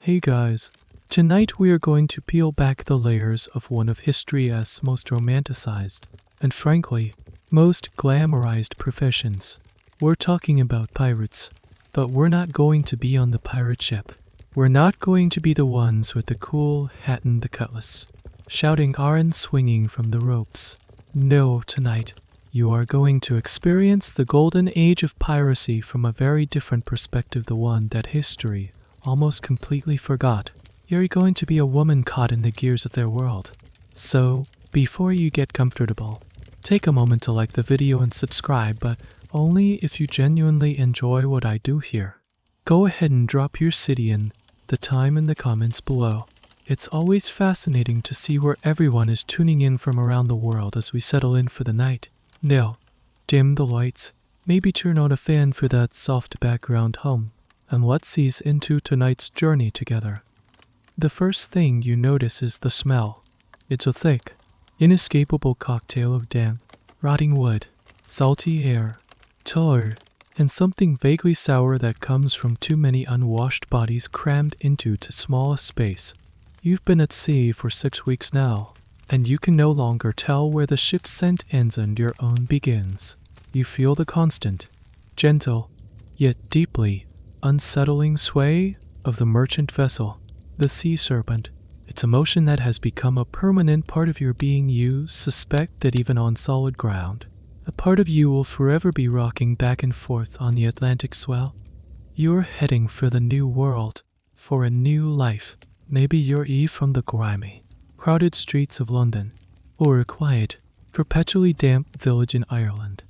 Hey guys, tonight we are going to peel back the layers of one of history's most romanticized, and frankly, most glamorized professions. We're talking about pirates, but we're not going to be on the pirate ship. We're not going to be the ones with the cool hat and the cutlass, shouting R and swinging from the ropes. No, tonight, you are going to experience the Golden Age of Piracy from a very different perspective, the one that history almost completely forgot. You're going to be a woman caught in the gears of their world. So, before you get comfortable, take a moment to like the video and subscribe, but only if you genuinely enjoy what I do here. Go ahead and drop your city and the time in the comments below. It's always fascinating to see where everyone is tuning in from around the world as we settle in for the night. Now, dim the lights, maybe turn on a fan for that soft background hum, and let's ease into tonight's journey together. The first thing you notice is the smell. It's a thick, inescapable cocktail of damp, rotting wood, salty air, tar, and something vaguely sour that comes from too many unwashed bodies crammed into too small a space. You've been at sea for 6 weeks now, and you can no longer tell where the ship's scent ends and your own begins. You feel the constant, gentle, yet deeply unsettling sway of the merchant vessel, the sea serpent. It's a motion that has become a permanent part of your being. You suspect that even on solid ground, a part of you will forever be rocking back and forth on the Atlantic swell. You're heading for the new world, for a new life. Maybe you're Eve from the grimy, crowded streets of London, or a quiet, perpetually damp village in Ireland.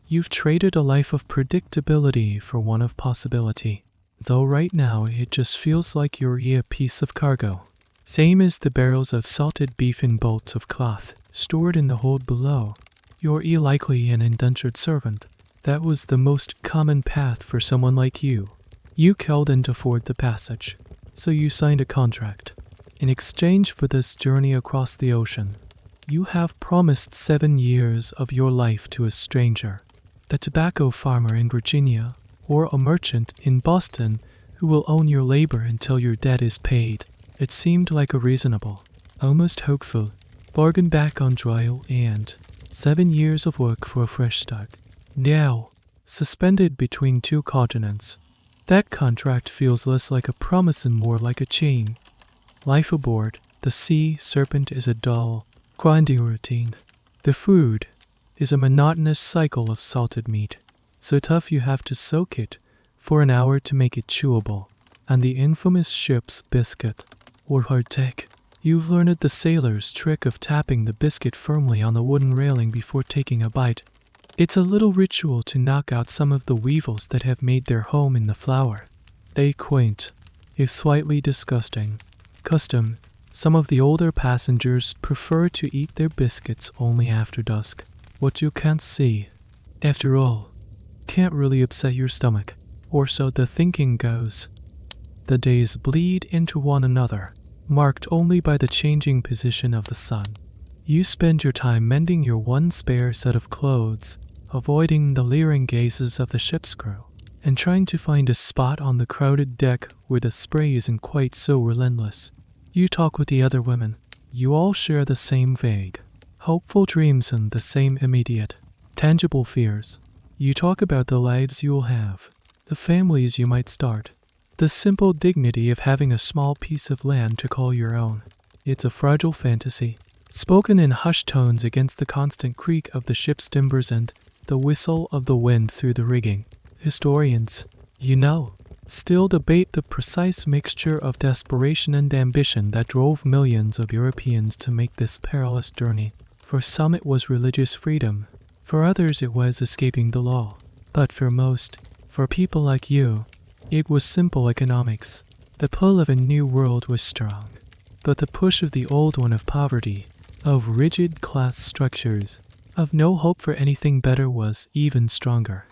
You've traded a life of predictability for one of possibility, though right now it just feels like you're a piece of cargo. Same as the barrels of salted beef in bolts of cloth stored in the hold below. You're likely an indentured servant. That was the most common path for someone like you. You couldn't afford the passage, so you signed a contract. In exchange for this journey across the ocean, you have promised 7 years of your life to a stranger, the tobacco farmer in Virginia, or a merchant in Boston who will own your labor until your debt is paid. It seemed like a reasonable, almost hopeful, bargain back on trial, and 7 years of work for a fresh start. Now, suspended between 2 continents, that contract feels less like a promise and more like a chain. Life aboard the sea serpent is a dull, grinding routine. The food is a monotonous cycle of salted meat, so tough you have to soak it for an hour to make it chewable, and the infamous ship's biscuit, or hardtack. You've learned the sailor's trick of tapping the biscuit firmly on the wooden railing before taking a bite. It's a little ritual to knock out some of the weevils that have made their home in the flour. A quaint, if slightly disgusting, custom. Some of the older passengers prefer to eat their biscuits only after dusk. What you can't see, after all, can't really upset your stomach, or so the thinking goes. The days bleed into one another, marked only by the changing position of the sun. You spend your time mending your one spare set of clothes, avoiding the leering gazes of the ship's crew, and trying to find a spot on the crowded deck where the spray isn't quite so relentless. You talk with the other women. You all share the same vague, hopeful dreams and the same immediate, tangible fears. You talk about the lives you'll have, the families you might start, the simple dignity of having a small piece of land to call your own. It's a fragile fantasy, spoken in hushed tones against the constant creak of the ship's timbers and the whistle of the wind through the rigging. Historians, still debate the precise mixture of desperation and ambition that drove millions of Europeans to make this perilous journey. For some it was religious freedom, for others it was escaping the law, but for most, for people like you, it was simple economics. The pull of a new world was strong, but the push of the old one of poverty, of rigid class structures, of no hope for anything better was even stronger.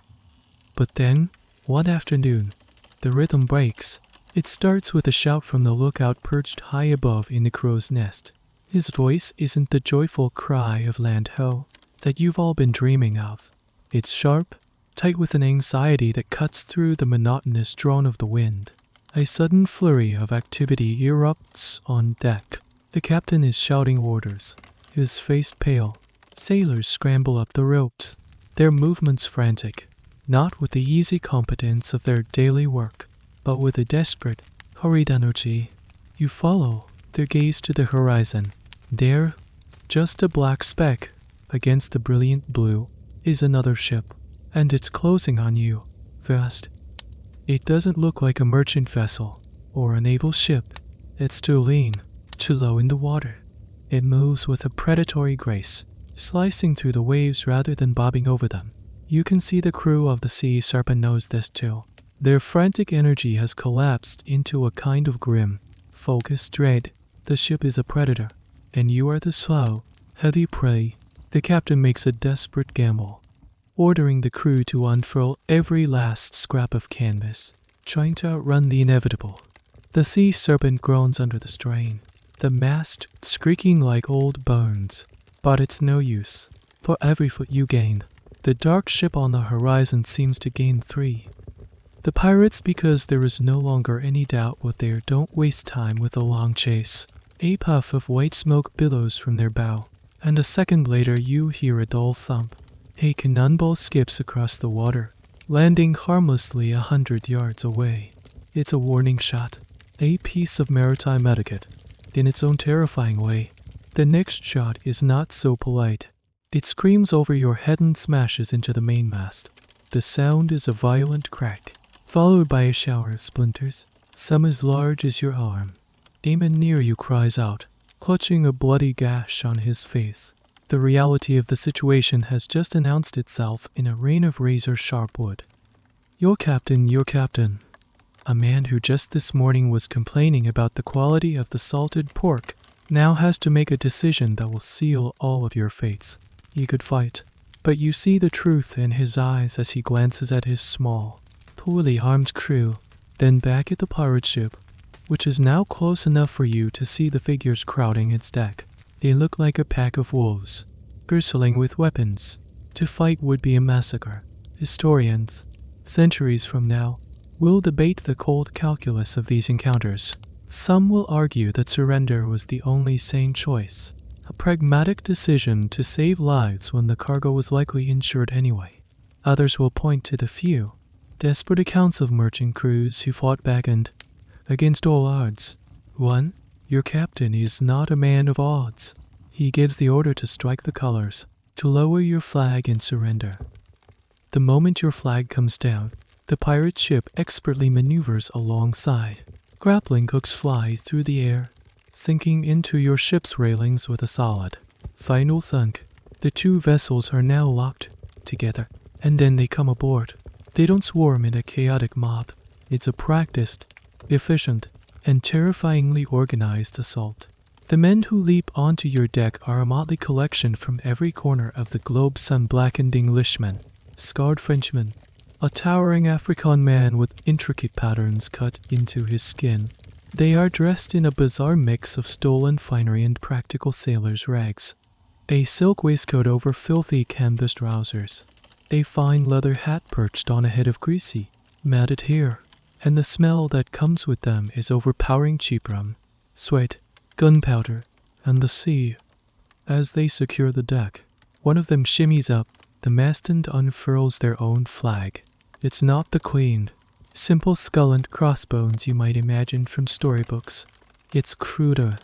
But then, one afternoon, the rhythm breaks. It starts with a shout from the lookout perched high above in the crow's nest. His voice isn't the joyful cry of land ho that you've all been dreaming of. It's sharp, tight with an anxiety that cuts through the monotonous drone of the wind. A sudden flurry of activity erupts on deck. The captain is shouting orders, his face pale. Sailors scramble up the ropes, their movements frantic, not with the easy competence of their daily work, but with a desperate, hurried energy. You follow their gaze to the horizon. There, just a black speck against the brilliant blue, is another ship, and it's closing on you, fast. It doesn't look like a merchant vessel or a naval ship. It's too lean, too low in the water. It moves with a predatory grace, slicing through the waves rather than bobbing over them. You can see the crew of the Sea Serpent knows this too. Their frantic energy has collapsed into a kind of grim, focused dread. The ship is a predator, and you are the slow, heavy prey. The captain makes a desperate gamble, ordering the crew to unfurl every last scrap of canvas, trying to outrun the inevitable. The Sea Serpent groans under the strain, the mast squeaking like old bones. But it's no use. For every foot you gain, the dark ship on the horizon seems to gain 3. The pirates, because there is no longer any doubt what they are, don't waste time with a long chase. A puff of white smoke billows from their bow, and a second later you hear a dull thump. A cannonball skips across the water, landing harmlessly 100 yards away. It's a warning shot, a piece of maritime etiquette, in its own terrifying way. The next shot is not so polite. It screams over your head and smashes into the mainmast. The sound is a violent crack, followed by a shower of splinters, some as large as your arm. A man near you cries out, clutching a bloody gash on his face. The reality of the situation has just announced itself in a rain of razor-sharp wood. Your captain, a man who just this morning was complaining about the quality of the salted pork, now has to make a decision that will seal all of your fates. He could fight, but you see the truth in his eyes as he glances at his small, poorly armed crew, then back at the pirate ship, which is now close enough for you to see the figures crowding its deck. They look like a pack of wolves, bristling with weapons. To fight would be a massacre. Historians, centuries from now, will debate the cold calculus of these encounters. Some will argue that surrender was the only sane choice, a pragmatic decision to save lives when the cargo was likely insured anyway. Others will point to the few, desperate accounts of merchant crews who fought back and, against all odds. Your captain is not a man of odds. He gives the order to strike the colors, to lower your flag and surrender. The moment your flag comes down, the pirate ship expertly maneuvers alongside. Grappling hooks fly through the air, sinking into your ship's railings with a solid, final thunk. The two vessels are now locked together, and then they come aboard. They don't swarm in a chaotic mob. It's a practiced, efficient, and terrifyingly organized assault. The men who leap onto your deck are a motley collection from every corner of the globe: sun-blackened Englishmen, scarred Frenchmen, a towering African man with intricate patterns cut into his skin. They are dressed in a bizarre mix of stolen finery and practical sailor's rags. A silk waistcoat over filthy canvas trousers. A fine leather hat perched on a head of greasy, matted hair. And the smell that comes with them is overpowering cheap rum, sweat, gunpowder, and the sea. As they secure the deck, one of them shimmies up the mast and unfurls their own flag. It's not the clean, simple skull and crossbones you might imagine from storybooks. It's cruder,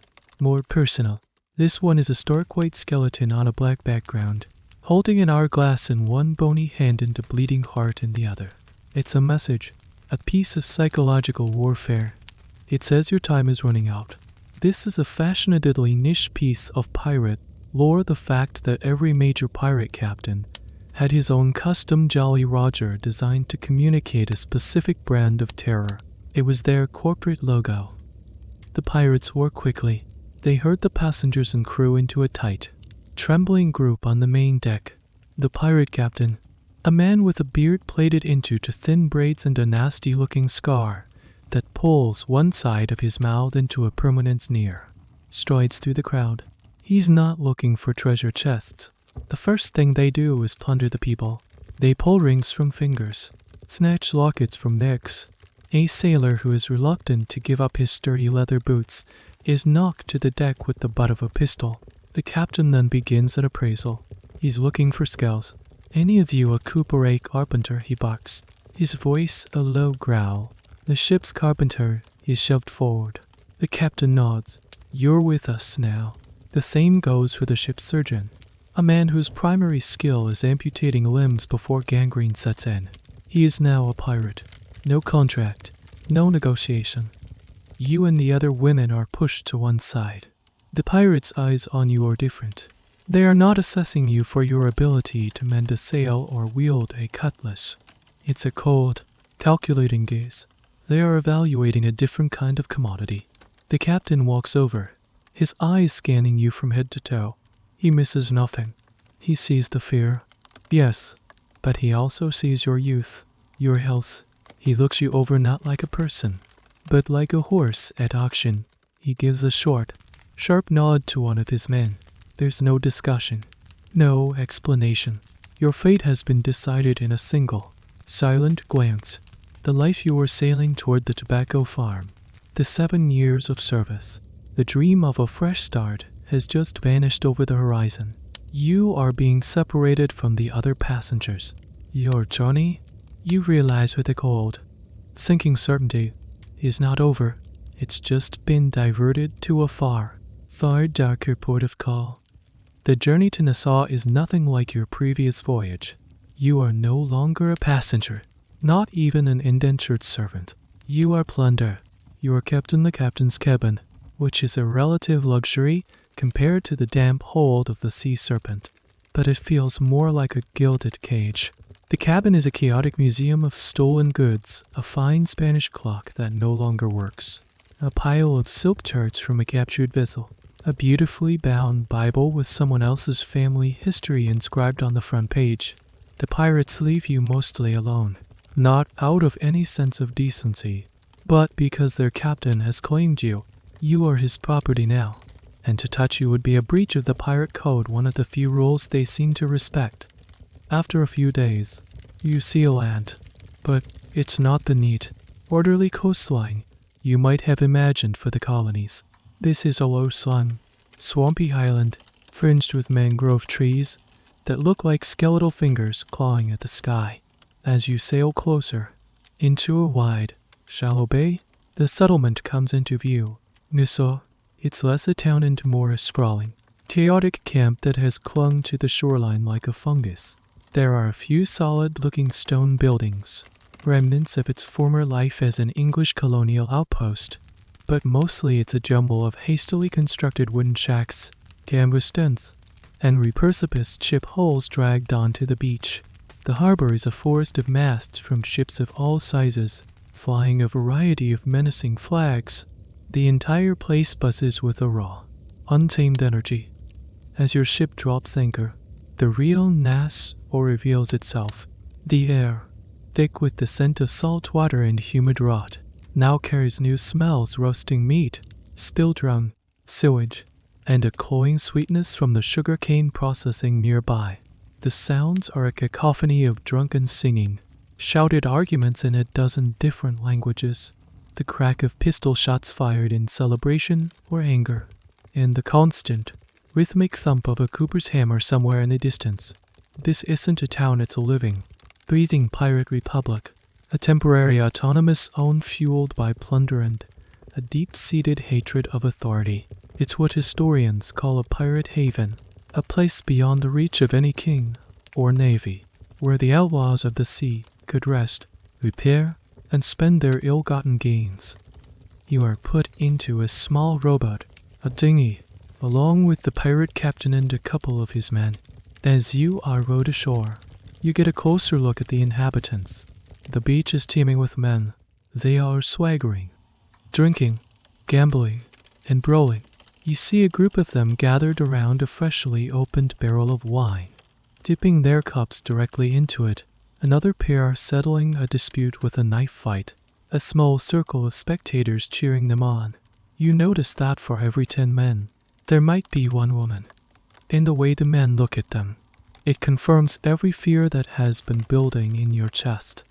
more personal. This one is a stark white skeleton on a black background, holding an hourglass in one bony hand and a bleeding heart in the other. It's a message, a piece of psychological warfare. It says your time is running out. This is a fashionably niche piece of pirate lore, the fact that every major pirate captain had his own custom Jolly Roger designed to communicate a specific brand of terror. It was their corporate logo. The pirates wore quickly. They herd the passengers and crew into a tight, trembling group on the main deck. The pirate captain, a man with a beard plaited into to thin braids and a nasty-looking scar that pulls one side of his mouth into a permanent sneer, strides through the crowd. He's not looking for treasure chests. The first thing they do is plunder the people. They pull rings from fingers, snatch lockets from necks, A sailor who is reluctant to give up his sturdy leather boots is knocked to the deck with the butt of a pistol. The captain then begins an appraisal. He's looking for scales. Any of you a Cooper carpenter, he barks, his voice a low growl. The ship's carpenter is shoved forward. The captain nods. You're with us now. The same goes for the ship's surgeon, a man whose primary skill is amputating limbs before gangrene sets in. He is now a pirate. No contract, no negotiation. You and the other women are pushed to one side. The pirates' eyes on you are different. They are not assessing you for your ability to mend a sail or wield a cutlass. It's a cold, calculating gaze. They are evaluating a different kind of commodity. The captain walks over, his eyes scanning you from head to toe. He misses nothing. He sees the fear. Yes, but he also sees your youth, your health. He looks you over not like a person, but like a horse at auction. He gives a short, sharp nod to one of his men. There's no discussion, no explanation. Your fate has been decided in a single, silent glance. The life you were sailing toward the tobacco farm, the 7 years of service, the dream of a fresh start has just vanished over the horizon. You are being separated from the other passengers. Your journey, you realize with a cold, sinking certainty, is not over. It's just been diverted to a far, far darker port of call. The journey to Nassau is nothing like your previous voyage. You are no longer a passenger, not even an indentured servant. You are plunder. You are kept in the captain's cabin, which is a relative luxury compared to the damp hold of the sea serpent, but it feels more like a gilded cage. The cabin is a chaotic museum of stolen goods, a fine Spanish clock that no longer works, a pile of silk charts from a captured vessel, a beautifully bound Bible with someone else's family history inscribed on the front page. The pirates leave you mostly alone, not out of any sense of decency, but because their captain has claimed you. You are his property now, and to touch you would be a breach of the pirate code, one of the few rules they seem to respect. After a few days, you see land, but it's not the neat, orderly coastline you might have imagined for the colonies. This is a low-slung, swampy island, fringed with mangrove trees that look like skeletal fingers clawing at the sky. As you sail closer, into a wide, shallow bay, the settlement comes into view. Nassau, it's less a town and more a sprawling, chaotic camp that has clung to the shoreline like a fungus. There are a few solid-looking stone buildings, remnants of its former life as an English colonial outpost, but mostly it's a jumble of hastily constructed wooden shacks, canvas tents, and repurposed ship hulls dragged onto the beach. The harbor is a forest of masts from ships of all sizes, flying a variety of menacing flags. The entire place buzzes with a raw, untamed energy. As your ship drops anchor, the real Nassau reveals itself. The air, thick with the scent of salt water and humid rot, now carries new smells: roasting meat, spilled rum, sewage, and a cloying sweetness from the sugarcane processing nearby. The sounds are a cacophony of drunken singing, shouted arguments in a dozen different languages, the crack of pistol shots fired in celebration or anger, and the constant, rhythmic thump of a cooper's hammer somewhere in the distance. This isn't a town, it's a living, breathing pirate republic, a temporary autonomous zone fueled by plunder and a deep-seated hatred of authority. It's what historians call a pirate haven, a place beyond the reach of any king or navy, where the outlaws of the sea could rest, repair, and spend their ill-gotten gains. You are put into a small rowboat, a dinghy, along with the pirate captain and a couple of his men. As you are rowed ashore, you get a closer look at the inhabitants. The beach is teeming with men. They are swaggering, drinking, gambling, and brawling. You see a group of them gathered around a freshly opened barrel of wine, dipping their cups directly into it. Another pair are settling a dispute with a knife fight, a small circle of spectators cheering them on. You notice that for every 10 men, there might be one woman. In the way the men look at them, it confirms every fear that has been building in your chest.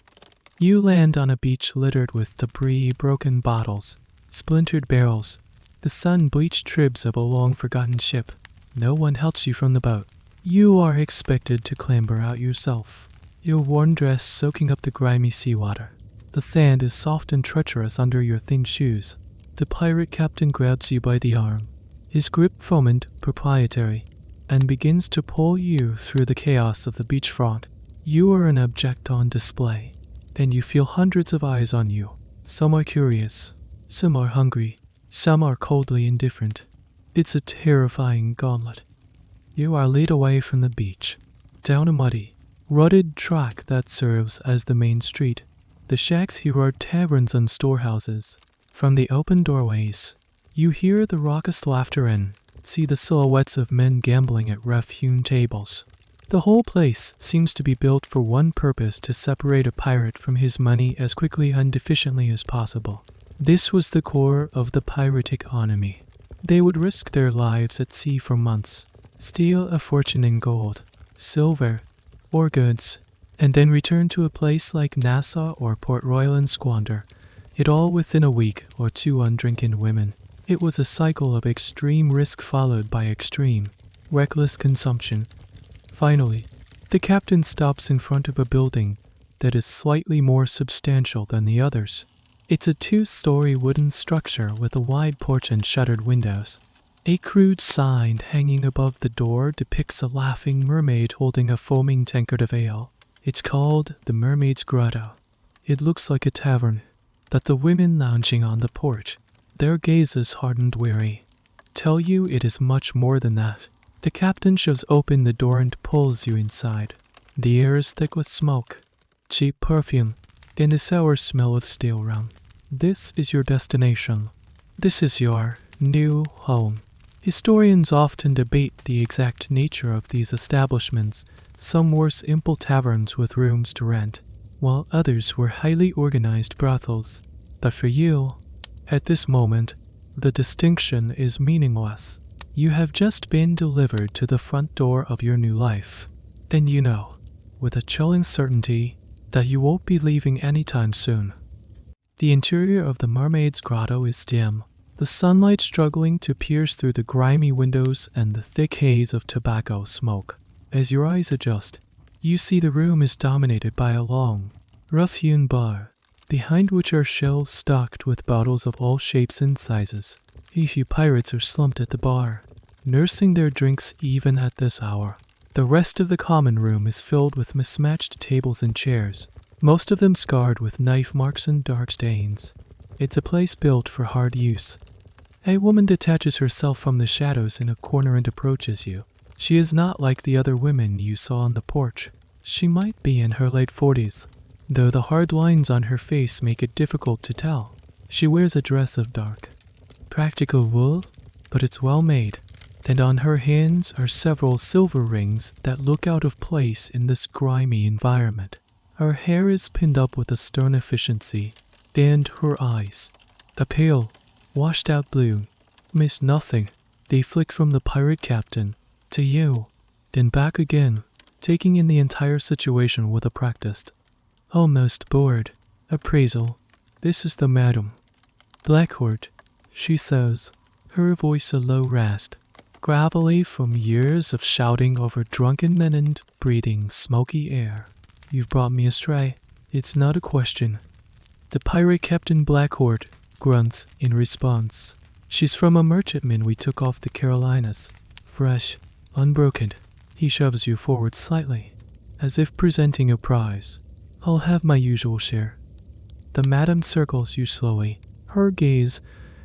You land on a beach littered with debris, broken bottles, splintered barrels, the sun-bleached ribs of a long-forgotten ship. No one helps you from the boat. You are expected to clamber out yourself, your worn dress soaking up the grimy seawater. The sand is soft and treacherous under your thin shoes. The pirate captain grabs you by the arm, his grip firm and proprietary, and begins to pull you through the chaos of the beachfront. You are an object on display. Then you feel hundreds of eyes on you. Some are curious, some are hungry, some are coldly indifferent. It's a terrifying gauntlet. You are led away from the beach, down a muddy, rutted track that serves as the main street. The shacks here are taverns and storehouses. From the open doorways, you hear the raucous laughter and see the silhouettes of men gambling at rough-hewn tables. The whole place seems to be built for one purpose: to separate a pirate from his money as quickly and efficiently as possible. This was the core of the pirate economy. They would risk their lives at sea for months, steal a fortune in gold, silver, or goods, and then return to a place like Nassau or Port Royal and squander it all within a week or two on drunken women. It was a cycle of extreme risk followed by extreme, reckless consumption. Finally, the captain stops in front of a building that is slightly more substantial than the others. It's a 2-story wooden structure with a wide porch and shuttered windows. A crude sign hanging above the door depicts a laughing mermaid holding a foaming tankard of ale. It's called the Mermaid's Grotto. It looks like a tavern, that the women lounging on the porch, their gazes hard and weary, tell you it is much more than that. The captain shoves open the door and pulls you inside. The air is thick with smoke, cheap perfume, and the sour smell of stale rum. This is your destination. This is your new home. Historians often debate the exact nature of these establishments. Some were simple taverns with rooms to rent, while others were highly organized brothels. But for you, at this moment, the distinction is meaningless. You have just been delivered to the front door of your new life. Then you know, with a chilling certainty, that you won't be leaving anytime soon. The interior of the Mermaid's Grotto is dim, the sunlight struggling to pierce through the grimy windows and the thick haze of tobacco smoke. As your eyes adjust, you see the room is dominated by a long, rough-hewn bar, behind which are shelves stocked with bottles of all shapes and sizes. A few pirates are slumped at the bar, nursing their drinks even at this hour. The rest of the common room is filled with mismatched tables and chairs, most of them scarred with knife marks and dark stains. It's a place built for hard use. A woman detaches herself from the shadows in a corner and approaches you. She is not like the other women you saw on the porch. She might be in her late 40s, though the hard lines on her face make it difficult to tell. She wears a dress of dark, practical wool, but it's well made, and on her hands are several silver rings that look out of place in this grimy environment. Her hair is pinned up with a stern efficiency, and her eyes, a pale, washed-out blue, miss nothing. They flick from the pirate captain to you, then back again, taking in the entire situation with a practiced, almost bored appraisal. This is the madam. Blackbeard, she says, her voice a low rasp, gravelly from years of shouting over drunken men and breathing smoky air. You've brought me astray. It's not a question. The pirate captain Blackbeard grunts in response. She's from a merchantman we took off the Carolinas. Fresh, unbroken. He shoves you forward slightly, as if presenting a prize. I'll have my usual share. The madam circles you slowly, her gaze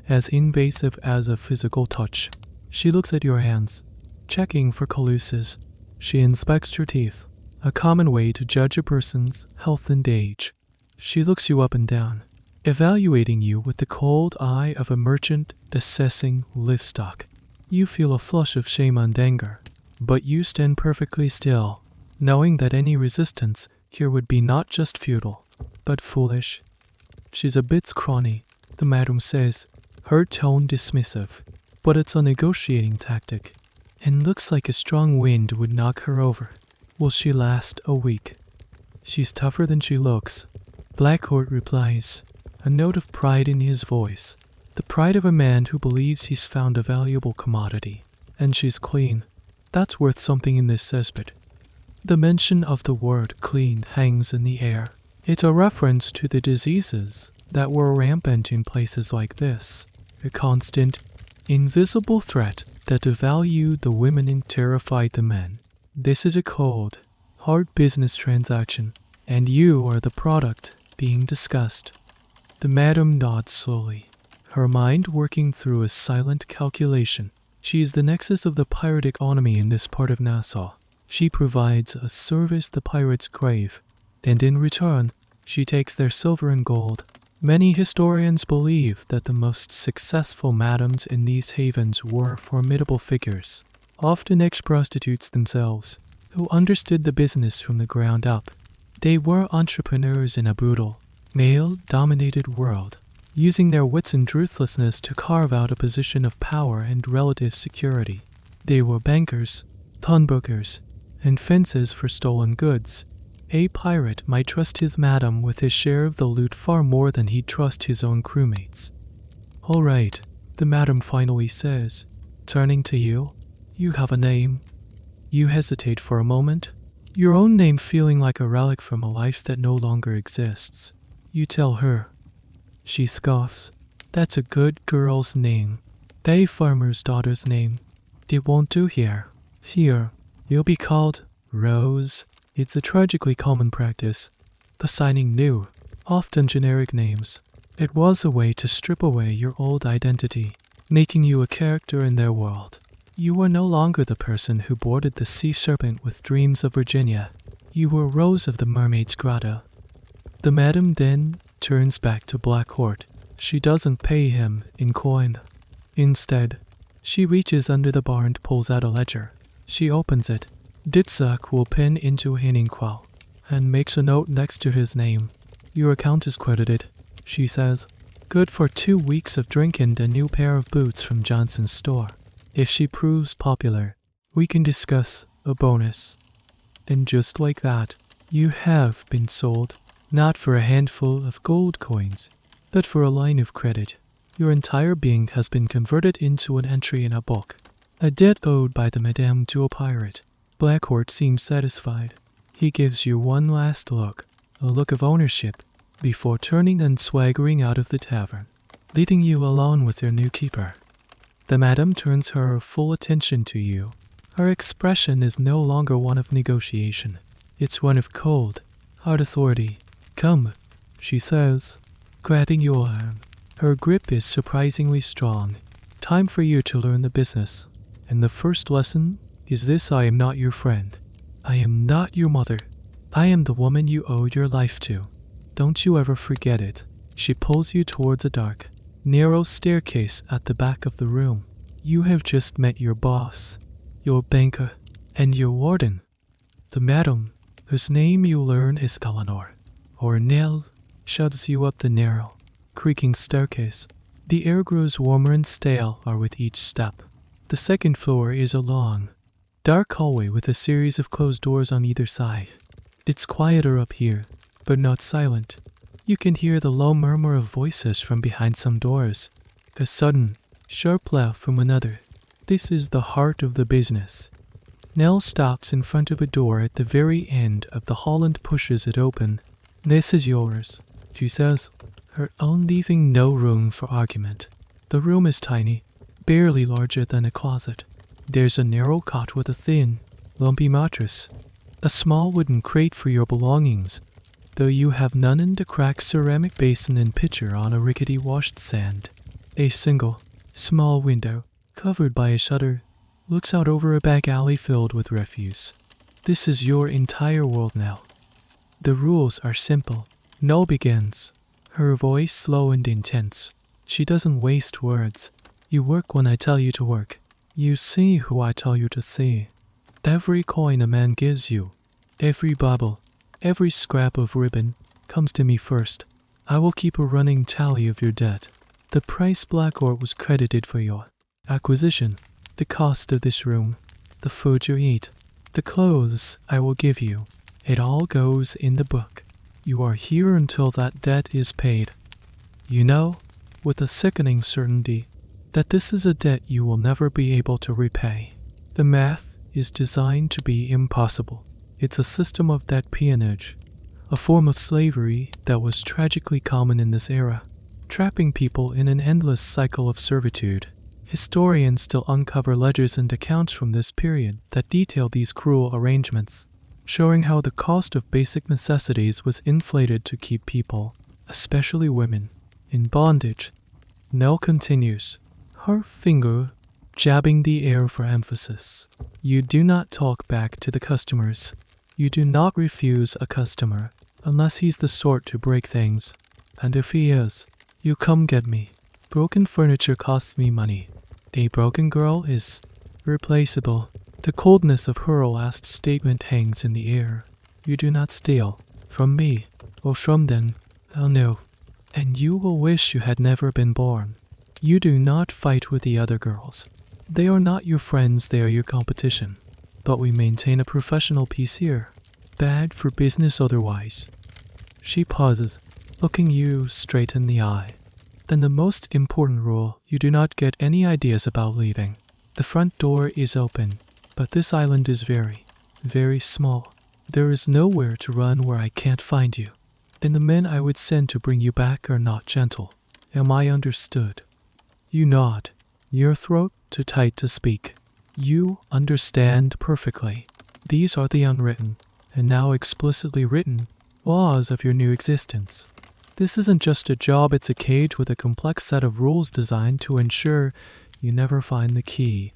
as invasive as a physical touch. She looks at your hands, checking for calluses. She inspects your teeth, a common way to judge a person's health and age. She looks you up and down, evaluating you with the cold eye of a merchant assessing livestock. You feel a flush of shame and anger, but you stand perfectly still, knowing that any resistance here would be not just futile, but foolish. She's a bit scrawny, the madam says, her tone dismissive, but it's a negotiating tactic, and looks like a strong wind would knock her over. Will she last a week? She's tougher than she looks. Blackbeard replies, a note of pride in his voice. The pride of a man who believes he's found a valuable commodity. And she's clean. That's worth something in this cesspit. The mention of the word clean hangs in the air. It's a reference to the diseases that were rampant in places like this. A constant, invisible threat that devalued the women and terrified the men. This is a cold, hard business transaction, and you are the product being discussed. The madam nods slowly, her mind working through a silent calculation. She is the nexus of the pirate economy in this part of Nassau. She provides a service the pirates crave, and in return, she takes their silver and gold. Many historians believe that the most successful madams in these havens were formidable figures, often ex-prostitutes themselves, who understood the business from the ground up. They were entrepreneurs in a brutal, male-dominated world, using their wits and ruthlessness to carve out a position of power and relative security. They were bankers, pawnbrokers, and fences for stolen goods. A pirate might trust his madam with his share of the loot far more than he'd trust his own crewmates. "All right," the madam finally says, turning to you. "You have a name." You hesitate for a moment, your own name feeling like a relic from a life that no longer exists. You tell her. She scoffs. "That's a good girl's name. A farmer's daughter's name. It won't do here. Here, you'll be called Rose." It's a tragically common practice, assigning new, often generic names. It was a way to strip away your old identity, making you a character in their world. You were no longer the person who boarded the sea serpent with dreams of Virginia. You were Rose of the Mermaid's Grotto. The madam then turns back to Blackbeard. She doesn't pay him in coin. Instead, she reaches under the bar and pulls out a ledger. She opens it. Ditzak will pen into an inkwell and makes a note next to his name. "Your account is credited," she says. "Good for 2 weeks of drink and a new pair of boots from Johnson's store. If she proves popular, we can discuss a bonus." And just like that, you have been sold, not for a handful of gold coins, but for a line of credit. Your entire being has been converted into an entry in a book, a debt owed by the madame to a pirate. Blackbeard seems satisfied. He gives you one last look, a look of ownership, before turning and swaggering out of the tavern, leaving you alone with your new keeper. The madam turns her full attention to you. Her expression is no longer one of negotiation. It's one of cold, hard authority. "Come," she says, grabbing your arm. Her grip is surprisingly strong. "Time for you to learn the business. And the first lesson is this: I am not your friend. I am not your mother. I am the woman you owe your life to. Don't you ever forget it." She pulls you towards a dark, narrow staircase at the back of the room. You have just met your boss, your banker, and your warden. The madam, whose name you learn is Eleanor, or Nell, shoves you up the narrow, creaking staircase. The air grows warmer and stale with each step. The second floor is a long, dark hallway with a series of closed doors on either side. It's quieter up here, but not silent. You can hear the low murmur of voices from behind some doors, a sudden, sharp laugh from another. This is the heart of the business. Nell stops in front of a door at the very end of the hall and pushes it open. "This is yours," she says, her own leaving no room for argument. The room is tiny, barely larger than a closet. There's a narrow cot with a thin, lumpy mattress, a small wooden crate for your belongings, though you have none, in the cracked ceramic basin and pitcher on a rickety washed sand. A single, small window, covered by a shutter, looks out over a back alley filled with refuse. This is your entire world now. The rules are simple. Nell begins, her voice slow and intense. She doesn't waste words. You work when I tell you to work. You see who I tell you to see. Every coin a man gives you, every bauble, every scrap of ribbon, comes to me first. I will keep a running tally of your debt. The price Blackbeard was credited for your acquisition, the cost of this room, the food you eat, the clothes I will give you. It all goes in the book. You are here until that debt is paid. You know, with a sickening certainty, that this is a debt you will never be able to repay. The math is designed to be impossible. It's a system of debt peonage, a form of slavery that was tragically common in this era, trapping people in an endless cycle of servitude. Historians still uncover ledgers and accounts from this period that detail these cruel arrangements, showing how the cost of basic necessities was inflated to keep people, especially women, in bondage. Nell continues, her finger jabbing the air for emphasis. You do not talk back to the customers. You do not refuse a customer, unless he's the sort to break things. And if he is, you come get me. Broken furniture costs me money. A broken girl is replaceable. The coldness of her last statement hangs in the air. You do not steal. From me, or from them. Oh no. And you will wish you had never been born. You do not fight with the other girls. They are not your friends, they are your competition. But we maintain a professional peace here. Bad for business otherwise. She pauses, looking you straight in the eye. Then the most important rule, you do not get any ideas about leaving. The front door is open, but this island is very, very small. There is nowhere to run where I can't find you. And the men I would send to bring you back are not gentle. Am I understood? You nod, your throat too tight to speak. You understand perfectly. These are the unwritten, and now explicitly written, laws of your new existence. This isn't just a job, it's a cage with a complex set of rules designed to ensure you never find the key.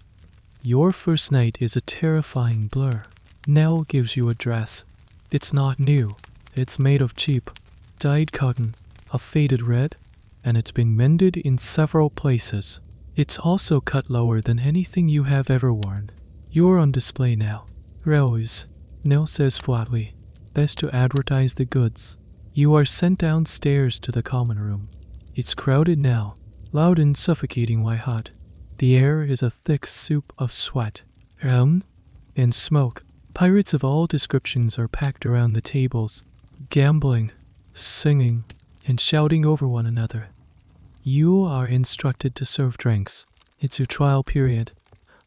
Your first night is a terrifying blur. Nell gives you a dress. It's not new. It's made of cheap, dyed cotton, a faded red, and it's been mended in several places. It's also cut lower than anything you have ever worn. You're on display now. Rose, Nell says flatly. Best to advertise the goods. You are sent downstairs to the common room. It's crowded now, loud and suffocatingly hot. The air is a thick soup of sweat, rum, and smoke. Pirates of all descriptions are packed around the tables, gambling, singing, and shouting over one another. You are instructed to serve drinks. It's your trial period.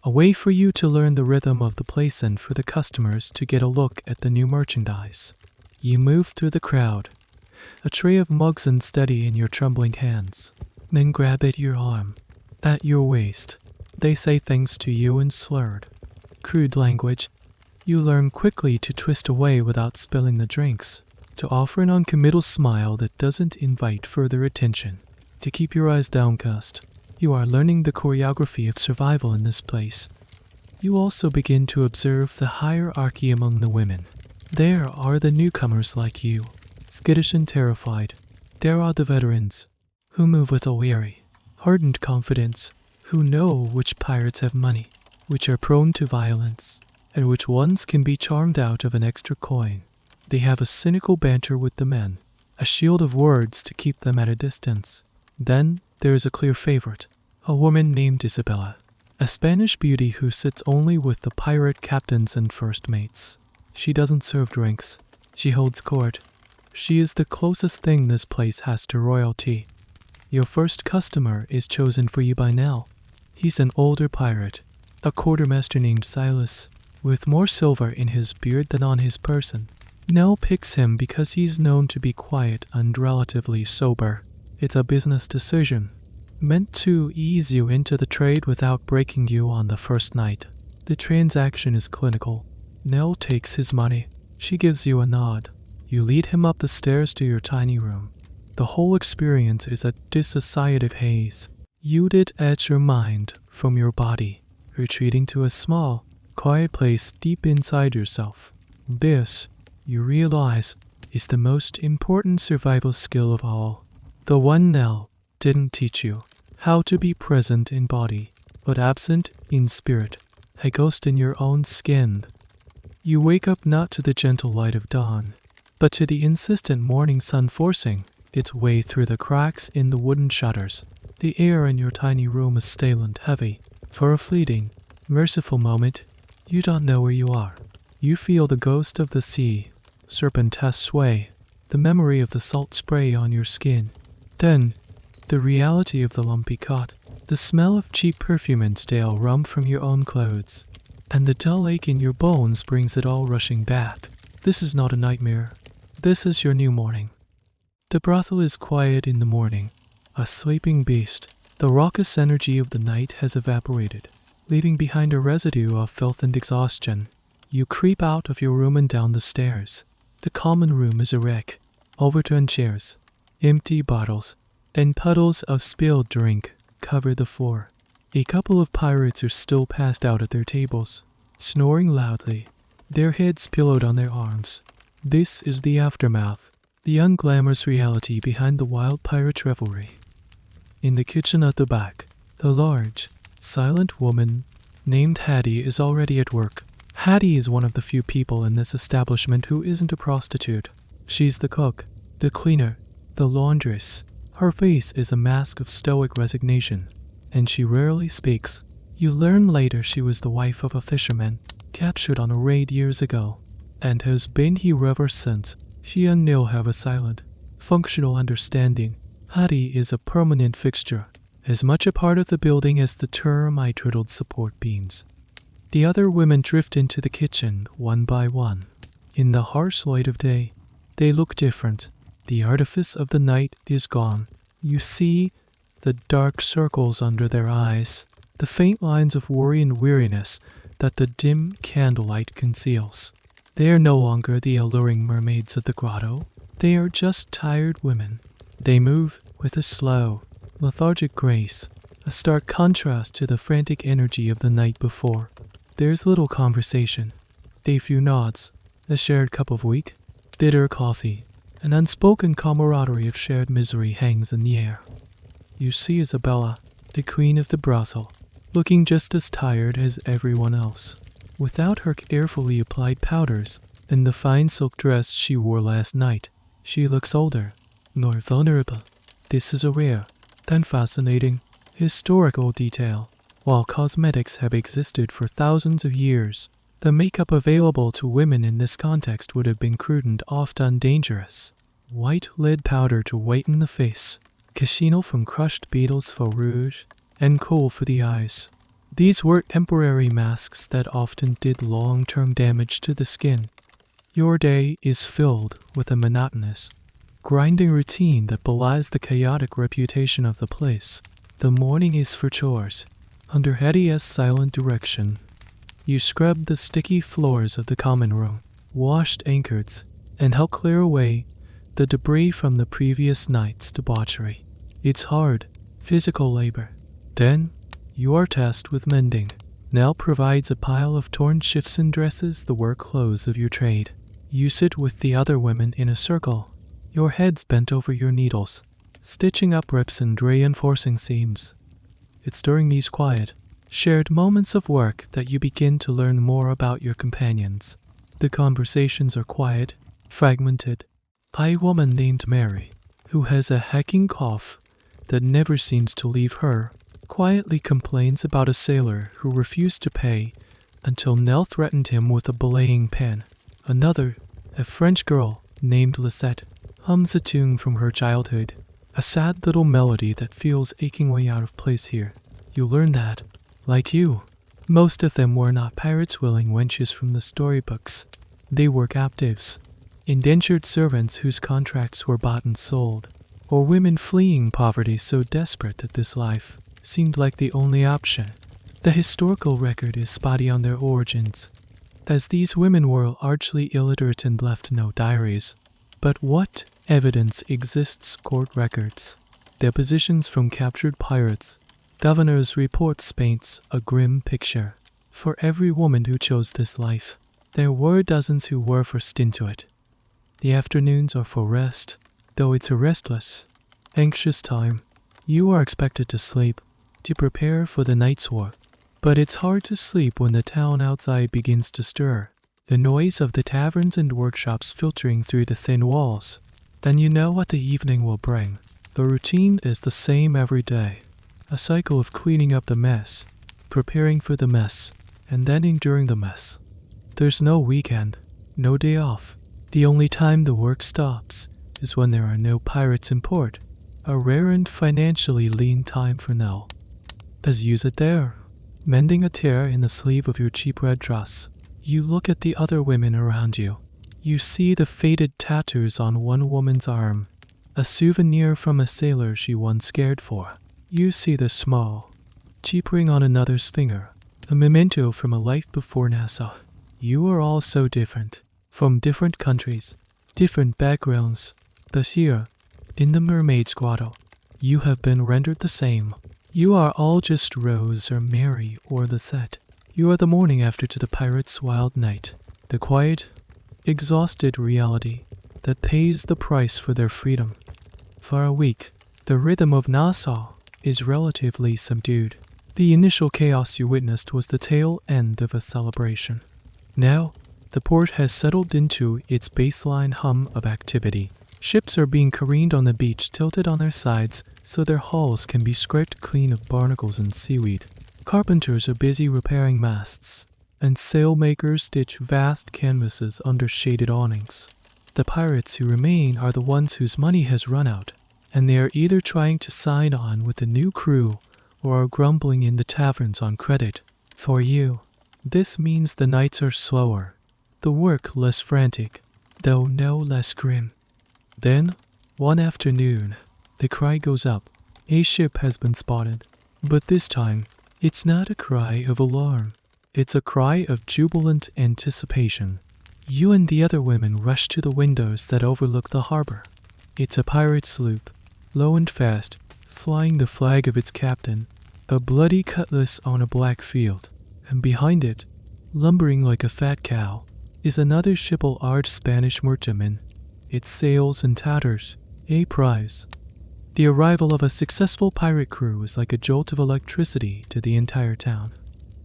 A way for you to learn the rhythm of the place and for the customers to get a look at the new merchandise. You move through the crowd, a tray of mugs unsteady in your trembling hands. Then grab at your arm, at your waist. They say things to you in slurred, crude language. You learn quickly to twist away without spilling the drinks, to offer an uncommittal smile that doesn't invite further attention, to keep your eyes downcast. You are learning the choreography of survival in this place. You also begin to observe the hierarchy among the women. There are the newcomers like you, skittish and terrified. There are the veterans, who move with a wary, hardened confidence, who know which pirates have money, which are prone to violence, and which ones can be charmed out of an extra coin. They have a cynical banter with the men, a shield of words to keep them at a distance. Then there is a clear favorite, a woman named Isabella, a Spanish beauty who sits only with the pirate captains and first mates. She doesn't serve drinks. She holds court. She is the closest thing this place has to royalty. Your first customer is chosen for you by now. He's an older pirate, a quartermaster named Silas, with more silver in his beard than on his person. Nell picks him because he's known to be quiet and relatively sober. It's a business decision, meant to ease you into the trade without breaking you on the first night. The transaction is clinical. Nell takes his money. She gives you a nod. You lead him up the stairs to your tiny room. The whole experience is a dissociative haze. You detach your mind from your body, retreating to a small, quiet place deep inside yourself. This, you realize, is the most important survival skill of all. The one Nell didn't teach you. How to be present in body, but absent in spirit. A ghost in your own skin. You wake up not to the gentle light of dawn, but to the insistent morning sun forcing its way through the cracks in the wooden shutters. The air in your tiny room is stale and heavy. For a fleeting, merciful moment, you don't know where you are. You feel the ghost of the sea, serpentine sway, the memory of the salt spray on your skin. Then, the reality of the lumpy cot, the smell of cheap perfume and stale rum from your own clothes, and the dull ache in your bones brings it all rushing back. This is not a nightmare. This is your new morning. The brothel is quiet in the morning, a sleeping beast. The raucous energy of the night has evaporated, leaving behind a residue of filth and exhaustion. You creep out of your room and down the stairs. The common room is a wreck. Overturned chairs, empty bottles, and puddles of spilled drink cover the floor. A couple of pirates are still passed out at their tables, snoring loudly, their heads pillowed on their arms. This is the aftermath, the unglamorous reality behind the wild pirate revelry. In the kitchen at the back, the large, silent woman named Hattie is already at work. Hattie is one of the few people in this establishment who isn't a prostitute. She's the cook, the cleaner, the laundress. Her face is a mask of stoic resignation, and she rarely speaks. You learn later she was the wife of a fisherman, captured on a raid years ago, and has been here ever since. She and Neil have a silent, functional understanding. Hattie is a permanent fixture, as much a part of the building as the termite-riddled support beams. The other women drift into the kitchen, one by one. In the harsh light of day, they look different. The artifice of the night is gone. You see the dark circles under their eyes, the faint lines of worry and weariness that the dim candlelight conceals. They are no longer the alluring mermaids of the grotto. They are just tired women. They move with a slow, lethargic grace, a stark contrast to the frantic energy of the night before. There's little conversation, a few nods, a shared cup of weak, bitter coffee. An unspoken camaraderie of shared misery hangs in the air. You see Isabella, the queen of the brothel, looking just as tired as everyone else, without her carefully applied powders and the fine silk dress she wore last night. She looks older, more vulnerable. This is a rare, then fascinating, historical detail. While cosmetics have existed for thousands of years, the makeup available to women in this context would have been crude and often dangerous. White lid powder to whiten the face, casino from crushed beetles for rouge, and kohl for the eyes. These were temporary masks that often did long-term damage to the skin. Your day is filled with a monotonous, grinding routine that belies the chaotic reputation of the place. The morning is for chores. Under Hattie's silent direction, you scrub the sticky floors of the common room, washed anchors, and help clear away the debris from the previous night's debauchery. It's hard, physical labor. Then, you are tasked with mending. Nell provides a pile of torn shifts and dresses, the work clothes of your trade. You sit with the other women in a circle, your heads bent over your needles, stitching up rips and reinforcing seams. It's during these quiet, shared moments of work that you begin to learn more about your companions. The conversations are quiet, fragmented. A woman named Mary, who has a hacking cough that never seems to leave her, quietly complains about a sailor who refused to pay until Nell threatened him with a belaying pin. Another, a French girl named Lisette, hums a tune from her childhood, a sad little melody that feels achingly out of place here. You learn that, like you, most of them were not pirates willing wenches from the storybooks. They were captives, indentured servants whose contracts were bought and sold, or women fleeing poverty so desperate that this life seemed like the only option. The historical record is spotty on their origins, as these women were largely illiterate and left no diaries. But what evidence exists? Court records, depositions from captured pirates, governor's reports paints a grim picture. For every woman who chose this life, there were dozens who were forced into it. The afternoons are for rest, though it's a restless, anxious time. You are expected to sleep, to prepare for the night's work. But it's hard to sleep when the town outside begins to stir, the noise of the taverns and workshops filtering through the thin walls. Then you know what the evening will bring. The routine is the same every day. A cycle of cleaning up the mess, preparing for the mess, and then enduring the mess. There's no weekend, no day off. The only time the work stops is when there are no pirates in port, a rare and financially lean time for now. As you sit there, mending a tear in the sleeve of your cheap red dress, you look at the other women around you. You see the faded tattoos on one woman's arm, a souvenir from a sailor she once cared for. You see the small, cheap ring on another's finger, a memento from a life before Nassau. You are all so different, from different countries, different backgrounds, but here, in the mermaid's grotto, you have been rendered the same. You are all just Rose or Mary or Lisette. You are the morning after to the pirates' wild night, the quiet, exhausted reality that pays the price for their freedom. For a week, the rhythm of Nassau is relatively subdued. The initial chaos you witnessed was the tail end of a celebration. Now, the port has settled into its baseline hum of activity. Ships are being careened on the beach, tilted on their sides so their hulls can be scraped clean of barnacles and seaweed. Carpenters are busy repairing masts, and sailmakers stitch vast canvases under shaded awnings. The pirates who remain are the ones whose money has run out, and they are either trying to sign on with the new crew or are grumbling in the taverns on credit. For you, this means the nights are slower, the work less frantic, though no less grim. Then, one afternoon, the cry goes up. A ship has been spotted, but this time, it's not a cry of alarm. It's a cry of jubilant anticipation. You and the other women rush to the windows that overlook the harbor. It's a pirate sloop, low and fast, flying the flag of its captain, a bloody cutlass on a black field, and behind it, lumbering like a fat cow, is another ship-large Spanish merchantman, its sails in tatters, a prize. The arrival of a successful pirate crew is like a jolt of electricity to the entire town.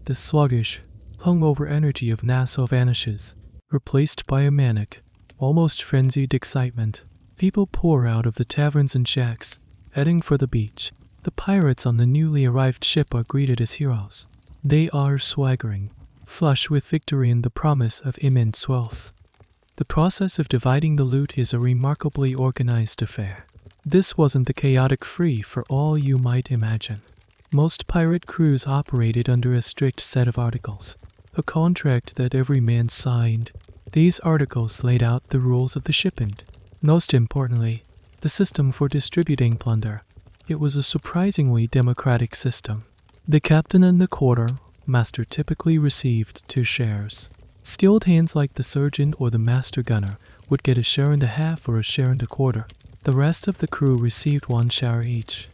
The sluggish, hungover energy of Nassau vanishes, replaced by a manic, almost frenzied excitement. People pour out of the taverns and shacks, heading for the beach. The pirates on the newly arrived ship are greeted as heroes. They are swaggering, flush with victory and the promise of immense wealth. The process of dividing the loot is a remarkably organized affair. This wasn't the chaotic free for all you might imagine. Most pirate crews operated under a strict set of articles, a contract that every man signed. These articles laid out the rules of the shipment. Most importantly, the system for distributing plunder. It was a surprisingly democratic system. The captain and the quartermaster typically received 2 shares. Skilled hands like the surgeon or the master gunner would get a share and a half or a share and a quarter. The rest of the crew received 1 share each.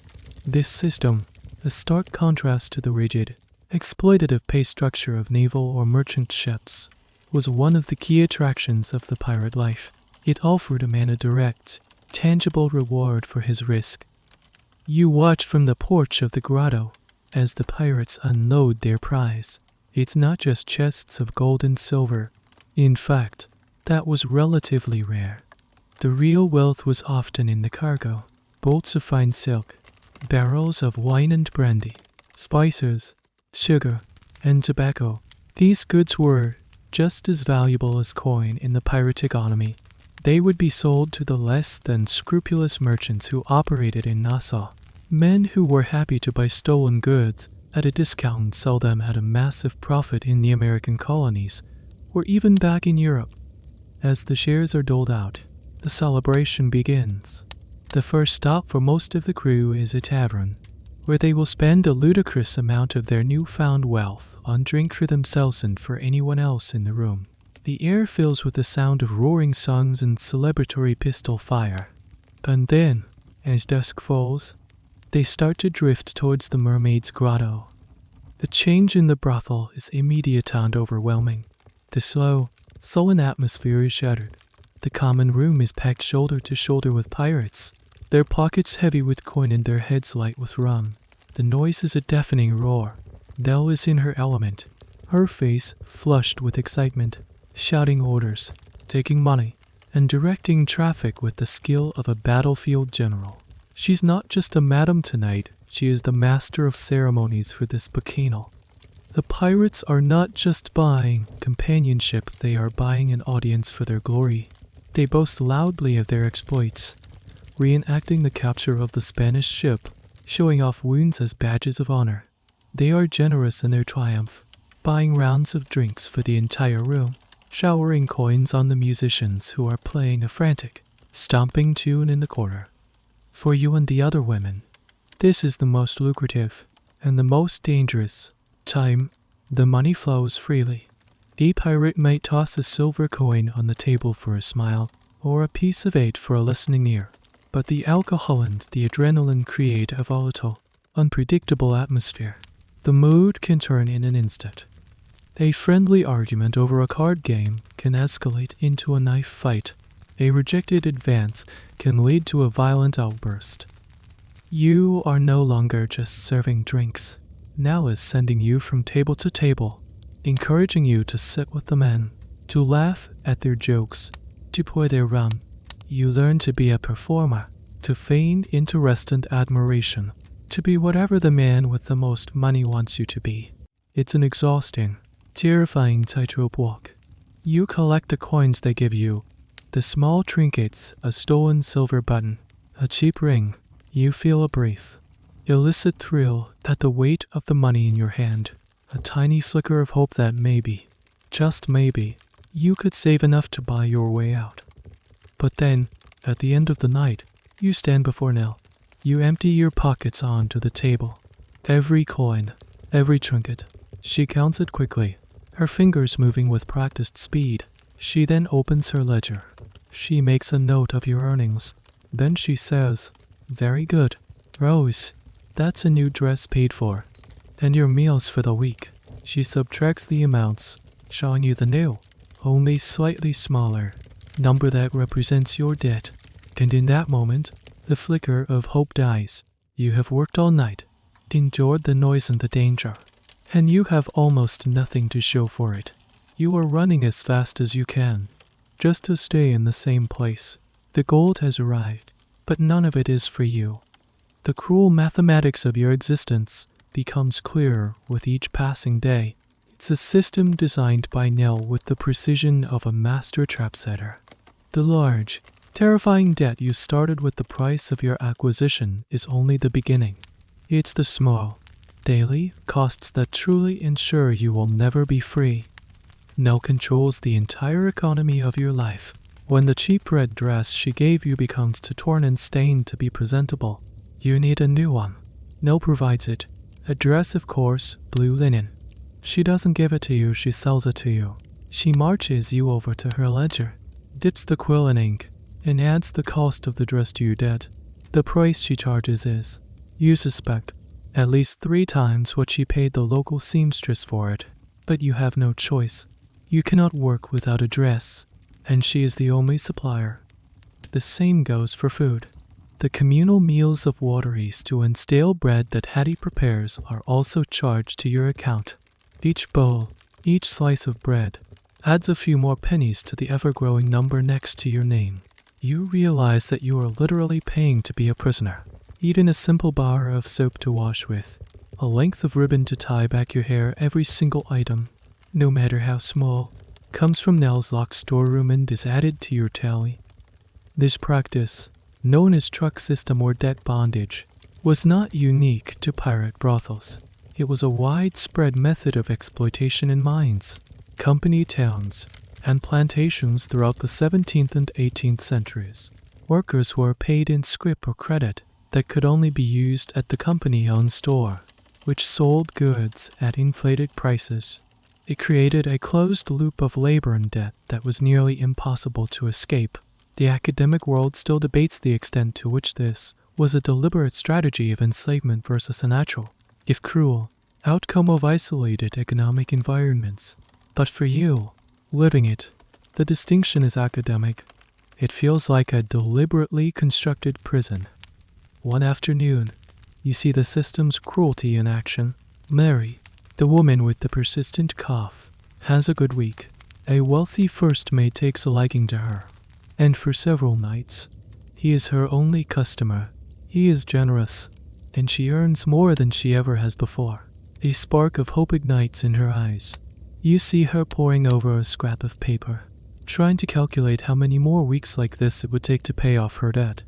This system, a stark contrast to the rigid, exploitative pay structure of naval or merchant ships, was one of the key attractions of the pirate life. It offered a man a direct, tangible reward for his risk. You watch from the porch of the grotto as the pirates unload their prize. It's not just chests of gold and silver. In fact, that was relatively rare. The real wealth was often in the cargo. Bolts of fine silk, barrels of wine and brandy, spices, sugar, and tobacco. These goods were just as valuable as coin in the pirate economy. They would be sold to the less than scrupulous merchants who operated in Nassau. Men who were happy to buy stolen goods at a discount and sell them at a massive profit in the American colonies, or even back in Europe. As the shares are doled out, the celebration begins. The first stop for most of the crew is a tavern, where they will spend a ludicrous amount of their newfound wealth on drink for themselves and for anyone else in the room. The air fills with the sound of roaring songs and celebratory pistol fire. And then, as dusk falls, they start to drift towards the mermaid's grotto. The change in the brothel is immediate and overwhelming. The slow, sullen atmosphere is shattered. The common room is packed shoulder to shoulder with pirates, their pockets heavy with coin and their heads light with rum. The noise is a deafening roar. Dell is in her element, her face flushed with excitement, shouting orders, taking money, and directing traffic with the skill of a battlefield general. She's not just a madam tonight, she is the master of ceremonies for this bacchanal. The pirates are not just buying companionship, they are buying an audience for their glory. They boast loudly of their exploits, reenacting the capture of the Spanish ship, showing off wounds as badges of honor. They are generous in their triumph, buying rounds of drinks for the entire room, showering coins on the musicians who are playing a frantic, stomping tune in the corner. For you and the other women, this is the most lucrative and the most dangerous time. The money flows freely. A pirate might toss a silver coin on the table for a smile, or a piece of eight for a listening ear. But the alcohol and the adrenaline create a volatile, unpredictable atmosphere. The mood can turn in an instant. A friendly argument over a card game can escalate into a knife fight. A rejected advance can lead to a violent outburst. You are no longer just serving drinks. Nell is sending you from table to table, encouraging you to sit with the men, to laugh at their jokes, to pour their rum. You learn to be a performer, to feign interest and admiration, to be whatever the man with the most money wants you to be. It's an exhausting, terrifying tightrope walk. You collect the coins they give you, the small trinkets, a stolen silver button, a cheap ring. You feel a brief, illicit thrill at the weight of the money in your hand, a tiny flicker of hope that maybe, just maybe, you could save enough to buy your way out. But then, at the end of the night, you stand before Nell. You empty your pockets onto the table. Every coin, every trinket. She counts it quickly, her fingers moving with practiced speed. She then opens her ledger. She makes a note of your earnings. Then she says, "Very good, Rose, that's a new dress paid for. And your meals for the week." She subtracts the amounts, showing you the new, only slightly smaller, number that represents your debt. And in that moment, the flicker of hope dies. You have worked all night, endured the noise and the danger, and you have almost nothing to show for it. You are running as fast as you can, just to stay in the same place. The gold has arrived, but none of it is for you. The cruel mathematics of your existence becomes clearer with each passing day. It's a system designed by Nell with the precision of a master trapsetter. The large, terrifying debt you started with the price of your acquisition is only the beginning. It's the small, daily costs that truly ensure you will never be free. Nell controls the entire economy of your life. When the cheap red dress she gave you becomes too torn and stained to be presentable, you need a new one. Nell provides it. A dress of coarse, blue linen. She doesn't give it to you, she sells it to you. She marches you over to her ledger, dips the quill in ink, and adds the cost of the dress to your debt. The price she charges is, you suspect, at least 3 times what she paid the local seamstress for it. But you have no choice. You cannot work without a dress, and she is the only supplier. The same goes for food. The communal meals of watery stew and stale bread that Hattie prepares are also charged to your account. Each bowl, each slice of bread, adds a few more pennies to the ever-growing number next to your name. You realize that you are literally paying to be a prisoner. Even a simple bar of soap to wash with, a length of ribbon to tie back your hair, every single item, no matter how small, comes from Nell's locked storeroom and is added to your tally. This practice, known as truck system or debt bondage, was not unique to pirate brothels. It was a widespread method of exploitation in mines, company towns, and plantations throughout the 17th and 18th centuries. Workers were paid in scrip or credit that could only be used at the company-owned store, which sold goods at inflated prices. It created a closed loop of labor and debt that was nearly impossible to escape. The academic world still debates the extent to which this was a deliberate strategy of enslavement versus a natural, if cruel, outcome of isolated economic environments. But for you, living it, the distinction is academic. It feels like a deliberately constructed prison. One afternoon, you see the system's cruelty in action. Mary, the woman with the persistent cough, has a good week. A wealthy first mate takes a liking to her, and for several nights, he is her only customer. He is generous, and she earns more than she ever has before. A spark of hope ignites in her eyes. You see her poring over a scrap of paper. trying to calculate how many more weeks like this it would take to pay off her debt.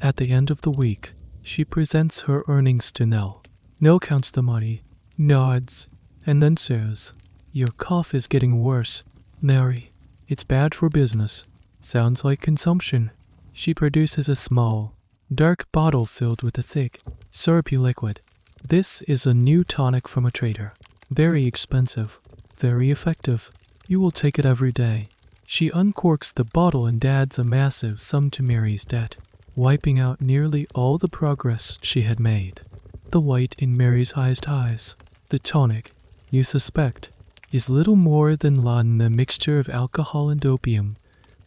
At the end of the week, she presents her earnings to Nell. Nell counts the money, nods, and then says, "Your cough is getting worse, Mary. It's bad for business. Sounds like consumption." She produces a small, dark bottle filled with a thick, syrupy liquid. This is a new tonic from a trader. Very expensive, very effective. You will take it every day. She uncorks the bottle and adds a massive sum to Mary's debt, wiping out nearly all the progress she had made. The white in Mary's eyes. The tonic, you suspect, is little more than a mixture of alcohol and opium,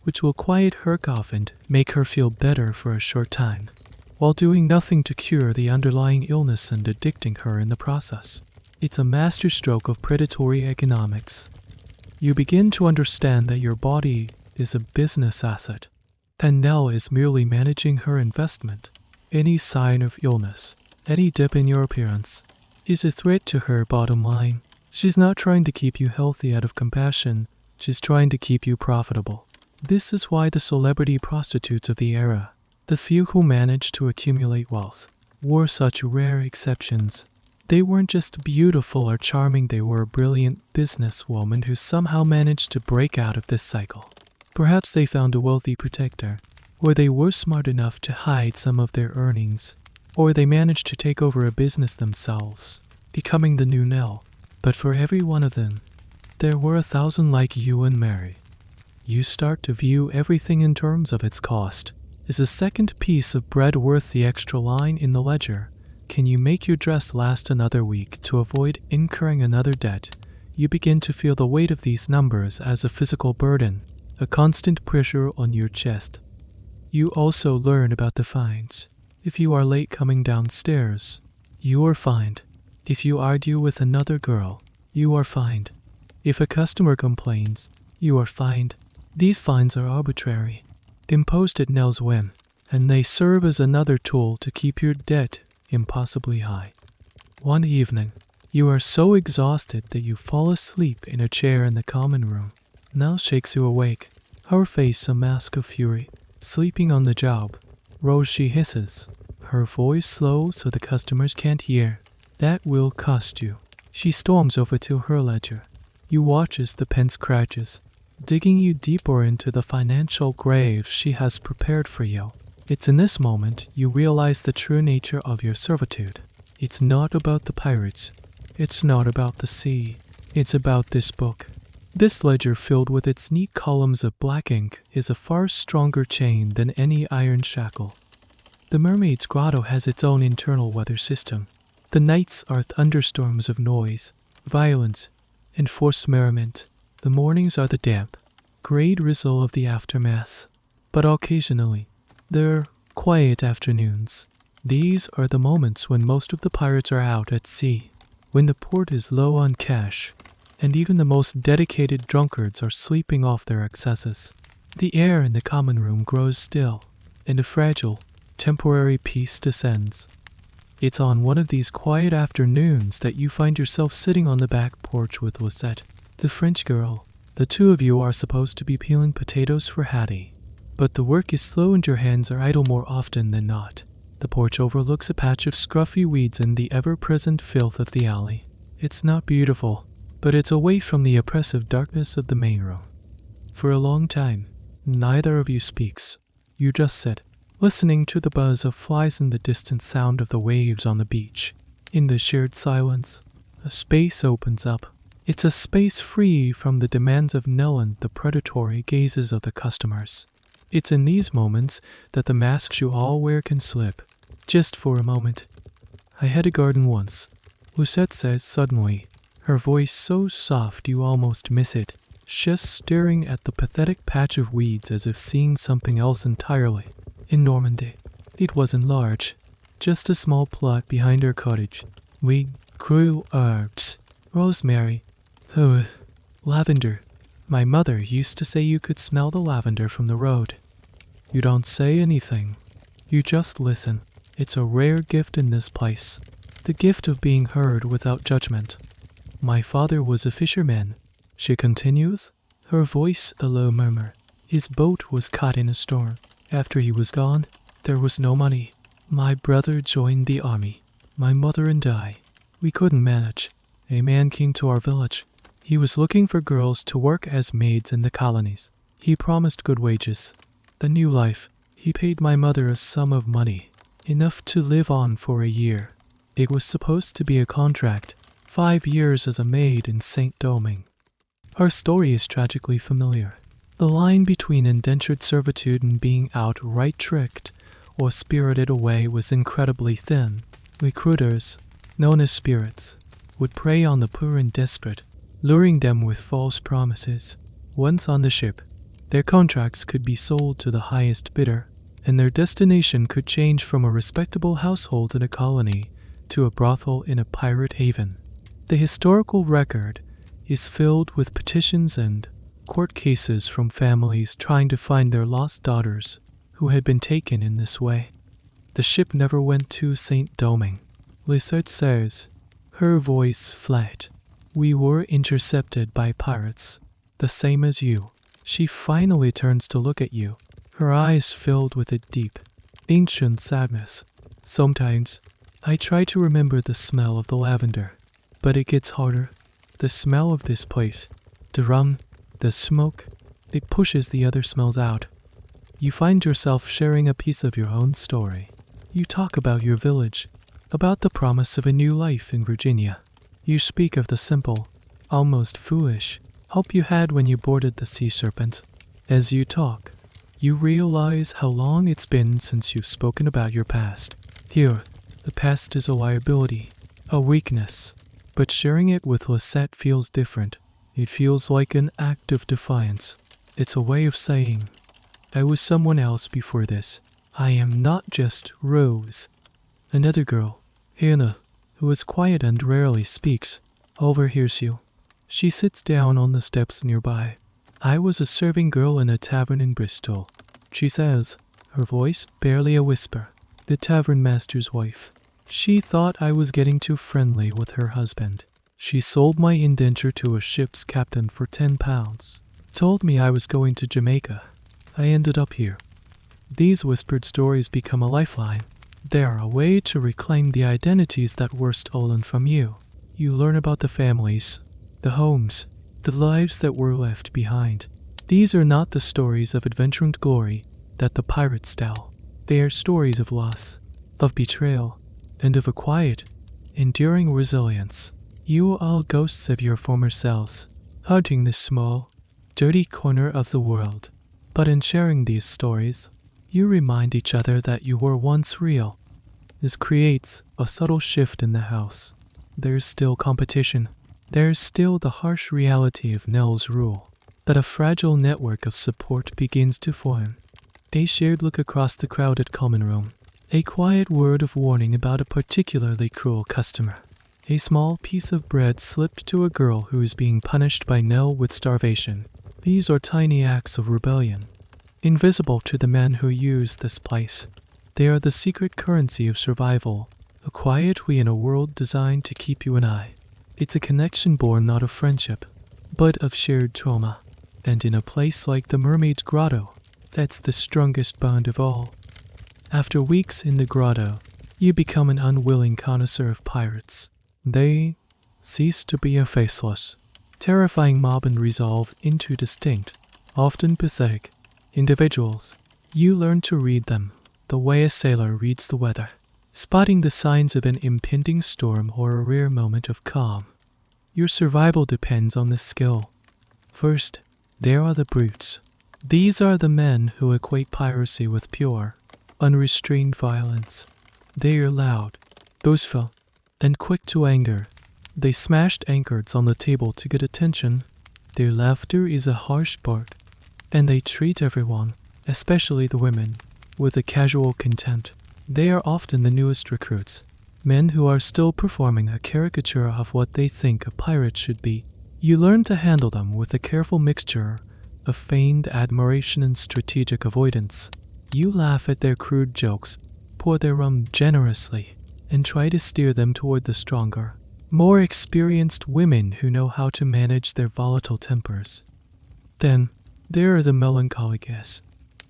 which will quiet her cough and make her feel better for a short time, while doing nothing to cure the underlying illness and addicting her in the process. It's a masterstroke of predatory economics. You begin to understand that your body is a business asset, and Nell is merely managing her investment. Any sign of illness, any dip in your appearance, is a threat to her bottom line. She's not trying to keep you healthy out of compassion, she's trying to keep you profitable. This is why the celebrity prostitutes of the era, the few who managed to accumulate wealth, were such rare exceptions. They weren't just beautiful or charming, they were a brilliant businesswoman who somehow managed to break out of this cycle. Perhaps they found a wealthy protector, or they were smart enough to hide some of their earnings, or they managed to take over a business themselves, becoming the new Nell. But for every one of them, there were 1,000 like you and Mary. You start to view everything in terms of its cost. Is a second piece of bread worth the extra line in the ledger? Can you make your dress last another week to avoid incurring another debt? You begin to feel the weight of these numbers as a physical burden, a constant pressure on your chest. You also learn about the fines. If you are late coming downstairs, you are fined. If you argue with another girl, you are fined. If a customer complains, you are fined. These fines are arbitrary, imposed at Nell's whim, and they serve as another tool to keep your debt impossibly high. One evening, you are so exhausted that you fall asleep in a chair in the common room. Nell shakes you awake, her face a mask of fury. Sleeping on the job, Rose, she hisses, her voice slow so the customers can't hear. That will cost you. She storms over to her ledger. You watch as the pen scratches, digging you deeper into the financial grave she has prepared for you. It's in this moment you realize the true nature of your servitude. It's not about the pirates. It's not about the sea. It's about this book. This ledger, filled with its neat columns of black ink, is a far stronger chain than any iron shackle. The mermaid's grotto has its own internal weather system. The nights are thunderstorms of noise, violence, and forced merriment. The mornings are the damp, gray drizzle of the aftermath. But occasionally, there are quiet afternoons. These are the moments when most of the pirates are out at sea, when the port is low on cash, and even the most dedicated drunkards are sleeping off their excesses. The air in the common room grows still, and a fragile, temporary peace descends. It's on one of these quiet afternoons that you find yourself sitting on the back porch with Lisette, the French girl. The two of you are supposed to be peeling potatoes for Hattie, but the work is slow and your hands are idle more often than not. The porch overlooks a patch of scruffy weeds and the ever-present filth of the alley. It's not beautiful, but it's away from the oppressive darkness of the main room. For a long time, neither of you speaks. You just sit, listening to the buzz of flies and the distant sound of the waves on the beach. In the shared silence, a space opens up. It's a space free from the demands of Nell and the predatory gazes of the customers. It's in these moments that the masks you all wear can slip, just for a moment. "I had a garden once," Lucette says suddenly, her voice so soft you almost miss it, just staring at the pathetic patch of weeds as if seeing something else entirely. "In Normandy. It wasn't large, just a small plot behind our cottage. We grew herbs, rosemary, lavender. My mother used to say you could smell the lavender from the road." You don't say anything. You just listen. It's a rare gift in this place, the gift of being heard without judgment. "My father was a fisherman," she continues. her voice a low murmur. His boat was caught in a storm. After he was gone, there was no money. My brother joined the army. My mother and I, we couldn't manage. A man came to our village. He was looking for girls to work as maids in the colonies. He promised good wages, a new life. He paid my mother a sum of money, enough to live on for a year. It was supposed to be a contract, 5 years as a maid in St. Domingue. Our story is tragically familiar. The line between indentured servitude and being outright tricked or spirited away was incredibly thin. Recruiters, known as spirits, would prey on the poor and desperate, luring them with false promises. Once on the ship, their contracts could be sold to the highest bidder, and their destination could change from a respectable household in a colony to a brothel in a pirate haven. The historical record is filled with petitions and court cases from families trying to find their lost daughters who had been taken in this way. The ship never went to St. Domingue. Lisette says, her voice flat. We were intercepted by pirates, the same as you. She finally turns to look at you, her eyes filled with a deep, ancient sadness. Sometimes, I try to remember the smell of the lavender, but it gets harder. The smell of this place, the rum, the smoke, it pushes the other smells out. You find yourself sharing a piece of your own story. You talk about your village, about the promise of a new life in Virginia. You speak of the simple, almost foolish, hope you had when you boarded the sea serpent. As you talk, you realize how long it's been since you've spoken about your past. Here, the past is a liability, a weakness, but sharing it with Lisette feels different. It feels like an act of defiance. It's a way of saying, I was someone else before this. I am not just Rose. Another girl, Hannah, who is quiet and rarely speaks, overhears you. She sits down on the steps nearby. I was a serving girl in a tavern in Bristol, she says, her voice barely a whisper. The tavern master's wife. She thought I was getting too friendly with her husband. She sold my indenture to a ship's captain for £10. Told me I was going to Jamaica. I ended up here. These whispered stories become a lifeline. They are a way to reclaim the identities that were stolen from you. You learn about the families, the homes, the lives that were left behind. These are not the stories of adventure and glory that the pirates tell. They are stories of loss, of betrayal, and of a quiet, enduring resilience. You are all ghosts of your former selves, haunting this small, dirty corner of the world. But in sharing these stories, you remind each other that you were once real. This creates a subtle shift in the house. There's still competition. There's still the harsh reality of Nell's rule, that a fragile network of support begins to form. A shared look across the crowded common room. A quiet word of warning about a particularly cruel customer. A small piece of bread slipped to a girl who is being punished by Nell with starvation. These are tiny acts of rebellion, invisible to the men who use this place. They are the secret currency of survival, a quiet way in a world designed to keep you and I. It's a connection born not of friendship, but of shared trauma. And in a place like the Mermaid's Grotto, that's the strongest bond of all. After weeks in the grotto, you become an unwilling connoisseur of pirates. They cease to be a faceless, terrifying mob and resolve into distinct, often pathetic, individuals. You learn to read them the way a sailor reads the weather, spotting the signs of an impending storm or a rare moment of calm. Your survival depends on this skill. First, there are the brutes. These are the men who equate piracy with pure, unrestrained violence. They are loud, boastful, and quick to anger. They smashed anchors on the table to get attention. Their laughter is a harsh bark, and they treat everyone, especially the women, with a casual contempt. They are often the newest recruits, men who are still performing a caricature of what they think a pirate should be. You learn to handle them with a careful mixture of feigned admiration and strategic avoidance. You laugh at their crude jokes, pour their rum generously, and try to steer them toward the stronger, more experienced women who know how to manage their volatile tempers. Then, there are the melancholy guests.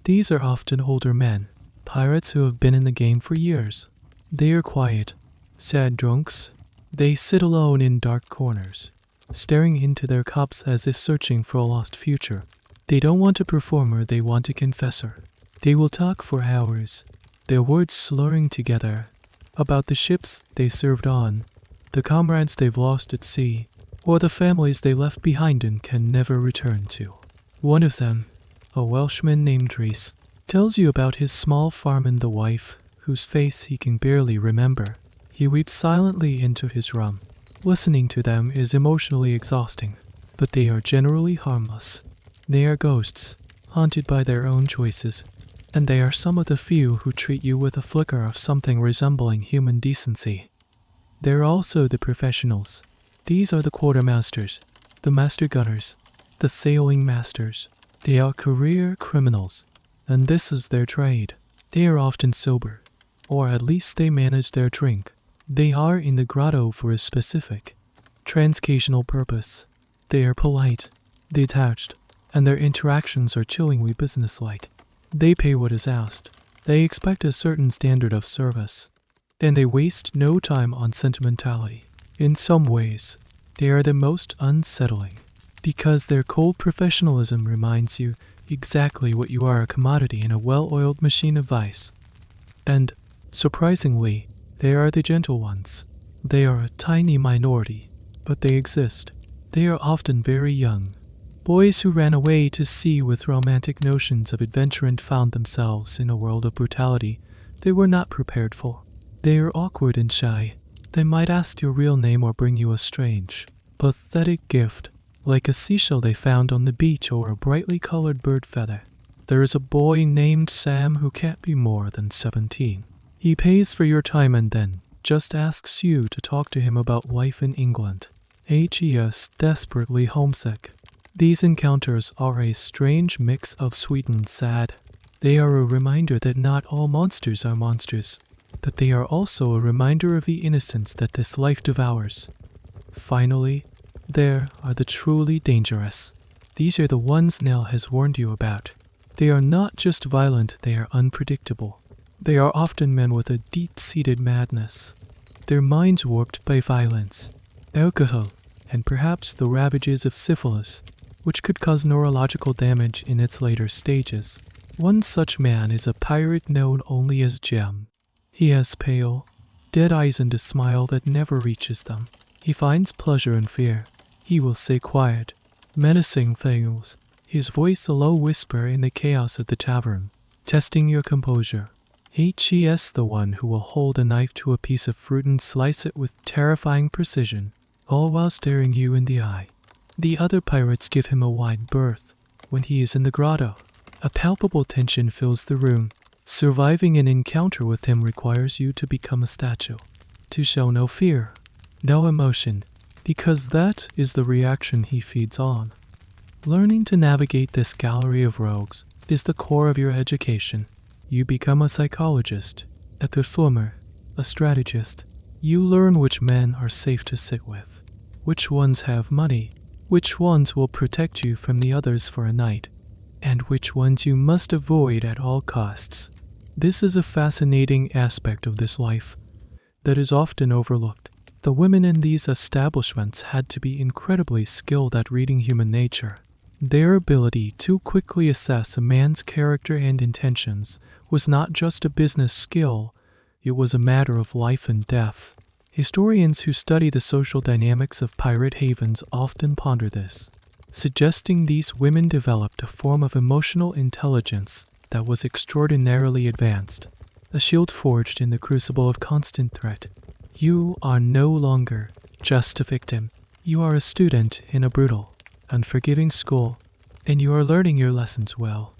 These are often older men, pirates who have been in the game for years. They are quiet, sad drunks. They sit alone in dark corners, staring into their cups as if searching for a lost future. They don't want a performer, they want a confessor. They will talk for hours, their words slurring together, about the ships they served on, the comrades they've lost at sea, or the families they left behind and can never return to. One of them, a Welshman named Rhys, tells you about his small farm and the wife, whose face he can barely remember. He weeps silently into his rum. Listening to them is emotionally exhausting, but they are generally harmless. They are ghosts, haunted by their own choices, and they are some of the few who treat you with a flicker of something resembling human decency. There are also the professionals. These are the quartermasters, the master gunners, the sailing masters. They are career criminals, and this is their trade. They are often sober, or at least they manage their drink. They are in the grotto for a specific, transcational purpose. They are polite, detached, and their interactions are chillingly businesslike. They pay what is asked. They expect a certain standard of service, and they waste no time on sentimentality. In some ways, they are the most unsettling, because their cold professionalism reminds you exactly what you are, a commodity in a well-oiled machine of vice. And, surprisingly, they are the gentle ones. They are a tiny minority, but they exist. They are often very young. Boys who ran away to sea with romantic notions of adventure and found themselves in a world of brutality they were not prepared for. They are awkward and shy. They might ask your real name or bring you a strange, pathetic gift, like a seashell they found on the beach or a brightly colored bird feather. There is a boy named Sam who can't be more than 17. He pays for your time and then just asks you to talk to him about life in England. He is desperately homesick. These encounters are a strange mix of sweet and sad. They are a reminder that not all monsters are monsters, but they are also a reminder of the innocence that this life devours. Finally, there are the truly dangerous. These are the ones Nell has warned you about. They are not just violent, they are unpredictable. They are often men with a deep-seated madness, their minds warped by violence, alcohol, and perhaps the ravages of syphilis, which could cause neurological damage in its later stages. One such man is a pirate known only as Jem. He has pale, dead eyes and a smile that never reaches them. He finds pleasure in fear. He will say quiet, menacing things, his voice a low whisper in the chaos of the tavern, testing your composure. He is the one who will hold a knife to a piece of fruit and slice it with terrifying precision, all while staring you in the eye. The other pirates give him a wide berth when he is in the grotto. A palpable tension fills the room. Surviving an encounter with him requires you to become a statue, to show no fear, no emotion, because that is the reaction he feeds on. Learning to navigate this gallery of rogues is the core of your education. You become a psychologist, a performer, a strategist. You learn which men are safe to sit with, which ones have money, which ones will protect you from the others for a night, and which ones you must avoid at all costs. This is a fascinating aspect of this life that is often overlooked. The women in these establishments had to be incredibly skilled at reading human nature. Their ability to quickly assess a man's character and intentions was not just a business skill, it was a matter of life and death. Historians who study the social dynamics of pirate havens often ponder this, suggesting these women developed a form of emotional intelligence that was extraordinarily advanced, a shield forged in the crucible of constant threat. You are no longer just a victim. You are a student in a brutal, unforgiving school, and you are learning your lessons well.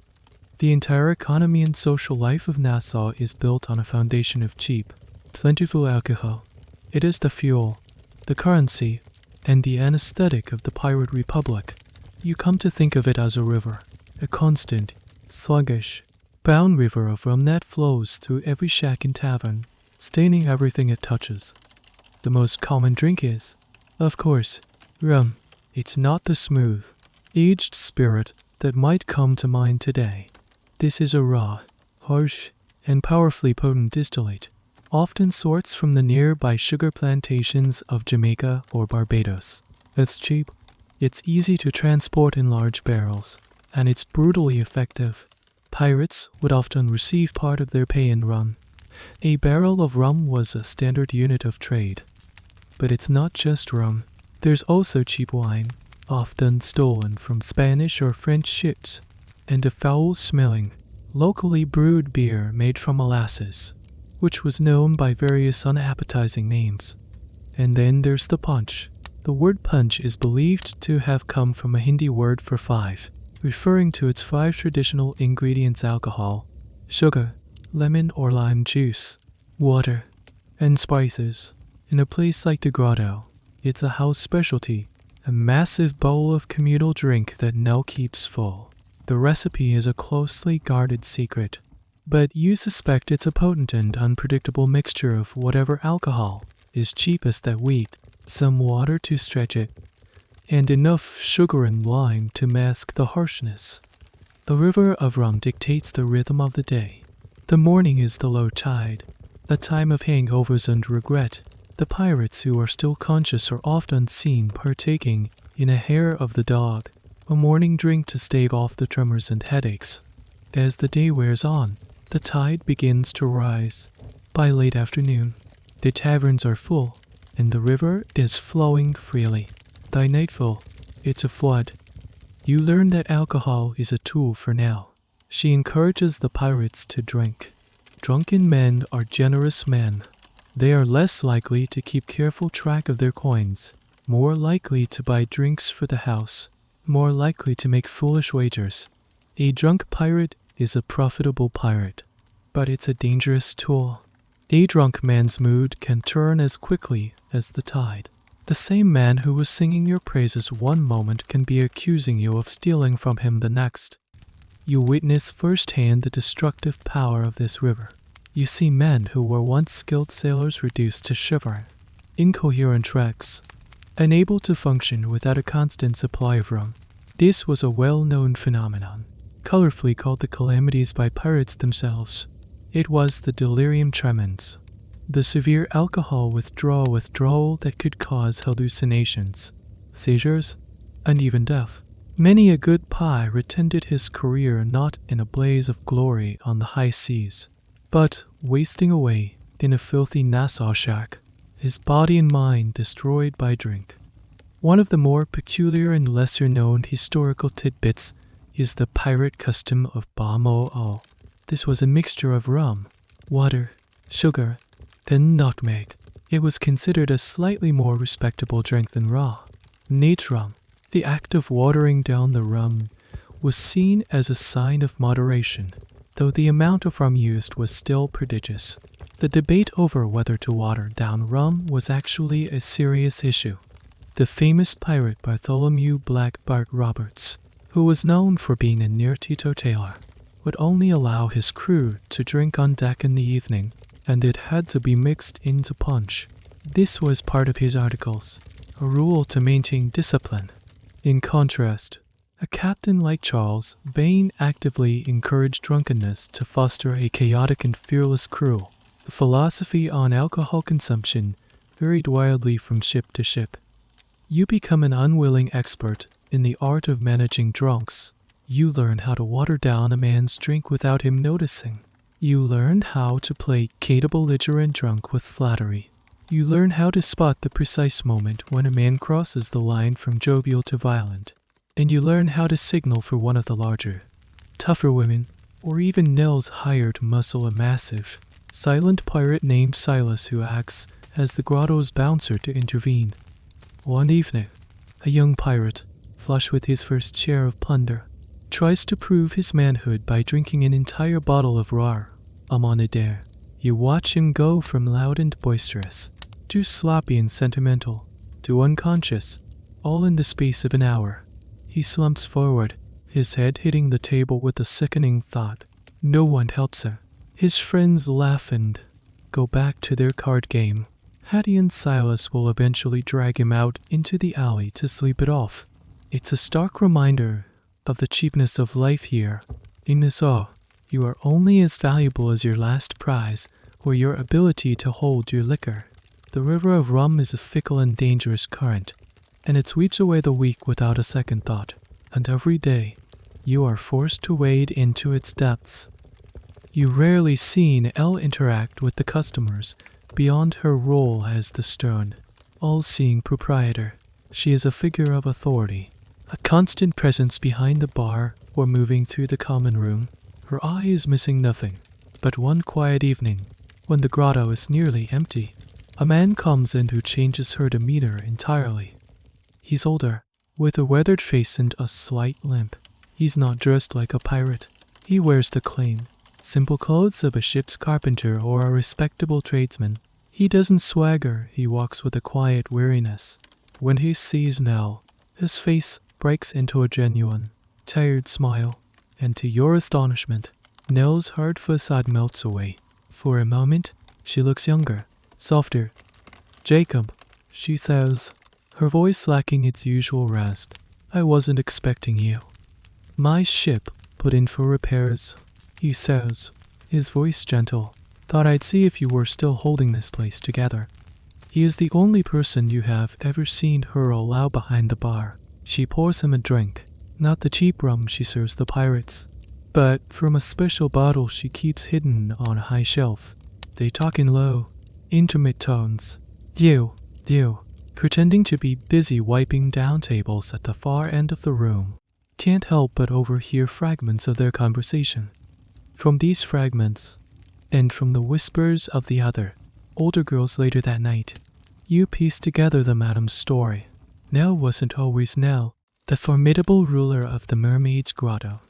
The entire economy and social life of Nassau is built on a foundation of cheap, plentiful alcohol. It is the fuel, the currency, and the anesthetic of the pirate republic. You come to think of it as a river, a constant, sluggish, bound river of rum that flows through every shack and tavern, staining everything it touches. The most common drink is, of course, rum. It's not the smooth, aged spirit that might come to mind today. This is a raw, harsh, and powerfully potent distillate, often sourced from the nearby sugar plantations of Jamaica or Barbados. It's cheap, it's easy to transport in large barrels, and it's brutally effective. Pirates would often receive part of their pay in rum. A barrel of rum was a standard unit of trade. But it's not just rum. There's also cheap wine, often stolen from Spanish or French ships, and a foul-smelling, locally brewed beer made from molasses, which was known by various unappetizing names. And then there's the punch. The word punch is believed to have come from a Hindi word for 5, referring to its 5 traditional ingredients: alcohol, sugar, lemon or lime juice, water, and spices. In a place like the Grotto, it's a house specialty, a massive bowl of communal drink that now keeps full. The recipe is a closely guarded secret, but you suspect it's a potent and unpredictable mixture of whatever alcohol is cheapest that wheat, some water to stretch it, and enough sugar and lime to mask the harshness. The river of rum dictates the rhythm of the day. The morning is the low tide, a time of hangovers and regret. The pirates who are still conscious are often seen partaking in a hair of the dog, a morning drink to stave off the tremors and headaches. As the day wears on, the tide begins to rise. By late afternoon, the taverns are full, and the river is flowing freely. By nightfall, it's a flood. You learn that alcohol is a tool for now. She encourages the pirates to drink. Drunken men are generous men. They are less likely to keep careful track of their coins, more likely to buy drinks for the house, more likely to make foolish wagers. A drunk pirate is a profitable pirate, but it's a dangerous tool. A drunk man's mood can turn as quickly as the tide. The same man who was singing your praises one moment can be accusing you of stealing from him the next. You witness firsthand the destructive power of this river. You see men who were once skilled sailors reduced to shivering, incoherent wrecks, unable to function without a constant supply of rum. This was a well-known phenomenon, colorfully called the calamities by pirates themselves. It was the delirium tremens, the severe alcohol withdrawal that could cause hallucinations, seizures, and even death. Many a good pirate ended his career not in a blaze of glory on the high seas, but wasting away in a filthy Nassau shack, his body and mind destroyed by drink. One of the more peculiar and lesser-known historical tidbits is the pirate custom of ba-mo-o. This was a mixture of rum, water, sugar, and nutmeg. It was considered a slightly more respectable drink than raw. Neat rum, the act of watering down the rum, was seen as a sign of moderation, though the amount of rum used was still prodigious. The debate over whether to water down rum was actually a serious issue. The famous pirate Bartholomew Blackbeard Roberts, who was known for being a near teetotaler, would only allow his crew to drink on deck in the evening, and it had to be mixed into punch. This was part of his articles, a rule to maintain discipline. In contrast, a captain like Charles Vane actively encouraged drunkenness to foster a chaotic and fearless crew. The philosophy on alcohol consumption varied wildly from ship to ship. You become an unwilling expert in the art of managing drunks. You learn how to water down a man's drink without him noticing. You learn how to play belligerent drunk with flattery. You learn how to spot the precise moment when a man crosses the line from jovial to violent. And you learn how to signal for one of the larger, tougher women, or even Nell's hired muscle, a massive, silent pirate named Silas who acts as the grotto's bouncer to intervene. One evening, a young pirate, flush with his first share of plunder, tries to prove his manhood by drinking an entire bottle of rar, Amonadair. You watch him go from loud and boisterous, to sloppy and sentimental, to unconscious, all in the space of an hour. He slumps forward, his head hitting the table with a sickening thought. No one helps her. His friends laugh and go back to their card game. Hattie and Silas will eventually drag him out into the alley to sleep it off. It's a stark reminder of the cheapness of life here. In Nassau, you are only as valuable as your last prize or your ability to hold your liquor. The river of rum is a fickle and dangerous current, and it sweeps away the weak without a second thought, and every day you are forced to wade into its depths. You rarely see Elle interact with the customers beyond her role as the stern, all-seeing proprietor. She is a figure of authority, a constant presence behind the bar or moving through the common room. Her eye is missing nothing. But one quiet evening, when the grotto is nearly empty, a man comes in who changes her demeanor entirely. He's older, with a weathered face and a slight limp. He's not dressed like a pirate. He wears the clean, simple clothes of a ship's carpenter or a respectable tradesman. He doesn't swagger, he walks with a quiet weariness. When he sees Nell, his face breaks into a genuine, tired smile, and to your astonishment, Nell's hard facade melts away. For a moment, she looks younger, softer. "Jacob," she says, her voice lacking its usual rasp. "I wasn't expecting you." "My ship put in for repairs," he says, his voice gentle. "Thought I'd see if you were still holding this place together." He is the only person you have ever seen her allow behind the bar. She pours him a drink, not the cheap rum she serves the pirates, but from a special bottle she keeps hidden on a high shelf. They talk in low, intimate tones. You, pretending to be busy wiping down tables at the far end of the room, can't help but overhear fragments of their conversation. From these fragments, and from the whispers of the other, older girls later that night, you piece together the madam's story. Nell wasn't always Nell, the formidable ruler of the Mermaid's Grotto.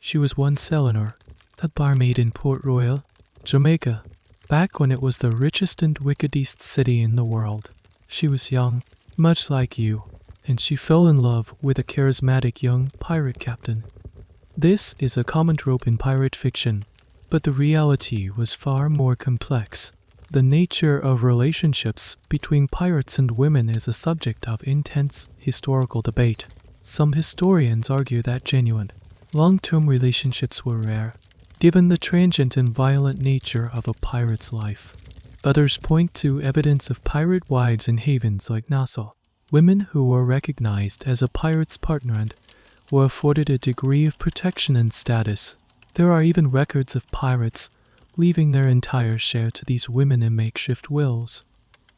She was once Eleanor, that barmaid in Port Royal, Jamaica, back when it was the richest and wickedest city in the world. She was young, much like you, and she fell in love with a charismatic young pirate captain. This is a common trope in pirate fiction, but the reality was far more complex. The nature of relationships between pirates and women is a subject of intense historical debate. Some historians argue that genuine, long-term relationships were rare, given the transient and violent nature of a pirate's life. Others point to evidence of pirate wives in havens like Nassau, women who were recognized as a pirate's partner and were afforded a degree of protection and status. There are even records of pirates leaving their entire share to these women in makeshift wills.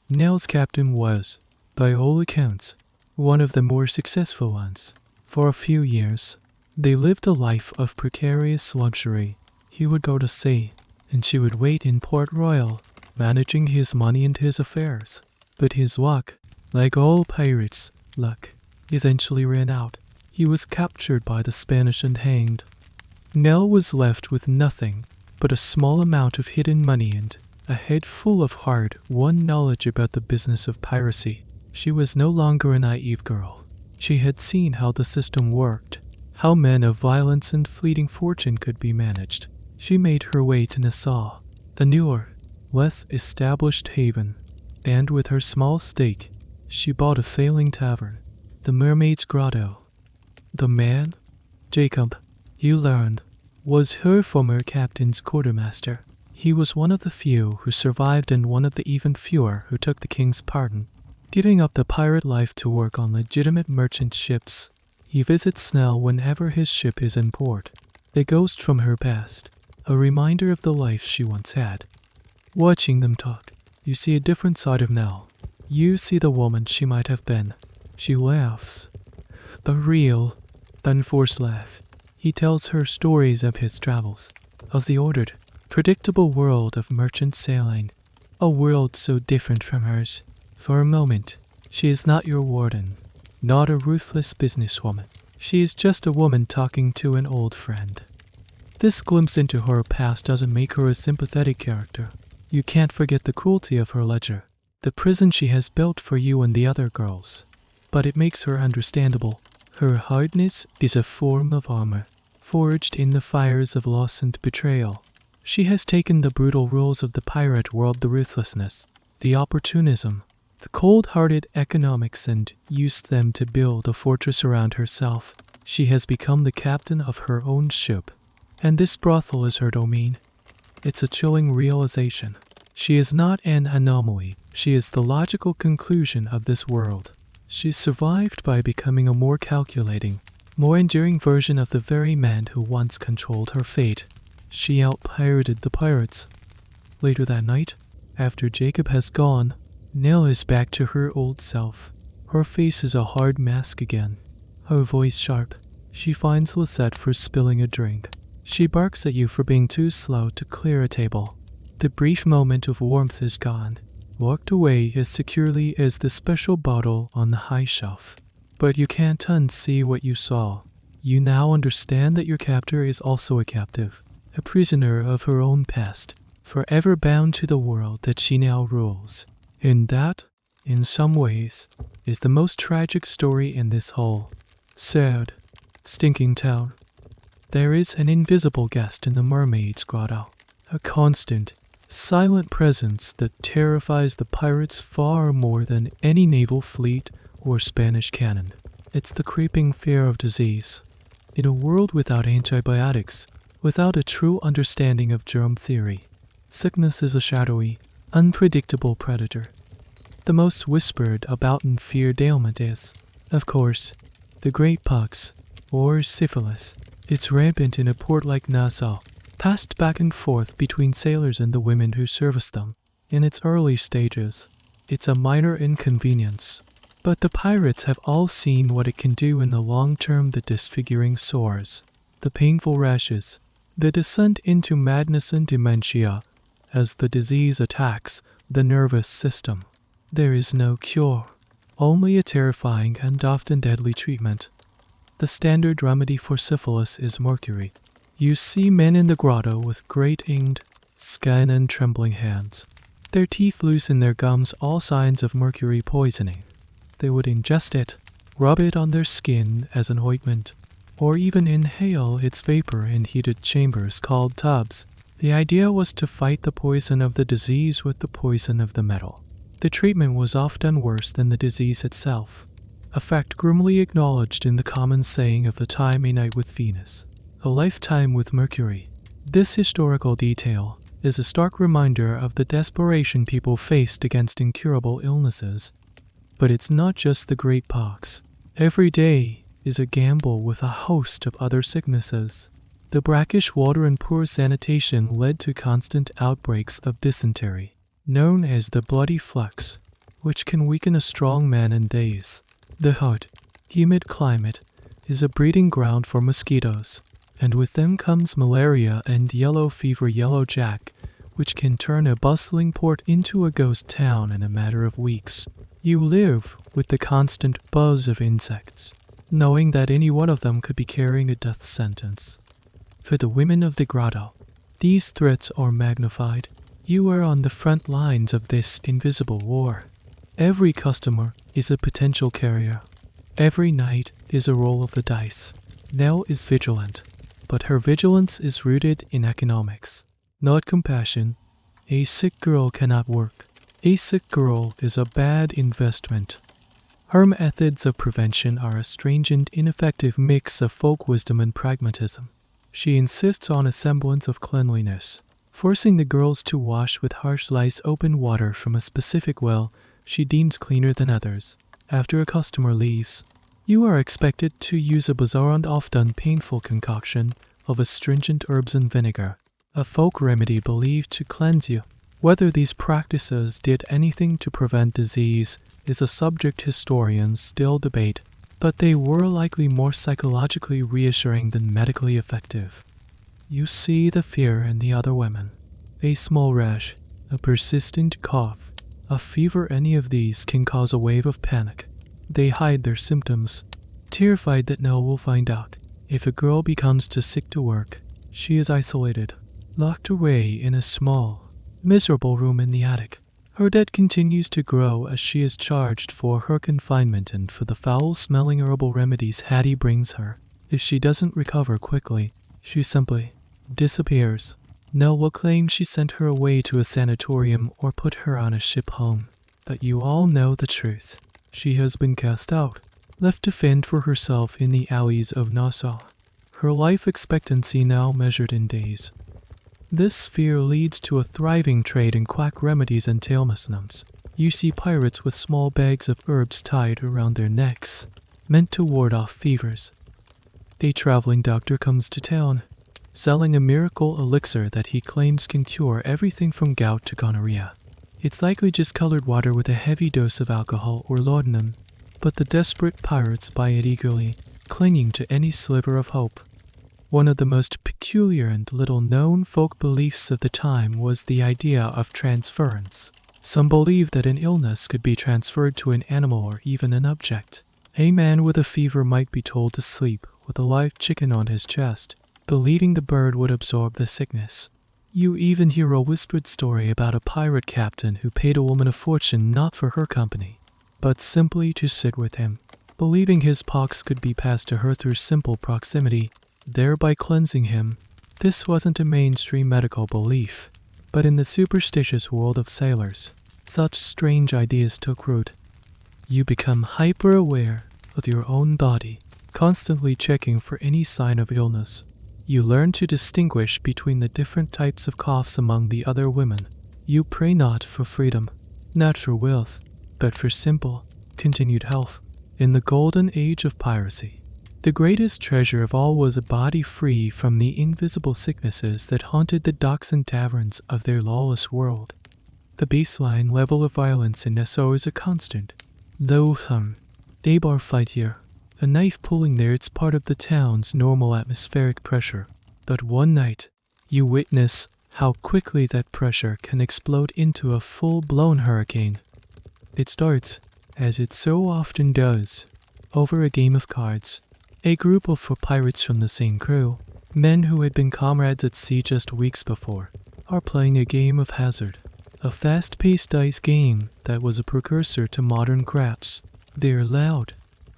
Nell's captain was, by all accounts, one of the more successful ones. For a few years, they lived a life of precarious luxury. He would go to sea, and she would wait in Port Royal, managing his money and his affairs. But his luck, like all pirates' luck, eventually ran out. He was captured by the Spanish and hanged. Nell was left with nothing but a small amount of hidden money and a head full of hard-won knowledge about the business of piracy. She was no longer a naive girl. She had seen how the system worked, how men of violence and fleeting fortune could be managed. She made her way to Nassau, the newer, less established haven, and with her small stake, she bought a failing tavern, the Mermaid's Grotto. The man, Jacob, you learned, was her former captain's quartermaster. He was one of the few who survived and one of the even fewer who took the king's pardon, giving up the pirate life to work on legitimate merchant ships. He visits Nell whenever his ship is in port, a ghost from her past, a reminder of the life she once had. Watching them talk, you see a different side of Nell. You see the woman she might have been. She laughs, a real, unforced laugh. He tells her stories of his travels, of the ordered, predictable world of merchant sailing, a world so different from hers. For a moment, she is not your warden, not a ruthless businesswoman. She is just a woman talking to an old friend. This glimpse into her past doesn't make her a sympathetic character. You can't forget the cruelty of her ledger, the prison she has built for you and the other girls. But it makes her understandable. Her hardness is a form of armor, forged in the fires of loss and betrayal. She has taken the brutal rules of the pirate world, the ruthlessness, the opportunism, the cold-hearted economics and used them to build a fortress around herself. She has become the captain of her own ship, and this brothel is her domain. It's a chilling realization. She is not an anomaly. She is the logical conclusion of this world. She survived by becoming a more calculating, more enduring version of the very man who once controlled her fate. She out-pirated the pirates. Later that night, after Jacob has gone, Nell is back to her old self. Her face is a hard mask again, her voice sharp. She finds Lisette for spilling a drink. She barks at you for being too slow to clear a table. The brief moment of warmth is gone, locked away as securely as the special bottle on the high shelf. But you can't unsee what you saw. You now understand that your captor is also a captive, a prisoner of her own past, forever bound to the world that she now rules. And that, in some ways, is the most tragic story in this whole sad, stinking town. There is an invisible guest in the mermaid's grotto, a constant, silent presence that terrifies the pirates far more than any naval fleet or Spanish cannon. It's the creeping fear of disease. In a world without antibiotics, without a true understanding of germ theory, sickness is a shadowy, unpredictable predator. The most whispered about and feared ailment is, of course, the great pox, or syphilis. It's rampant in a port like Nassau, passed back and forth between sailors and the women who service them. In its early stages, it's a minor inconvenience, but the pirates have all seen what it can do in the long term: the disfiguring sores, the painful rashes, the descent into madness and dementia as the disease attacks the nervous system. There is no cure, only a terrifying and often deadly treatment. The standard remedy for syphilis is mercury. You see men in the grotto with great inked skin and trembling hands. Their teeth loose in their gums, all signs of mercury poisoning. They would ingest it, rub it on their skin as an ointment, or even inhale its vapor in heated chambers called tubs. The idea was to fight the poison of the disease with the poison of the metal. The treatment was often worse than the disease itself, a fact grimly acknowledged in the common saying of the time: a night with Venus, a lifetime with Mercury. This historical detail is a stark reminder of the desperation people faced against incurable illnesses. But it's not just the great pox. Every day is a gamble with a host of other sicknesses. The brackish water and poor sanitation led to constant outbreaks of dysentery, known as the bloody flux, which can weaken a strong man in days. The hot, humid climate is a breeding ground for mosquitoes, and with them comes malaria and yellow fever, yellow jack, which can turn a bustling port into a ghost town in a matter of weeks. You live with the constant buzz of insects, knowing that any one of them could be carrying a death sentence. For the women of the grotto, these threats are magnified. You are on the front lines of this invisible war. Every customer is a potential carrier. Every night is a roll of the dice. Nell is vigilant, but her vigilance is rooted in economics, not compassion. A sick girl cannot work. A sick girl is a bad investment. Her methods of prevention are a strange and ineffective mix of folk wisdom and pragmatism. She insists on a semblance of cleanliness, forcing the girls to wash with harsh lice open water from a specific well she deems cleaner than others. After a customer leaves, you are expected to use a bizarre and often painful concoction of astringent herbs and vinegar, a folk remedy believed to cleanse you. Whether these practices did anything to prevent disease is a subject historians still debate, but they were likely more psychologically reassuring than medically effective. You see the fear in the other women. A small rash, a persistent cough, a fever, any of these can cause a wave of panic. They hide their symptoms, terrified that Nell will find out. If a girl becomes too sick to work, she is isolated, locked away in a small, miserable room in the attic. Her debt continues to grow as she is charged for her confinement and for the foul-smelling herbal remedies Hattie brings her. If she doesn't recover quickly, she simply disappears. Nell will claim she sent her away to a sanatorium or put her on a ship home. But you all know the truth. She has been cast out, left to fend for herself in the alleys of Nassau, her life expectancy now measured in days. This fear leads to a thriving trade in quack remedies and talismans. You see pirates with small bags of herbs tied around their necks, meant to ward off fevers. A traveling doctor comes to town, selling a miracle elixir that he claims can cure everything from gout to gonorrhea. It's likely just colored water with a heavy dose of alcohol or laudanum, but the desperate pirates buy it eagerly, clinging to any sliver of hope. One of the most peculiar and little-known folk beliefs of the time was the idea of transference. Some believed that an illness could be transferred to an animal or even an object. A man with a fever might be told to sleep with a live chicken on his chest, believing the bird would absorb the sickness. You even hear a whispered story about a pirate captain who paid a woman a fortune not for her company, but simply to sit with him, believing his pox could be passed to her through simple proximity, thereby cleansing him. This wasn't a mainstream medical belief, but in the superstitious world of sailors, such strange ideas took root. You become hyper-aware of your own body, constantly checking for any sign of illness. You learn to distinguish between the different types of coughs among the other women. You pray not for freedom, not for wealth, but for simple, continued health. In the Golden Age of Piracy, the greatest treasure of all was a body free from the invisible sicknesses that haunted the docks and taverns of their lawless world. The baseline level of violence in Nassau is a constant. Though they bar fight here, a knife pulling there, it's part of the town's normal atmospheric pressure. But one night, you witness how quickly that pressure can explode into a full-blown hurricane. It starts, as it so often does, over a game of cards. A group of four pirates from the same crew, men who had been comrades at sea just weeks before, are playing a game of hazard. A fast-paced dice game that was a precursor to modern craps. They're loud,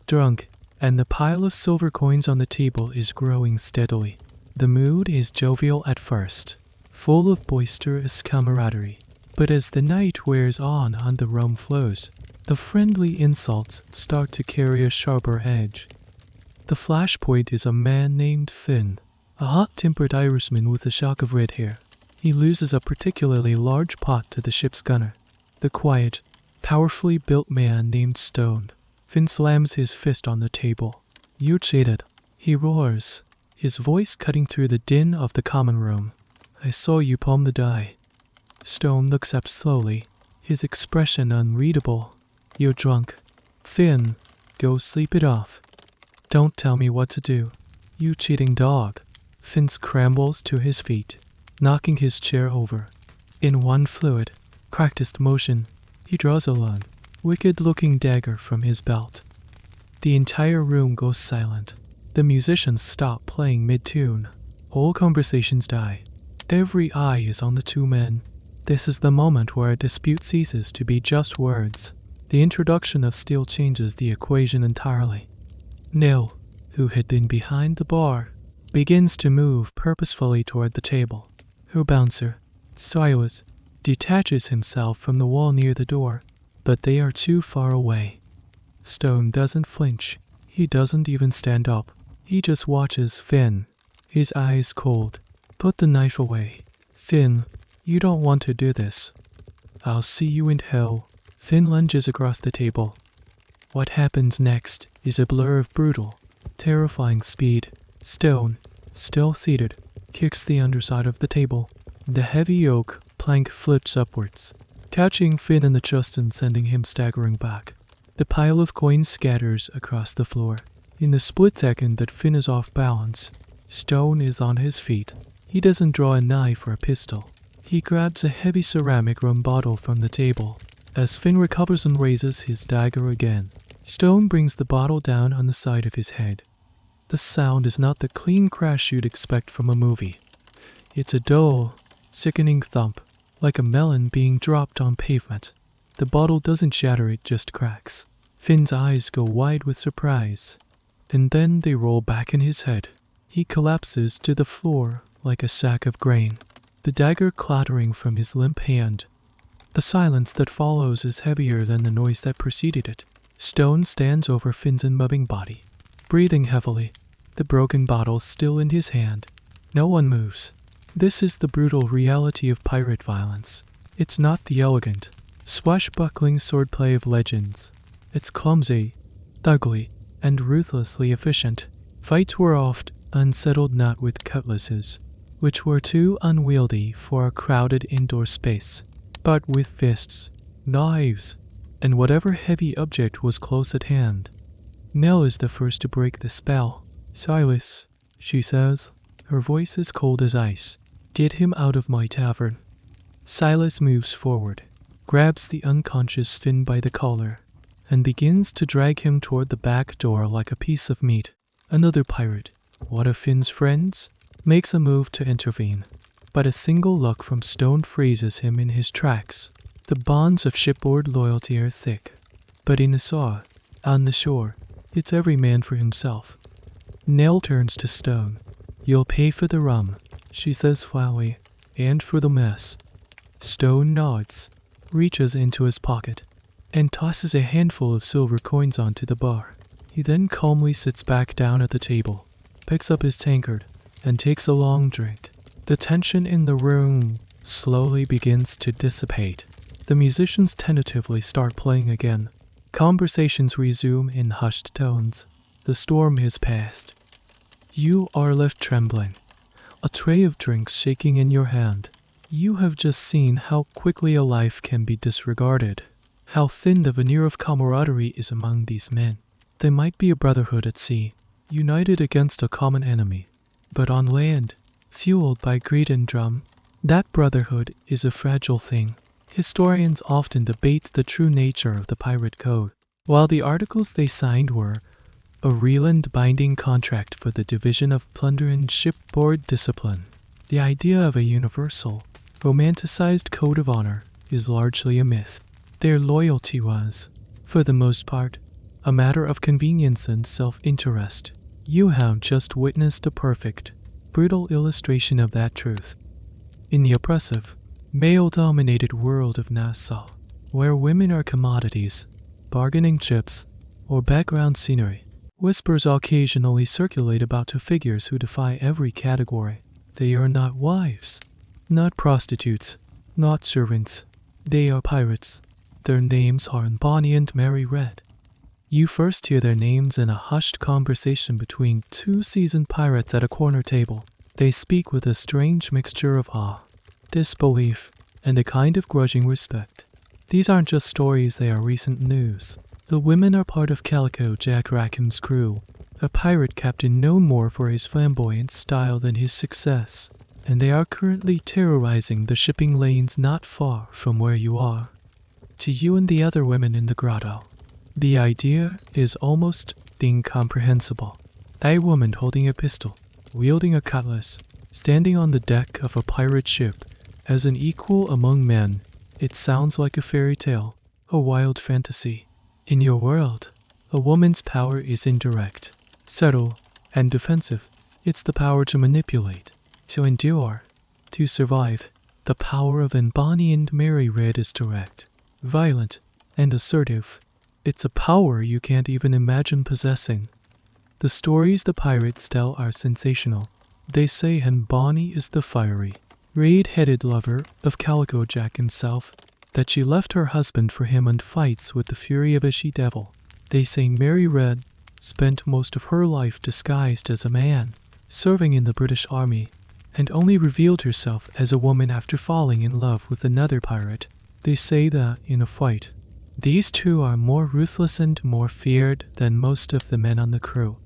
drunk, and the pile of silver coins on the table is growing steadily. The mood is jovial at first, full of boisterous camaraderie. But as the night wears on and the rum flows, the friendly insults start to carry a sharper edge. The flashpoint is a man named Finn, a hot-tempered Irishman with a shock of red hair. He loses a particularly large pot to the ship's gunner, the quiet, powerfully built man named Stone. Finn slams his fist on the table. "You cheated," he roars, his voice cutting through the din of the common room. "I saw you palm the die." Stone looks up slowly, his expression unreadable. "You're drunk." "Finn, go sleep it off. Don't tell me what to do, you cheating dog." Finn scrambles to his feet, knocking his chair over. In one fluid, practiced motion, he draws a long, wicked-looking dagger from his belt. The entire room goes silent. The musicians stop playing mid-tune. All conversations die. Every eye is on the two men. This is the moment where a dispute ceases to be just words. The introduction of steel changes the equation entirely. Nell, who had been behind the bar, begins to move purposefully toward the table. Her bouncer, Silas, detaches himself from the wall near the door, but they are too far away. Stone doesn't flinch. He doesn't even stand up. He just watches Finn, his eyes cold. "Put the knife away. Finn, you don't want to do this." "I'll see you in hell." Finn lunges across the table. What happens next is a blur of brutal, terrifying speed. Stone, still seated, kicks the underside of the table. The heavy oak plank flips upwards, catching Finn in the chest and sending him staggering back. The pile of coins scatters across the floor. In the split second that Finn is off balance, Stone is on his feet. He doesn't draw a knife or a pistol. He grabs a heavy ceramic rum bottle from the table. As Finn recovers and raises his dagger again, Stone brings the bottle down on the side of his head. The sound is not the clean crash you'd expect from a movie. It's a dull, sickening thump, like a melon being dropped on pavement. The bottle doesn't shatter, it just cracks. Finn's eyes go wide with surprise, and then they roll back in his head. He collapses to the floor like a sack of grain, the dagger clattering from his limp hand. The silence that follows is heavier than the noise that preceded it. Stone stands over Finn's unmoving body, breathing heavily, the broken bottle still in his hand. No one moves. This is the brutal reality of pirate violence. It's not the elegant, swashbuckling swordplay of legends. It's clumsy, ugly, and ruthlessly efficient. Fights were oft unsettled not with cutlasses, which were too unwieldy for a crowded indoor space, but with fists, knives, and whatever heavy object was close at hand. Nell is the first to break the spell. "Silas," she says, her voice as cold as ice, "get him out of my tavern." Silas moves forward, grabs the unconscious Finn by the collar, and begins to drag him toward the back door like a piece of meat. Another pirate, one of Finn's friends, makes a move to intervene, but a single look from Stone freezes him in his tracks. The bonds of shipboard loyalty are thick, but in Nassau, on the shore, it's every man for himself. Nell turns to Stone. "You'll pay for the rum," she says flatly, "and for the mess." Stone nods, reaches into his pocket, and tosses a handful of silver coins onto the bar. He then calmly sits back down at the table, picks up his tankard, and takes a long drink. The tension in the room slowly begins to dissipate. The musicians tentatively start playing again. Conversations resume in hushed tones. The storm has passed. You are left trembling, a tray of drinks shaking in your hand. You have just seen how quickly a life can be disregarded, how thin the veneer of camaraderie is among these men. They might be a brotherhood at sea, united against a common enemy, but on land, fueled by greed and drum, that brotherhood is a fragile thing. Historians often debate the true nature of the pirate code. While the articles they signed were a real and binding contract for the division of plunder and shipboard discipline, the idea of a universal, romanticized code of honor is largely a myth. Their loyalty was, for the most part, a matter of convenience and self-interest. You have just witnessed a perfect, brutal illustration of that truth. In the oppressive, male-dominated world of Nassau, where women are commodities, bargaining chips, or background scenery, whispers occasionally circulate about two figures who defy every category. They are not wives, not prostitutes, not servants. They are pirates. Their names are Bonnie and Mary Red. You first hear their names in a hushed conversation between two seasoned pirates at a corner table. They speak with a strange mixture of awe, disbelief, and a kind of grudging respect. These aren't just stories, they are recent news. The women are part of Calico Jack Rackham's crew, a pirate captain known more for his flamboyant style than his success, and they are currently terrorizing the shipping lanes not far from where you are. To you and the other women in the grotto, the idea is almost incomprehensible. A woman holding a pistol, wielding a cutlass, standing on the deck of a pirate ship as an equal among men. It sounds like a fairy tale, a wild fantasy. In your world, a woman's power is indirect, subtle, and defensive. It's the power to manipulate, to endure, to survive. The power of Bonnie and Mary Red is direct, violent, and assertive. It's a power you can't even imagine possessing. The stories the pirates tell are sensational. They say Bonnie is the fiery, red-headed lover of Calico Jack himself, that she left her husband for him and fights with the fury of a she-devil. They say Mary Red spent most of her life disguised as a man, serving in the British Army, and only revealed herself as a woman after falling in love with another pirate. They say that, in a fight, these two are more ruthless and more feared than most of the men on the crew.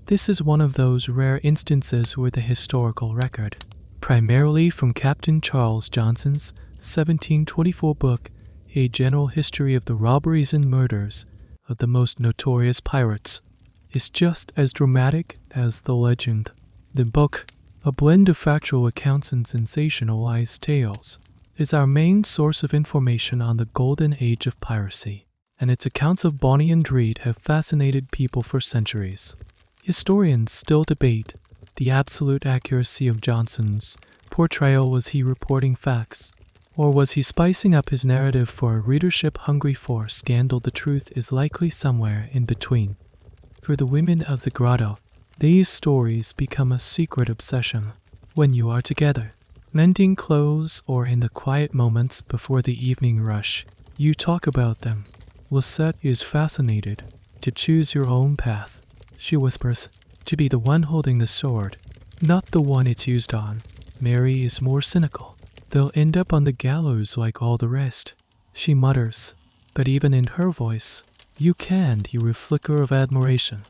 This is one of those rare instances where the historical record, primarily from Captain Charles Johnson's 1724 book, A General History of the Robberies and Murders of the Most Notorious Pirates, is just as dramatic as the legend. The book, a blend of factual accounts and sensationalized tales, is our main source of information on the Golden Age of Piracy, and its accounts of Bonnie and Reed have fascinated people for centuries. Historians still debate the absolute accuracy of Johnson's portrayal. Was he reporting facts, Or was he spicing up his narrative for a readership hungry for scandal? The truth is likely somewhere in between. For the women of the grotto, these stories become a secret obsession. When you are together, mending clothes or in the quiet moments before the evening rush, you talk about them. Lisette is fascinated. To choose your own path, she whispers, to be the one holding the sword, not the one it's used on. Mary is more cynical. They'll end up on the gallows like all the rest, she mutters, but even in her voice, you can hear a flicker of admiration.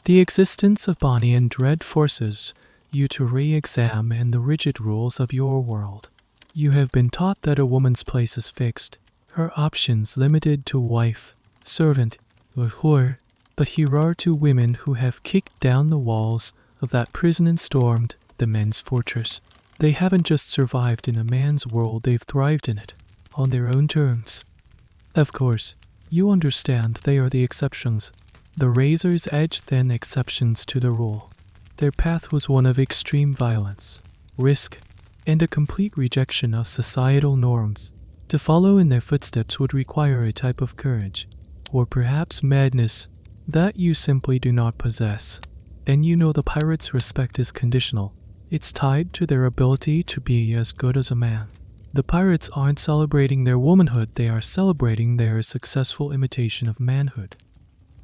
The existence of Bonnie and Dread forces you to re-examine the rigid rules of your world. You have been taught that a woman's place is fixed, her options limited to wife, servant, or whore, but here are two women who have kicked down the walls of that prison and stormed the men's fortress. They haven't just survived in a man's world, they've thrived in it, on their own terms. Of course, you understand they are the exceptions, the razor's edge thin exceptions to the rule. Their path was one of extreme violence, risk, and a complete rejection of societal norms. To follow in their footsteps would require a type of courage, or perhaps madness, that you simply do not possess. And you know the pirates' respect is conditional. It's tied to their ability to be as good as a man. The pirates aren't celebrating their womanhood, they are celebrating their successful imitation of manhood.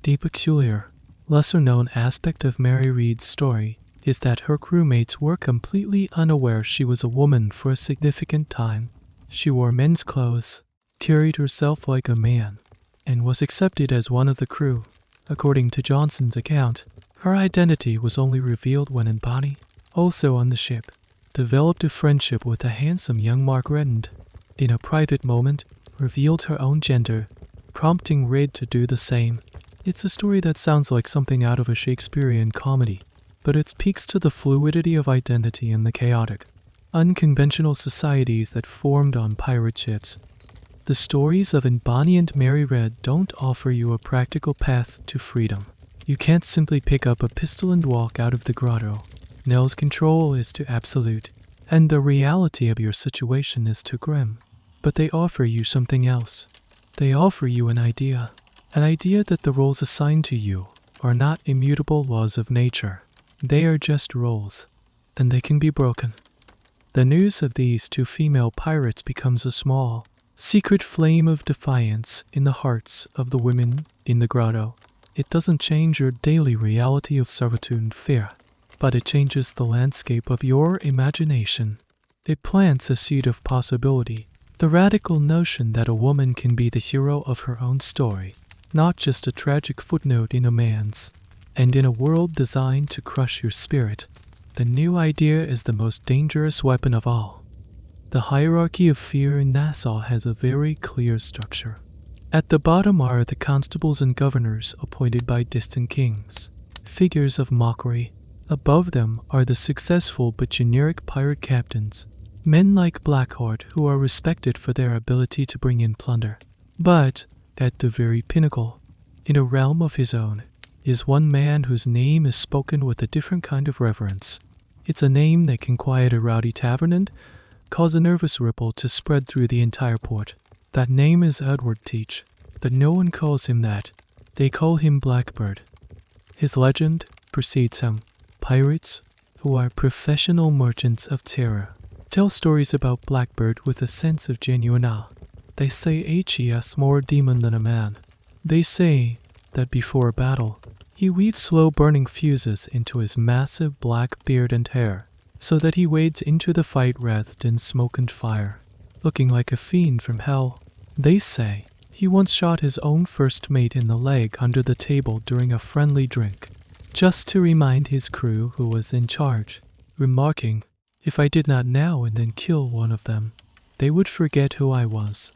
The peculiar, lesser-known aspect of Mary Reed's story is that her crewmates were completely unaware she was a woman for a significant time. She wore men's clothes, carried herself like a man, and was accepted as one of the crew. According to Johnson's account, her identity was only revealed when Bonnie, also on the ship, developed a friendship with a handsome young Mark and, in a private moment, revealed her own gender, prompting Reed to do the same. It's a story that sounds like something out of a Shakespearean comedy, but it speaks to the fluidity of identity and the chaotic, unconventional societies that formed on pirate ships. The stories of Bonnie and Mary Reed don't offer you a practical path to freedom. You can't simply pick up a pistol and walk out of the grotto. Nell's control is too absolute, and the reality of your situation is too grim. But they offer you something else. They offer you an idea that the roles assigned to you are not immutable laws of nature. They are just roles, and they can be broken. The news of these two female pirates becomes a small, secret flame of defiance in the hearts of the women in the grotto. It doesn't change your daily reality of servitude and fear, but it changes the landscape of your imagination. It plants a seed of possibility, the radical notion that a woman can be the hero of her own story, not just a tragic footnote in a man's. And in a world designed to crush your spirit, the new idea is the most dangerous weapon of all. The hierarchy of fear in Nassau has a very clear structure. At the bottom are the constables and governors appointed by distant kings, figures of mockery. Above them are the successful but generic pirate captains, men like Blackbeard who are respected for their ability to bring in plunder. But at the very pinnacle, in a realm of his own, is one man whose name is spoken with a different kind of reverence. It's a name that can quiet a rowdy tavern and cause a nervous ripple to spread through the entire port. That name is Edward Teach, but no one calls him that. They call him Blackbeard. His legend precedes him. Pirates, who are professional merchants of terror, tell stories about Blackbeard with a sense of genuine awe. They say he is more demon than a man. They say that before a battle, he weaves slow-burning fuses into his massive black beard and hair, so that he wades into the fight wreathed in smoke and fire, looking like a fiend from hell. They say he once shot his own first mate in the leg under the table during a friendly drink, just to remind his crew who was in charge, remarking, "If I did not now and then kill one of them, they would forget who I was."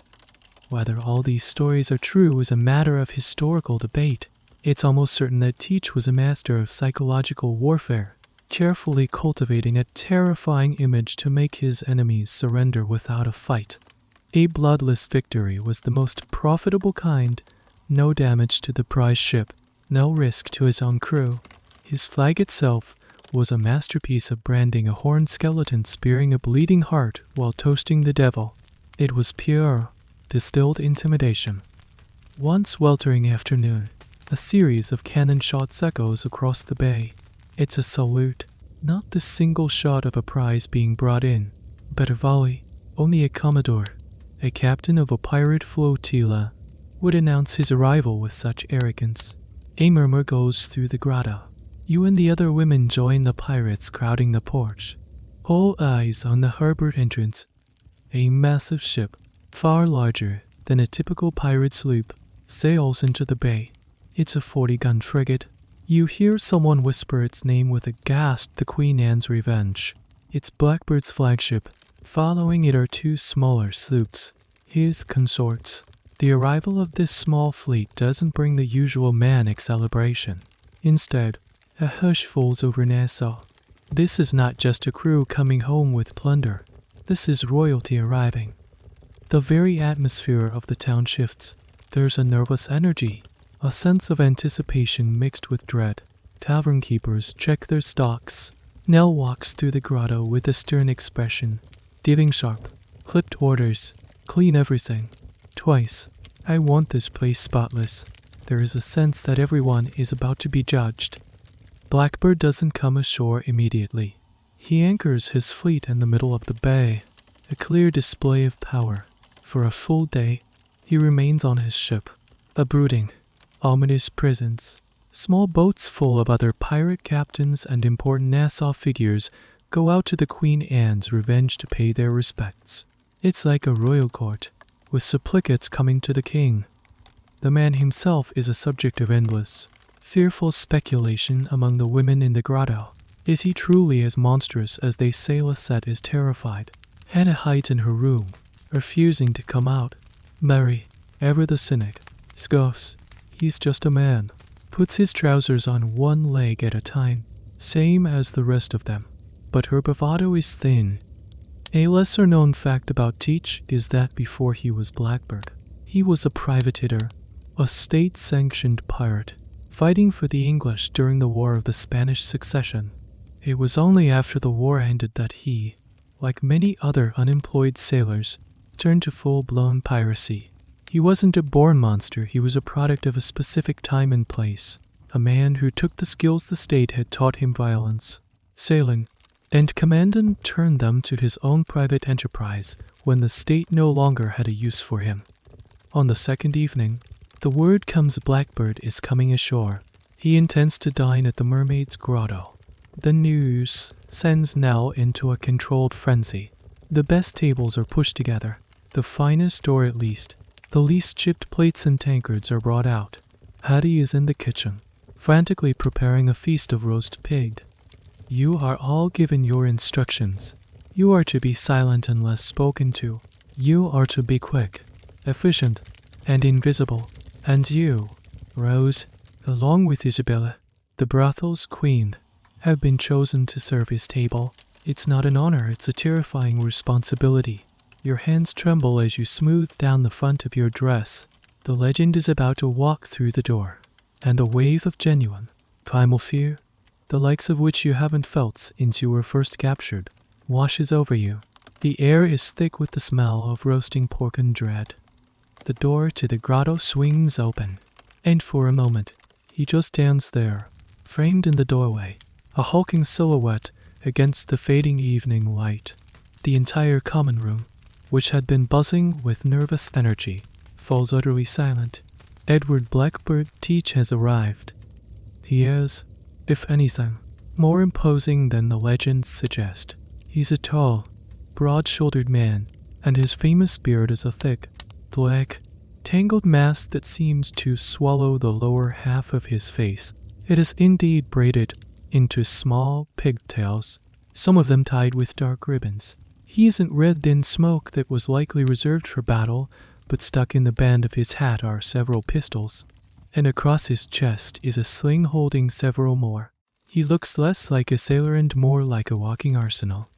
Whether all these stories are true is a matter of historical debate. It's almost certain that Teach was a master of psychological warfare, carefully cultivating a terrifying image to make his enemies surrender without a fight. A bloodless victory was the most profitable kind, no damage to the prize ship, no risk to his own crew. His flag itself was a masterpiece of branding, a horned skeleton spearing a bleeding heart while toasting the devil. It was pure, distilled intimidation. One sweltering afternoon, a series of cannon shots echoes across the bay. It's a salute, not the single shot of a prize being brought in, but a volley. Only a commodore, a captain of a pirate flotilla, would announce his arrival with such arrogance. A murmur goes through the grotto. You and the other women join the pirates crowding the porch. All eyes on the harbor entrance. A massive ship, far larger than a typical pirate sloop, sails into the bay. It's a 40-gun frigate. You hear someone whisper its name with a gasp. The Queen Anne's Revenge. It's Blackbeard's flagship. Following it are two smaller sloops, his consorts. The arrival of this small fleet doesn't bring the usual manic celebration. Instead, a hush falls over Nassau. This is not just a crew coming home with plunder. This is royalty arriving. The very atmosphere of the town shifts. There's a nervous energy, a sense of anticipation mixed with dread. Tavern keepers check their stocks. Nell walks through the grotto with a stern expression. Giving sharp, clipped orders. Clean everything. Twice. I want this place spotless. There is a sense that everyone is about to be judged. Blackbeard doesn't come ashore immediately. He anchors his fleet in the middle of the bay, a clear display of power. For a full day, he remains on his ship, a brooding, ominous presence. Small boats full of other pirate captains and important Nassau figures go out to the Queen Anne's Revenge to pay their respects. It's like a royal court, with supplicates coming to the king. The man himself is a subject of endless, fearful speculation among the women in the grotto. Is he truly as monstrous as they say? Lisette is terrified. Hannah hides in her room, refusing to come out. Mary, ever the cynic, scoffs. He's just a man. Puts his trousers on one leg at a time, same as the rest of them. But her bravado is thin. A lesser-known fact about Teach is that before he was Blackbeard, he was a privateer, a state-sanctioned pirate, fighting for the English during the War of the Spanish Succession. It was only after the war ended that he, like many other unemployed sailors, turned to full-blown piracy. He wasn't a born monster, he was a product of a specific time and place, a man who took the skills the state had taught him: violence, sailing, and command, and turned them to his own private enterprise when the state no longer had a use for him. On the second evening, the word comes Blackbeard is coming ashore. He intends to dine at the Mermaid's Grotto. The news sends Nell into a controlled frenzy. The best tables are pushed together. The finest, or at least the least chipped plates and tankards, are brought out. Hattie is in the kitchen, frantically preparing a feast of roast pig. You are all given your instructions. You are to be silent unless spoken to. You are to be quick, efficient, and invisible. And you, Rose, along with Isabella, the Brothel's queen, have been chosen to serve his table. It's not an honor, it's a terrifying responsibility. Your hands tremble as you smooth down the front of your dress. The legend is about to walk through the door, and a wave of genuine, primal fear, the likes of which you haven't felt since you were first captured, washes over you. The air is thick with the smell of roasting pork and dread. The door to the grotto swings open, and for a moment, he just stands there, framed in the doorway, a hulking silhouette against the fading evening light. The entire common room, which had been buzzing with nervous energy, falls utterly silent. Edward Blackbeard Teach has arrived. He is, if anything, more imposing than the legends suggest. He's a tall, broad-shouldered man, and his famous beard is a thick, black, tangled mass that seems to swallow the lower half of his face. It is indeed braided into small pigtails, some of them tied with dark ribbons. He isn't wreathed in smoke that was likely reserved for battle, but stuck in the band of his hat are several pistols, and across his chest is a sling holding several more. He looks less like a sailor and more like a walking arsenal.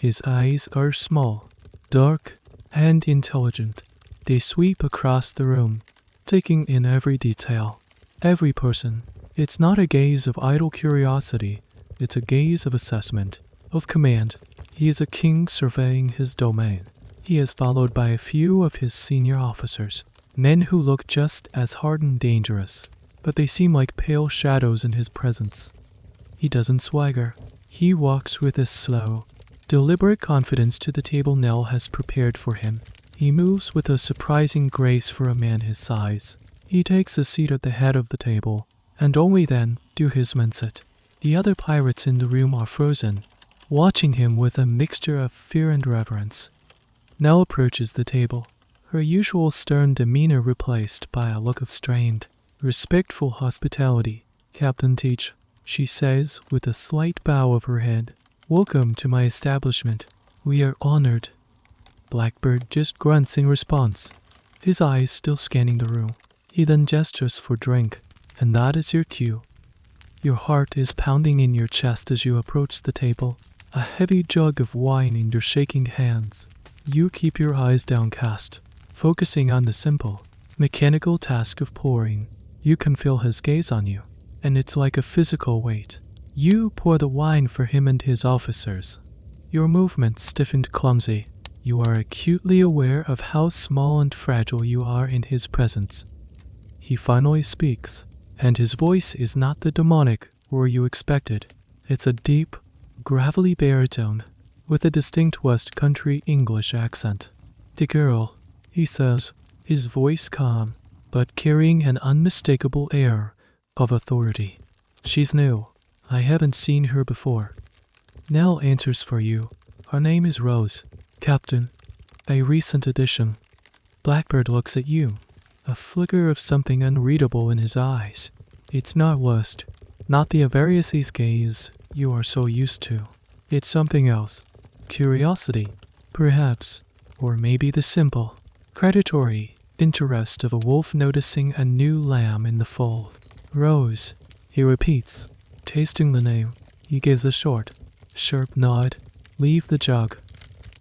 His eyes are small, dark, and intelligent. They sweep across the room, taking in every detail, every person. It's not a gaze of idle curiosity, it's a gaze of assessment, of command. He is a king surveying his domain. He is followed by a few of his senior officers, men who look just as hard and dangerous, but they seem like pale shadows in his presence. He doesn't swagger. He walks with a slow, deliberate confidence to the table Nell has prepared for him. He moves with a surprising grace for a man his size. He takes a seat at the head of the table, and only then do his men sit. The other pirates in the room are frozen, watching him with a mixture of fear and reverence. Nell approaches the table, her usual stern demeanor replaced by a look of strained, respectful hospitality. "Captain Teach," she says with a slight bow of her head, "welcome to my establishment. We are honored." Blackbeard just grunts in response, his eyes still scanning the room. He then gestures for drink, and that is your cue. Your heart is pounding in your chest as you approach the table, a heavy jug of wine in your shaking hands. You keep your eyes downcast, focusing on the simple, mechanical task of pouring. You can feel his gaze on you, and it's like a physical weight. You pour the wine for him and his officers. Your movements stiffened clumsy. You are acutely aware of how small and fragile you are in his presence. He finally speaks, and his voice is not the demonic roar you expected. It's a deep, gravelly baritone with a distinct West Country English accent. "The girl," he says, his voice calm, but carrying an unmistakable air of authority. "She's new. I haven't seen her before." Nell answers for you. "Her name is Rose, Captain. A recent addition." Blackbeard looks at you, a flicker of something unreadable in his eyes. It's not lust, not the Avarice's gaze you are so used to. It's something else. Curiosity, perhaps, or maybe the simple, predatory interest of a wolf noticing a new lamb in the fold. "Rose," he repeats, tasting the name. He gives a short, sharp nod. "Leave the jug."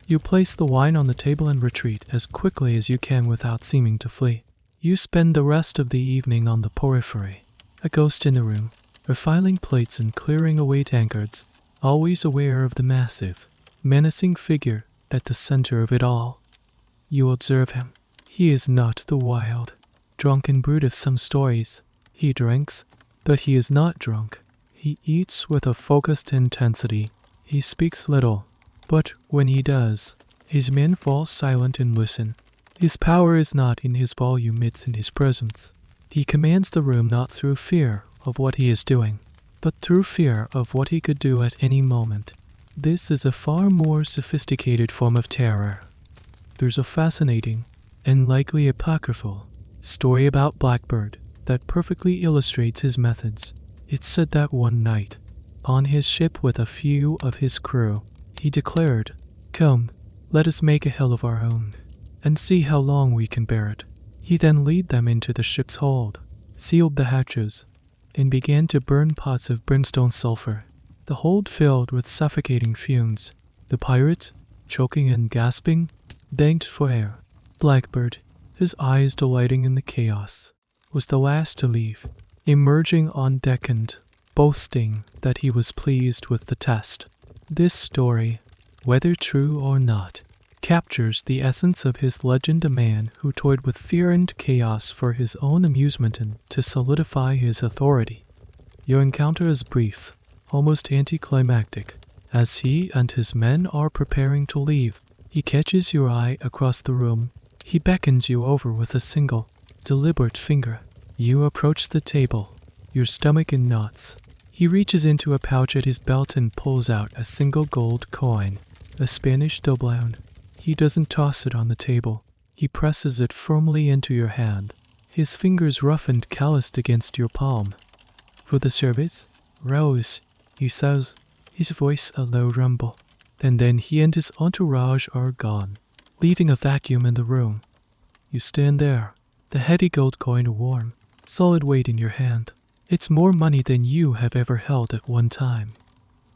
You place the wine on the table and retreat as quickly as you can without seeming to flee. You spend the rest of the evening on the periphery, a ghost in the room, refiling plates and clearing away tankards, always aware of the massive, menacing figure at the center of it all. You observe him. He is not the wild, drunken brute of some stories. He drinks, but he is not drunk. He eats with a focused intensity. He speaks little, but when he does, his men fall silent and listen. His power is not in his volume, it's in his presence. He commands the room not through fear of what he is doing, but through fear of what he could do at any moment. This is a far more sophisticated form of terror. There's a fascinating, and likely apocryphal, story about Blackbeard that perfectly illustrates his methods. It's said that one night, on his ship with a few of his crew, he declared, "Come, let us make a hell of our own, and see how long we can bear it." He then led them into the ship's hold, sealed the hatches, and began to burn pots of brimstone sulfur. The hold filled with suffocating fumes. The pirates, choking and gasping, begged for air. Blackbeard, his eyes delighting in the chaos, was the last to leave, emerging on deck and boasting that he was pleased with the test. This story, whether true or not, captures the essence of his legend, a man who toyed with fear and chaos for his own amusement and to solidify his authority. Your encounter is brief, almost anticlimactic. As he and his men are preparing to leave, he catches your eye across the room. He beckons you over with a single, deliberate finger. You approach the table, your stomach in knots. He reaches into a pouch at his belt and pulls out a single gold coin, a Spanish doubloon. He doesn't toss it on the table. He presses it firmly into your hand, his fingers rough and calloused against your palm. "For the service, Rose," he says, his voice a low rumble. And then he and his entourage are gone, leaving a vacuum in the room. You stand there, the heavy gold coin a warm, solid weight in your hand. It's more money than you have ever held at one time.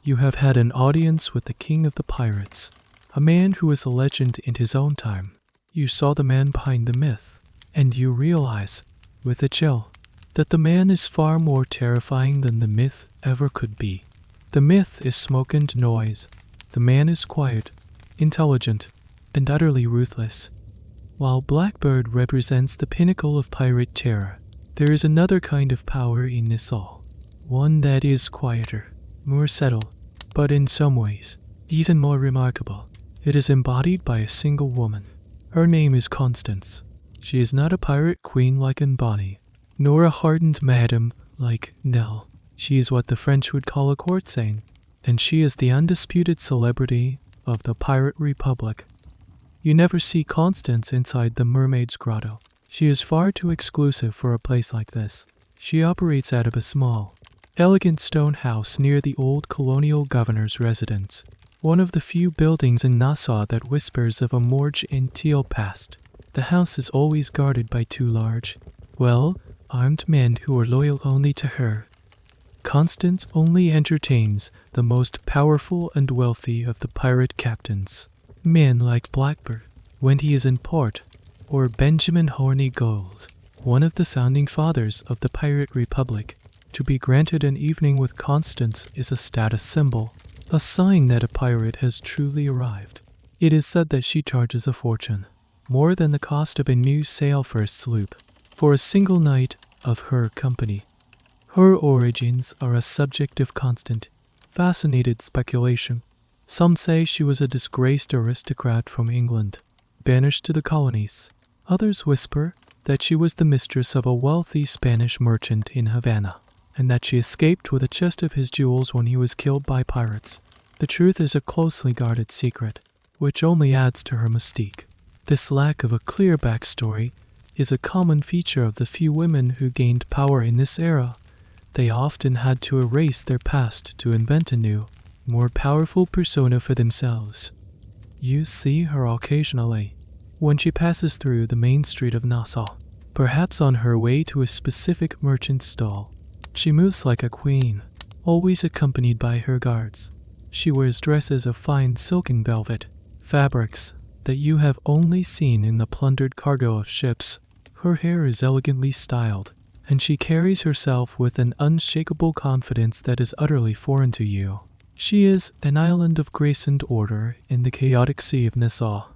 You have had an audience with the king of the pirates, a man who is a legend in his own time. You saw the man behind the myth, and you realize, with a chill, that the man is far more terrifying than the myth ever could be. The myth is smoke and noise. The man is quiet, intelligent, and utterly ruthless. While Blackbeard represents the pinnacle of pirate terror, there is another kind of power in Nassau, one that is quieter, more subtle, but in some ways, even more remarkable. It is embodied by a single woman. Her name is Constance. She is not a pirate queen like Bonnie, nor a hardened madam like Nell. She is what the French would call a courtesan, and she is the undisputed celebrity of the Pirate Republic. You never see Constance inside the Mermaid's Grotto. She is far too exclusive for a place like this. She operates out of a small, elegant stone house near the old colonial governor's residence, one of the few buildings in Nassau that whispers of a more genteel past. The house is always guarded by two large, armed men who are loyal only to her. Constance only entertains the most powerful and wealthy of the pirate captains, men like Blackbeard, when he is in port, or Benjamin Horny Gold, one of the founding fathers of the Pirate Republic. To be granted an evening with Constance is a status symbol, a sign that a pirate has truly arrived. It is said that she charges a fortune, more than the cost of a new sail for a sloop, for a single night of her company. Her origins are a subject of constant, fascinated speculation. Some say she was a disgraced aristocrat from England, banished to the colonies. Others whisper that she was the mistress of a wealthy Spanish merchant in Havana, and that she escaped with a chest of his jewels when he was killed by pirates. The truth is a closely guarded secret, which only adds to her mystique. This lack of a clear backstory is a common feature of the few women who gained power in this era. They often had to erase their past to invent a new, more powerful persona for themselves. You see her occasionally when she passes through the main street of Nassau, perhaps on her way to a specific merchant's stall. She moves like a queen, always accompanied by her guards. She wears dresses of fine silken velvet, fabrics that you have only seen in the plundered cargo of ships. Her hair is elegantly styled, and she carries herself with an unshakable confidence that is utterly foreign to you. She is an island of grace and order in the chaotic sea of Nassau.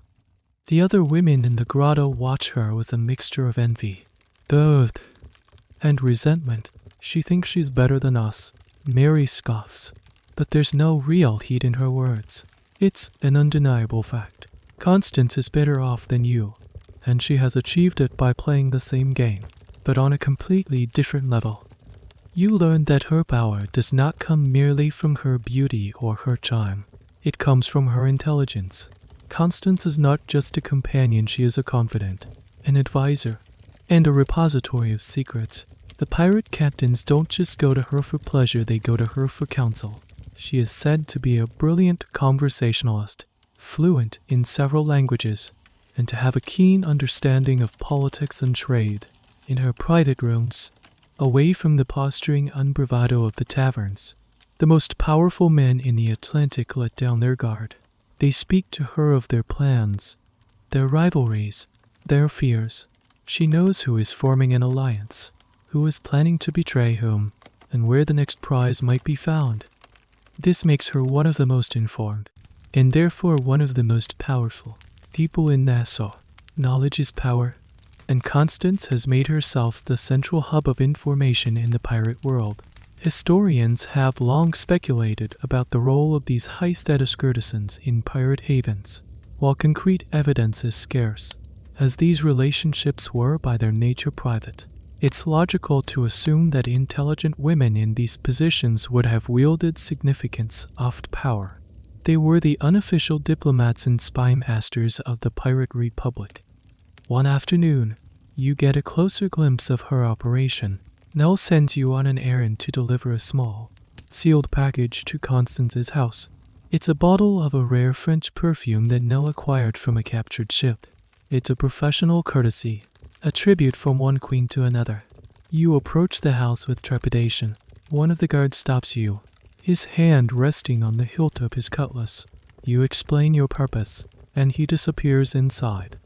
The other women in the grotto watch her with a mixture of envy, and resentment. She thinks she's better than us. Mary scoffs, but there's no real heat in her words. It's an undeniable fact. Constance is better off than you, and she has achieved it by playing the same game, but on a completely different level. You learn that her power does not come merely from her beauty or her charm. It comes from her intelligence. Constance is not just a companion, she is a confidant, an advisor, and a repository of secrets. The pirate captains don't just go to her for pleasure, they go to her for counsel. She is said to be a brilliant conversationalist, fluent in several languages, and to have a keen understanding of politics and trade. In her private rooms, away from the posturing and bravado of the taverns, the most powerful men in the Atlantic let down their guard. They speak to her of their plans, their rivalries, their fears. She knows who is forming an alliance, who is planning to betray whom, and where the next prize might be found. This makes her one of the most informed, and therefore one of the most powerful people in Nassau. Knowledge is power, and Constance has made herself the central hub of information in the pirate world. Historians have long speculated about the role of these high-status courtesans in pirate havens, while concrete evidence is scarce, as these relationships were by their nature private. It's logical to assume that intelligent women in these positions would have wielded significant soft power. They were the unofficial diplomats and spy masters of the Pirate Republic. One afternoon, you get a closer glimpse of her operation. Nell sends you on an errand to deliver a small, sealed package to Constance's house. It's a bottle of a rare French perfume that Nell acquired from a captured ship. It's a professional courtesy, a tribute from one queen to another. You approach the house with trepidation. One of the guards stops you, his hand resting on the hilt of his cutlass. You explain your purpose, and he disappears inside.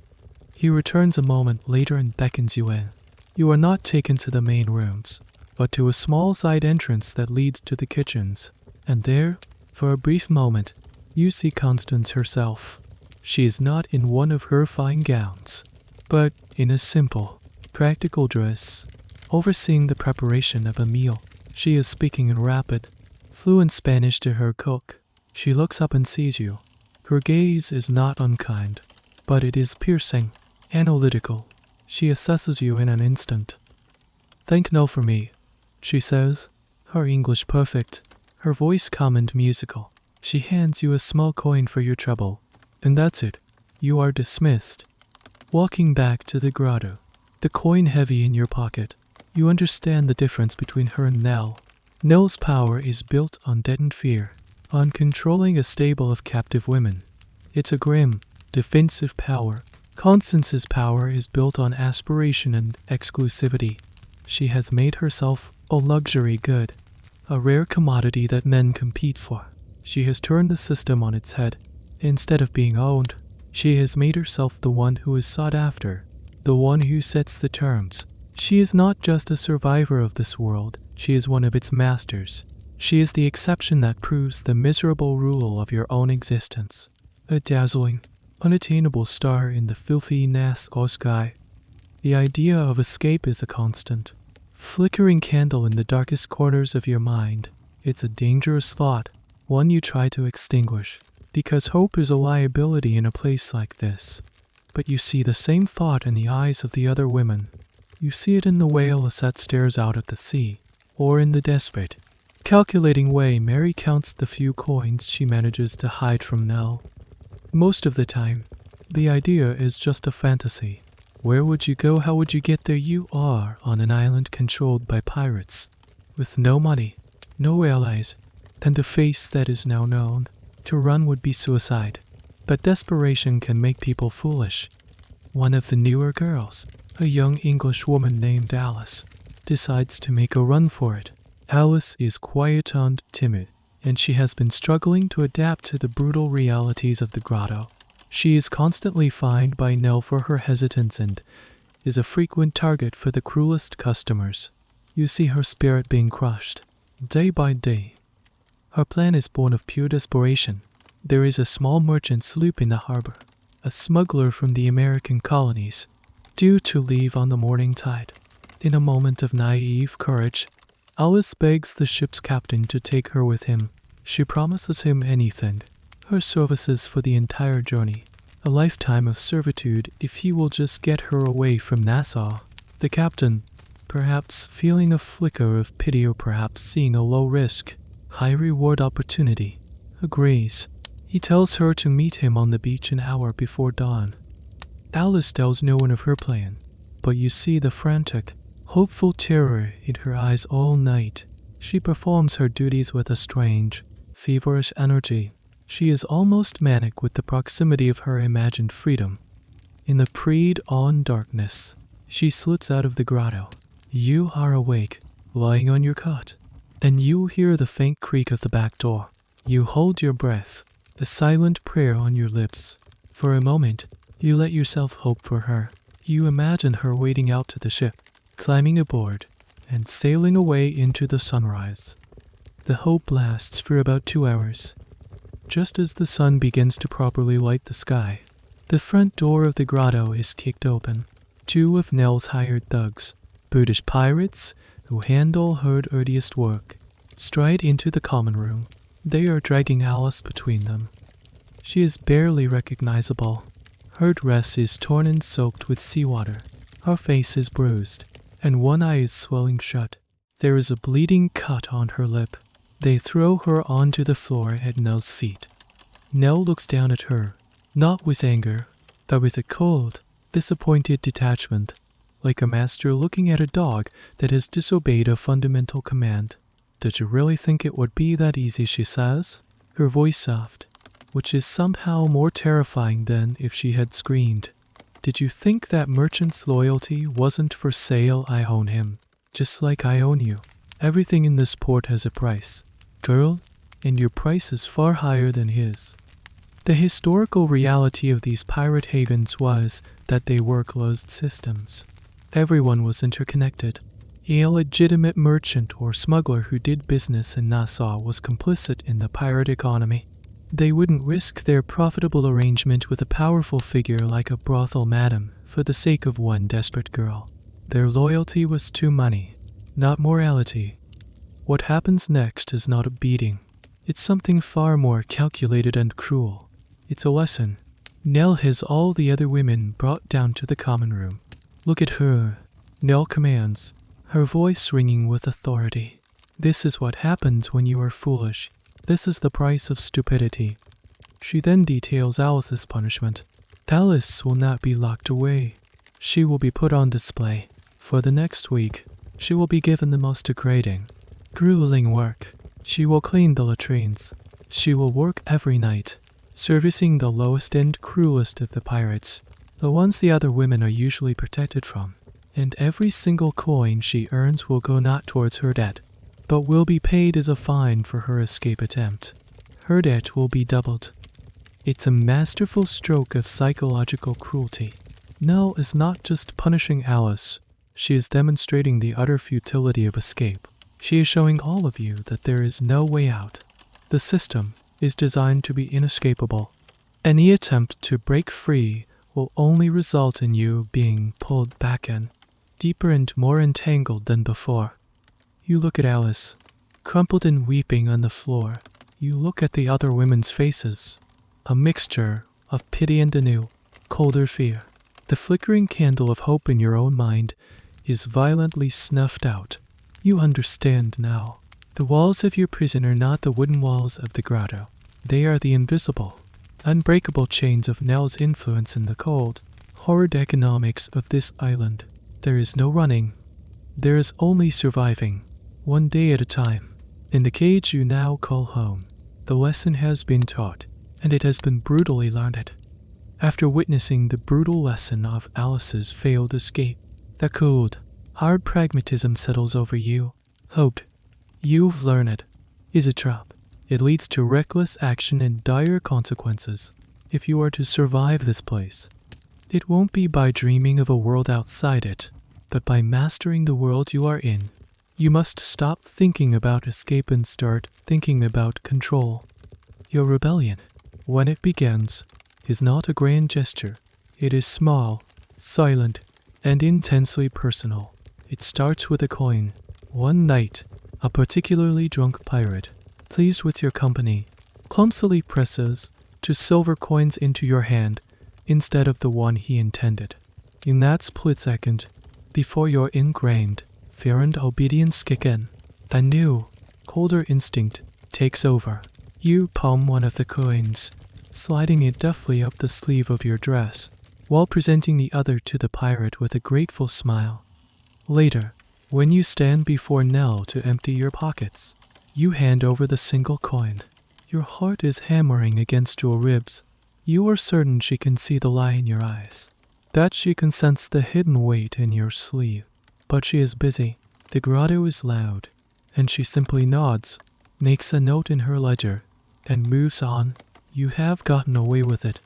He returns a moment later and beckons you in. You are not taken to the main rooms, but to a small side entrance that leads to the kitchens, and there, for a brief moment, you see Constance herself. She is not in one of her fine gowns, but in a simple, practical dress, overseeing the preparation of a meal. She is speaking in rapid, fluent Spanish to her cook. She looks up and sees you. Her gaze is not unkind, but it is piercing, analytical. She assesses you in an instant. "Thank no for me," she says, her English perfect, her voice calm and musical. She hands you a small coin for your trouble, and that's it. You are dismissed. Walking back to the grotto, the coin heavy in your pocket, you understand the difference between her and Nell. Nell's power is built on deadened fear, on controlling a stable of captive women. It's a grim, defensive power. Constance's power is built on aspiration and exclusivity. She has made herself a luxury good, a rare commodity that men compete for. She has turned the system on its head. Instead of being owned, she has made herself the one who is sought after, the one who sets the terms. She is not just a survivor of this world, she is one of its masters. She is the exception that proves the miserable rule of your own existence. A dazzling, unattainable star in the filthy Nassau sky. The idea of escape is a constant, flickering candle in the darkest corners of your mind. It's a dangerous thought, one you try to extinguish, because hope is a liability in a place like this. But you see the same thought in the eyes of the other women. You see it in the way Lisette stares out at the sea, or in the desperate, calculating way Mary counts the few coins she manages to hide from Nell. Most of the time, the idea is just a fantasy. Where would you go? How would you get there? You are on an island controlled by pirates, with no money, no allies, and a face that is now known. To run would be suicide, but desperation can make people foolish. One of the newer girls, a young English woman named Alice, decides to make a run for it. Alice is quiet and timid, and she has been struggling to adapt to the brutal realities of the grotto. She is constantly fined by Nell for her hesitance and is a frequent target for the cruelest customers. You see her spirit being crushed, day by day. Her plan is born of pure desperation. There is a small merchant sloop in the harbor, a smuggler from the American colonies, due to leave on the morning tide. In a moment of naive courage, Alice begs the ship's captain to take her with him. She promises him anything, her services for the entire journey, a lifetime of servitude if he will just get her away from Nassau. The captain, perhaps feeling a flicker of pity or perhaps seeing a low-risk, high-reward opportunity, agrees. He tells her to meet him on the beach an hour before dawn. Alice tells no one of her plan, but you see the frantic, hopeful terror in her eyes all night. She performs her duties with a strange, feverish energy. She is almost manic with the proximity of her imagined freedom. In the pre-dawn darkness, she slips out of the grotto. You are awake, lying on your cot. Then you hear the faint creak of the back door. You hold your breath, a silent prayer on your lips. For a moment, you let yourself hope for her. You imagine her wading out to the ship, climbing aboard, and sailing away into the sunrise. The hope lasts for about 2 hours. Just as the sun begins to properly light the sky, the front door of the grotto is kicked open. 2 of Nell's hired thugs, British pirates who handle her dirtiest work, stride into the common room. They are dragging Alice between them. She is barely recognizable. Her dress is torn and soaked with seawater. Her face is bruised, and one eye is swelling shut. There is a bleeding cut on her lip. They throw her onto the floor at Nell's feet. Nell looks down at her, not with anger, but with a cold, disappointed detachment, like a master looking at a dog that has disobeyed a fundamental command. "Did you really think it would be that easy?" she says, her voice soft, which is somehow more terrifying than if she had screamed. "Did you think that merchant's loyalty wasn't for sale? I own him, just like I own you. Everything in this port has a price, girl, and your price is far higher than his." The historical reality of these pirate havens was that they were closed systems. Everyone was interconnected. A legitimate merchant or smuggler who did business in Nassau was complicit in the pirate economy. They wouldn't risk their profitable arrangement with a powerful figure like a brothel madam for the sake of one desperate girl. Their loyalty was to money, not morality. What happens next is not a beating. It's something far more calculated and cruel. It's a lesson. Nell has all the other women brought down to the common room. Look at her, Nell commands, her voice ringing with authority. This is what happens when you are foolish. This is the price of stupidity. She then details Alice's punishment. Alice will not be locked away. She will be put on display. For the next week, she will be given the most degrading, grueling work. She will clean the latrines. She will work every night, servicing the lowest and cruelest of the pirates, the ones the other women are usually protected from. And every single coin she earns will go not towards her debt, but will be paid as a fine for her escape attempt. Her debt will be doubled. It's a masterful stroke of psychological cruelty. Nell is not just punishing Alice, she is demonstrating the utter futility of escape. She is showing all of you that there is no way out. The system is designed to be inescapable. Any attempt to break free will only result in you being pulled back in, deeper and more entangled than before. You look at Alice, crumpled and weeping on the floor. You look at the other women's faces, a mixture of pity and anew, colder fear. The flickering candle of hope in your own mind is violently snuffed out. You understand now. The walls of your prison are not the wooden walls of the grotto. They are the invisible, unbreakable chains of Nell's influence in the cold, horrid economics of this island. There is no running. There is only surviving, one day at a time. In the cage you now call home, the lesson has been taught, and it has been brutally learned. After witnessing the brutal lesson of Alice's failed escape, the cold, hard pragmatism settles over you. Hope, you've learned, is a trap. It leads to reckless action and dire consequences. If you are to survive this place, it won't be by dreaming of a world outside it, but by mastering the world you are in. You must stop thinking about escape and start thinking about control. Your rebellion, when it begins, is not a grand gesture. It is small, silent, and intensely personal. It starts with a coin. One night, a particularly drunk pirate, pleased with your company, clumsily presses 2 silver coins into your hand instead of the one he intended. In that split second, before your ingrained fear and obedience kick in, a new, colder instinct takes over. You palm one of the coins, sliding it deftly up the sleeve of your dress, while presenting the other to the pirate with a grateful smile. Later, when you stand before Nell to empty your pockets, you hand over the single coin. Your heart is hammering against your ribs. You are certain she can see the lie in your eyes, that she can sense the hidden weight in your sleeve. But she is busy. The grotto is loud, and she simply nods, makes a note in her ledger, and moves on. You have gotten away with it.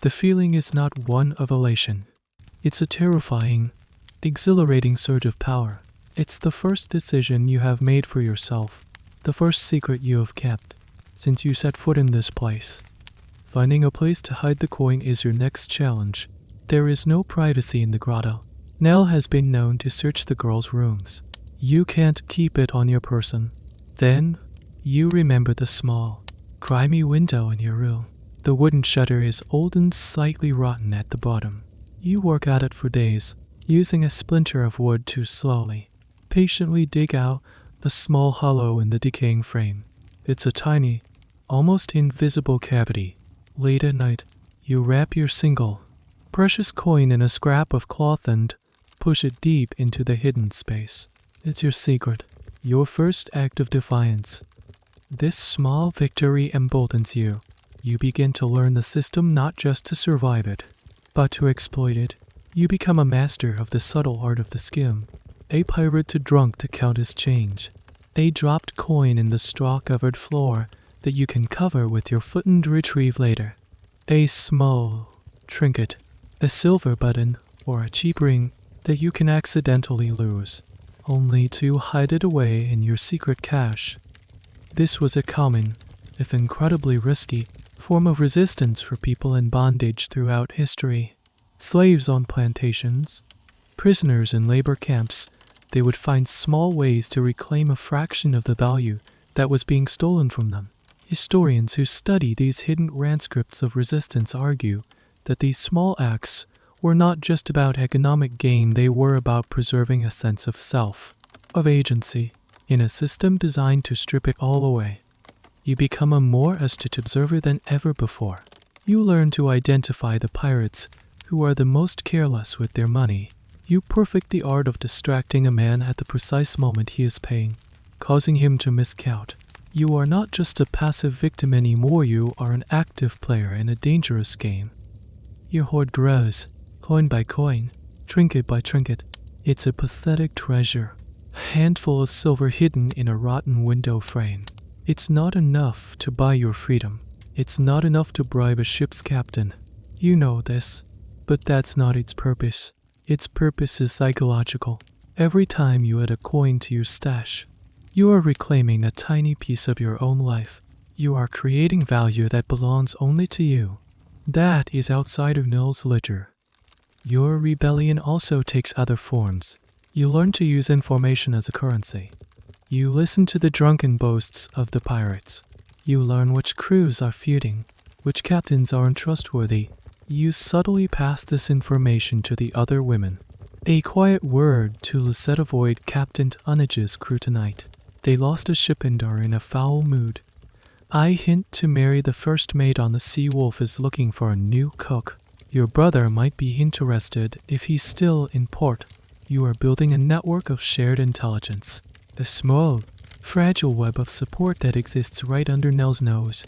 The feeling is not one of elation. It's a terrifying, exhilarating surge of power. It's the first decision you have made for yourself, the first secret you have kept since you set foot in this place. Finding a place to hide the coin is your next challenge. There is no privacy in the grotto. Nell has been known to search the girls' rooms. You can't keep it on your person. Then, you remember the small, grimy window in your room. The wooden shutter is old and slightly rotten at the bottom. You work at it for days, using a splinter of wood to slowly, patiently dig out the small hollow in the decaying frame. It's a tiny, almost invisible cavity. Late at night, you wrap your single, precious coin in a scrap of cloth and push it deep into the hidden space. It's your secret, your first act of defiance. This small victory emboldens you. You begin to learn the system not just to survive it, but to exploit it. You become a master of the subtle art of the skim, a pirate too drunk to count his change, a dropped coin in the straw-covered floor that you can cover with your foot and retrieve later, a small trinket, a silver button, or a cheap ring that you can accidentally lose, only to hide it away in your secret cache. This was a common, if incredibly risky, form of resistance for people in bondage throughout history. Slaves on plantations, prisoners in labor camps, they would find small ways to reclaim a fraction of the value that was being stolen from them. Historians who study these hidden transcripts of resistance argue that these small acts were not just about economic gain, they were about preserving a sense of self, of agency, in a system designed to strip it all away. You become a more astute observer than ever before. You learn to identify the pirates who are the most careless with their money. You perfect the art of distracting a man at the precise moment he is paying, causing him to miscount. You are not just a passive victim anymore, you are an active player in a dangerous game. Your hoard grows, coin by coin, trinket by trinket. It's a pathetic treasure, a handful of silver hidden in a rotten window frame. It's not enough to buy your freedom. It's not enough to bribe a ship's captain. You know this, but that's not its purpose. Its purpose is psychological. Every time you add a coin to your stash, you are reclaiming a tiny piece of your own life. You are creating value that belongs only to you. That is outside of Null's ledger. Your rebellion also takes other forms. You learn to use information as a currency. You listen to the drunken boasts of the pirates. You learn which crews are feuding, which captains are untrustworthy. You subtly pass this information to the other women. A quiet word to Lucette avoid Captain Unage's crew tonight. They lost a ship and are in a foul mood. I hint to Mary the first mate on the Sea Wolf is looking for a new cook. Your brother might be interested if he's still in port. You are building a network of shared intelligence. A small, fragile web of support that exists right under Nell's nose.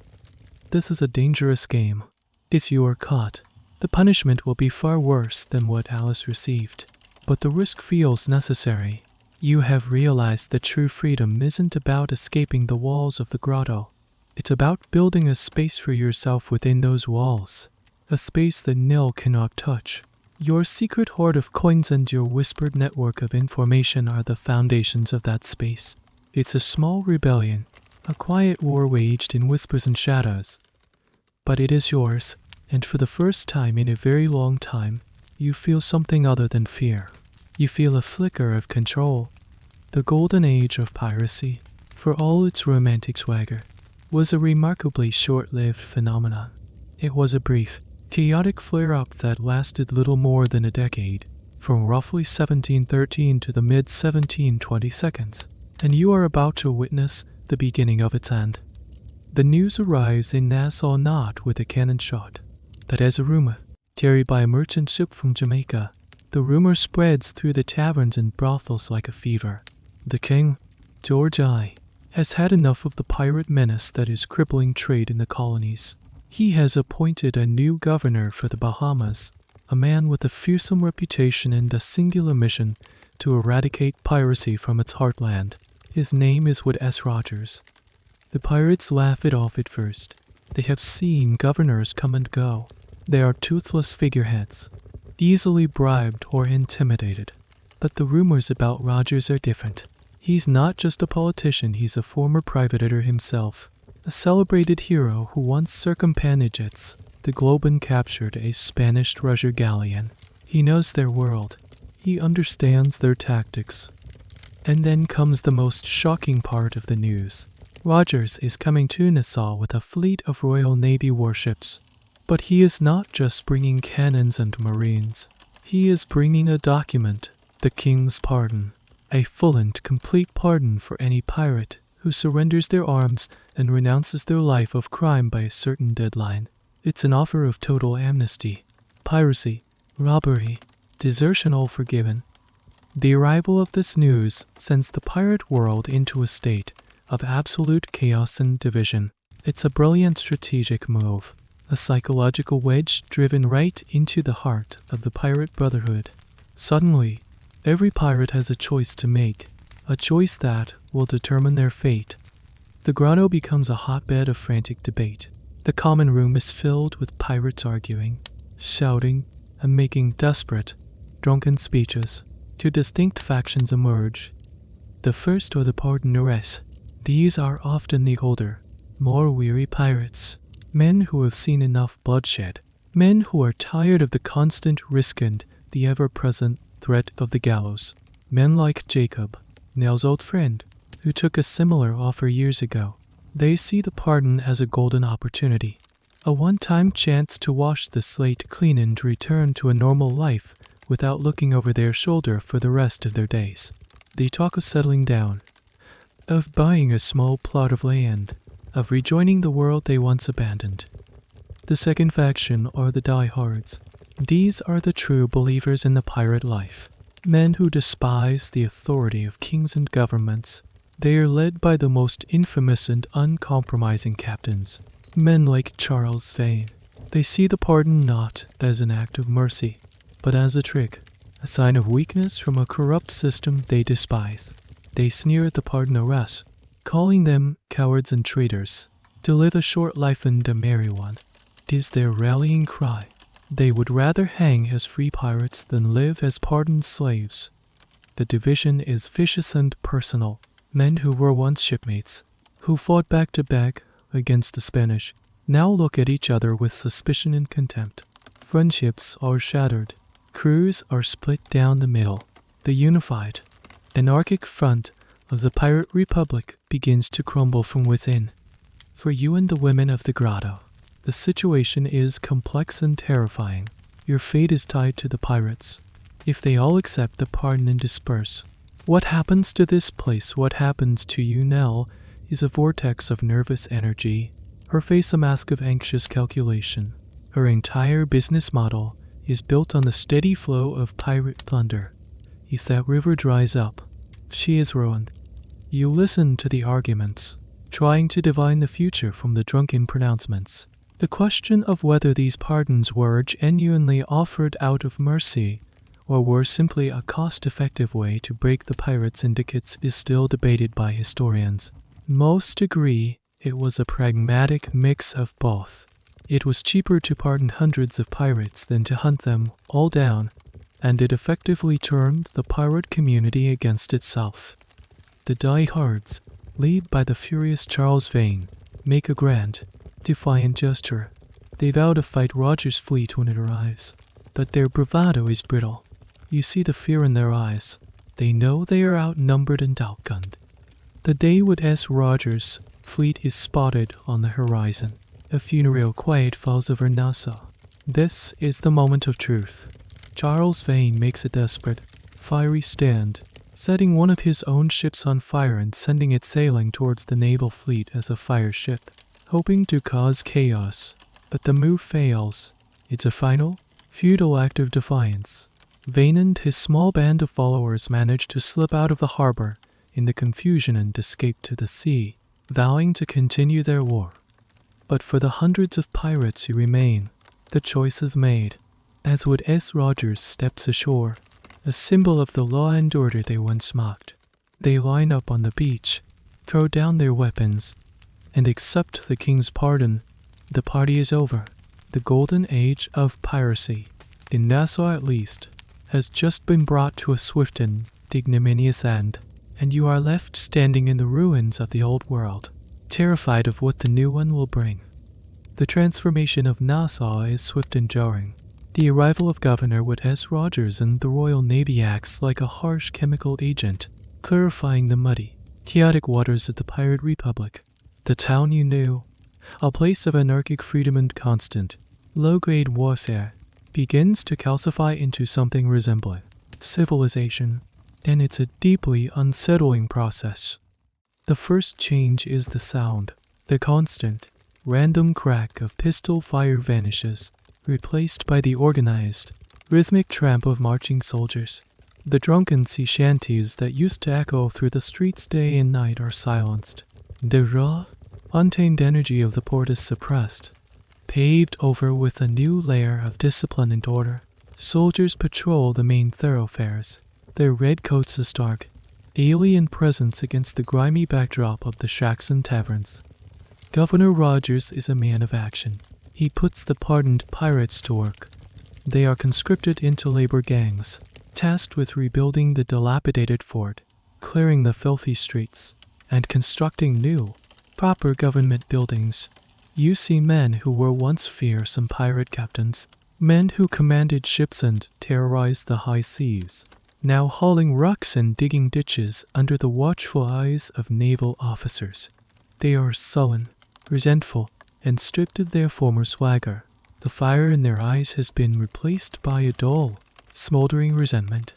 This is a dangerous game. If you are caught, the punishment will be far worse than what Alice received. But the risk feels necessary. You have realized that true freedom isn't about escaping the walls of the grotto. It's about building a space for yourself within those walls. A space that Nell cannot touch. Your secret hoard of coins and your whispered network of information are the foundations of that space. It's a small rebellion, a quiet war waged in whispers and shadows. But it is yours, and for the first time in a very long time, you feel something other than fear. You feel a flicker of control. The Golden Age of Piracy, for all its romantic swagger, was a remarkably short-lived phenomenon. It was a brief, chaotic flare-up that lasted little more than a decade, from roughly 1713 to the mid-1720s, and you are about to witness the beginning of its end. The news arrives in Nassau not with a cannon shot, but as a rumor, carried by a merchant ship from Jamaica. The rumor spreads through the taverns and brothels like a fever. The king, George I, has had enough of the pirate menace that is crippling trade in the colonies. He has appointed a new governor for the Bahamas, a man with a fearsome reputation and a singular mission to eradicate piracy from its heartland. His name is Wood S. Rogers. The pirates laugh it off at first. They have seen governors come and go. They are toothless figureheads, easily bribed or intimidated. But the rumors about Rogers are different. He's not just a politician, he's a former privateer himself. A celebrated hero who once circumnavigated the globe and captured a Spanish treasure galleon. He knows their world. He understands their tactics. And then comes the most shocking part of the news. Rogers is coming to Nassau with a fleet of Royal Navy warships. But he is not just bringing cannons and marines. He is bringing a document, the King's Pardon. A full and complete pardon for any pirate who surrenders their arms and renounces their life of crime by a certain deadline. It's an offer of total amnesty. Piracy, robbery, desertion all forgiven. The arrival of this news sends the pirate world into a state of absolute chaos and division. It's a brilliant strategic move, a psychological wedge driven right into the heart of the pirate brotherhood. Suddenly, every pirate has a choice to make, a choice that will determine their fate. The grotto becomes a hotbed of frantic debate. The common room is filled with pirates arguing, shouting, and making desperate, drunken speeches. Two distinct factions emerge. The first are the pardoners. These are often the older, more weary pirates, men who have seen enough bloodshed, men who are tired of the constant risk and the ever-present threat of the gallows, men like Jacob, Nell's old friend, who took a similar offer years ago. They see the pardon as a golden opportunity, a one-time chance to wash the slate clean and return to a normal life without looking over their shoulder for the rest of their days. They talk of settling down, of buying a small plot of land, of rejoining the world they once abandoned. The second faction are the diehards. These are the true believers in the pirate life, men who despise the authority of kings and governments. They are led by the most infamous and uncompromising captains, men like Charles Vane. They see the pardon not as an act of mercy, but as a trick, a sign of weakness from a corrupt system they despise. They sneer at the pardoners, calling them cowards and traitors. To live a short life and a merry one is their rallying cry. They would rather hang as free pirates than live as pardoned slaves. The division is vicious and personal. Men who were once shipmates, who fought back to back against the Spanish, now look at each other with suspicion and contempt. Friendships are shattered. Crews are split down the middle. The unified, anarchic front of the pirate republic begins to crumble from within. For you and the women of the grotto, the situation is complex and terrifying. Your fate is tied to the pirates. If they all accept the pardon and disperse, what happens to this place, what happens to you, Nell, is a vortex of nervous energy, her face a mask of anxious calculation. Her entire business model is built on the steady flow of pirate plunder. If that river dries up, she is ruined. You listen to the arguments, trying to divine the future from the drunken pronouncements. The question of whether these pardons were genuinely offered out of mercy or were simply a cost-effective way to break the pirates' syndicates is still debated by historians. Most agree it was a pragmatic mix of both. It was cheaper to pardon hundreds of pirates than to hunt them all down, and it effectively turned the pirate community against itself. The diehards, led by the furious Charles Vane, make a grand, defiant gesture. They vow to fight Roger's fleet when it arrives, but their bravado is brittle. You see the fear in their eyes. They know they are outnumbered and outgunned. The day when S. Rogers' fleet is spotted on the horizon, a funereal quiet falls over Nassau. This is the moment of truth. Charles Vane makes a desperate, fiery stand, setting one of his own ships on fire and sending it sailing towards the naval fleet as a fire ship, hoping to cause chaos. But the move fails. It's a final, futile act of defiance. Vane and his small band of followers manage to slip out of the harbor in the confusion and escape to the sea, vowing to continue their war. But for the hundreds of pirates who remain, the choice is made. As would S. Rogers steps ashore, a symbol of the law and order they once mocked. They line up on the beach, throw down their weapons, and accept the king's pardon. The party is over. The Golden Age of Piracy, in Nassau at least, has just been brought to a swift and ignominious end, and you are left standing in the ruins of the old world, terrified of what the new one will bring. The transformation of Nassau is swift and jarring. The arrival of Governor Wood S. Rogers and the Royal Navy acts like a harsh chemical agent, clarifying the muddy, chaotic waters of the pirate republic. The town you knew, a place of anarchic freedom and constant, low-grade warfare, begins to calcify into something resembling civilization, and it's a deeply unsettling process. The first change is the sound. The constant, random crack of pistol fire vanishes, replaced by the organized, rhythmic tramp of marching soldiers. The drunken sea shanties that used to echo through the streets day and night are silenced. The raw, untamed energy of the port is suppressed, paved over with a new layer of discipline and order. Soldiers patrol the main thoroughfares, their red coats a stark, alien presence against the grimy backdrop of the shacks and taverns. Governor Rogers is a man of action. He puts the pardoned pirates to work. They are conscripted into labor gangs, tasked with rebuilding the dilapidated fort, clearing the filthy streets, and constructing new, proper government buildings, you see men who were once fearsome pirate captains, men who commanded ships and terrorized the high seas, now hauling rocks and digging ditches under the watchful eyes of naval officers. They are sullen, resentful, and stripped of their former swagger. The fire in their eyes has been replaced by a dull, smoldering resentment.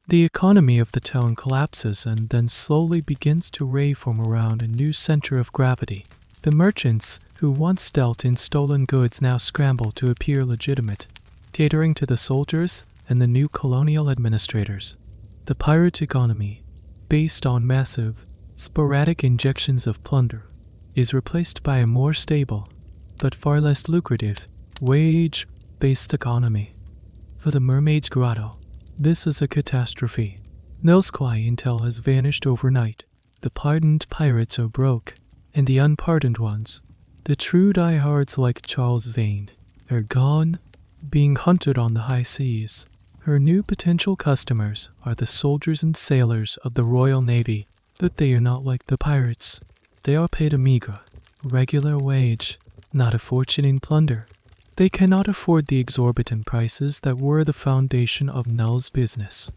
The economy of the town collapses and then slowly begins to reform around a new center of gravity. The merchants who once dealt in stolen goods now scramble to appear legitimate, catering to the soldiers and the new colonial administrators. The pirate economy, based on massive, sporadic injections of plunder, is replaced by a more stable, but far less lucrative, wage-based economy. For the Mermaid's Grotto, this is a catastrophe. No clientele has vanished overnight. The pardoned pirates are broke, and the unpardoned ones, the true diehards like Charles Vane, are gone, being hunted on the high seas. Her new potential customers are the soldiers and sailors of the Royal Navy, but they are not like the pirates. They are paid a meager, regular wage, not a fortune in plunder. They cannot afford the exorbitant prices that were the foundation of Null's business.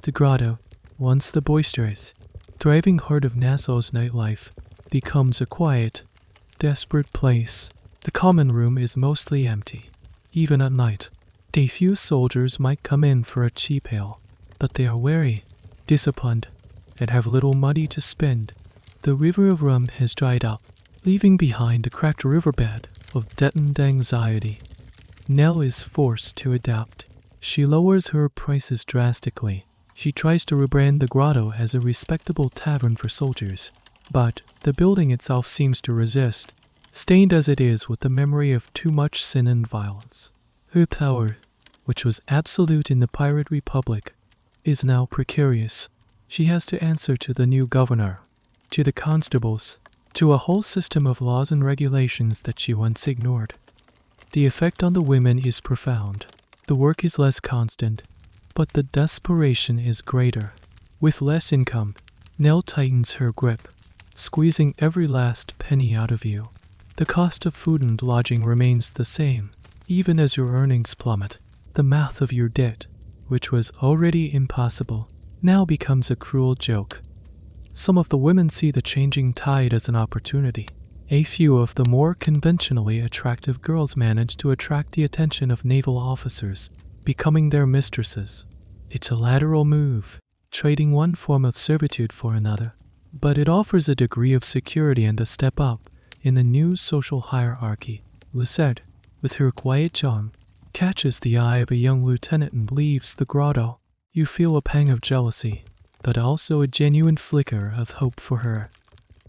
The grotto, once the boisterous, thriving heart of Nassau's nightlife, becomes a quiet, desperate place. The common room is mostly empty. Even at night, a few soldiers might come in for a cheap ale, but they are wary, disciplined, and have little money to spend. The river of rum has dried up, leaving behind a cracked riverbed of deadened anxiety. Nell is forced to adapt. She lowers her prices drastically. She tries to rebrand the grotto as a respectable tavern for soldiers, but the building itself seems to resist, stained as it is with the memory of too much sin and violence. Her power, which was absolute in the Pirate Republic, is now precarious. She has to answer to the new governor, to the constables, to a whole system of laws and regulations that she once ignored. The effect on the women is profound. The work is less constant, but the desperation is greater. With less income, Nell tightens her grip, squeezing every last penny out of you. The cost of food and lodging remains the same, even as your earnings plummet. The math of your debt, which was already impossible, now becomes a cruel joke. Some of the women see the changing tide as an opportunity. A few of the more conventionally attractive girls manage to attract the attention of naval officers, becoming their mistresses. It's a lateral move, trading one form of servitude for another, but it offers a degree of security and a step up in the new social hierarchy. Lucette, with her quiet charm, catches the eye of a young lieutenant and leaves the grotto. You feel a pang of jealousy, but also a genuine flicker of hope for her.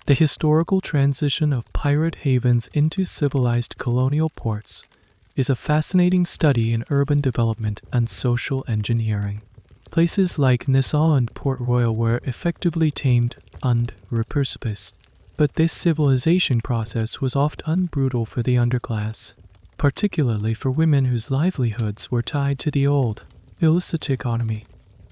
The historical transition of pirate havens into civilized colonial ports is a fascinating study in urban development and social engineering. Places like Nassau and Port Royal were effectively tamed and repurposed, but this civilization process was often brutal for the underclass, particularly for women whose livelihoods were tied to the old, illicit economy.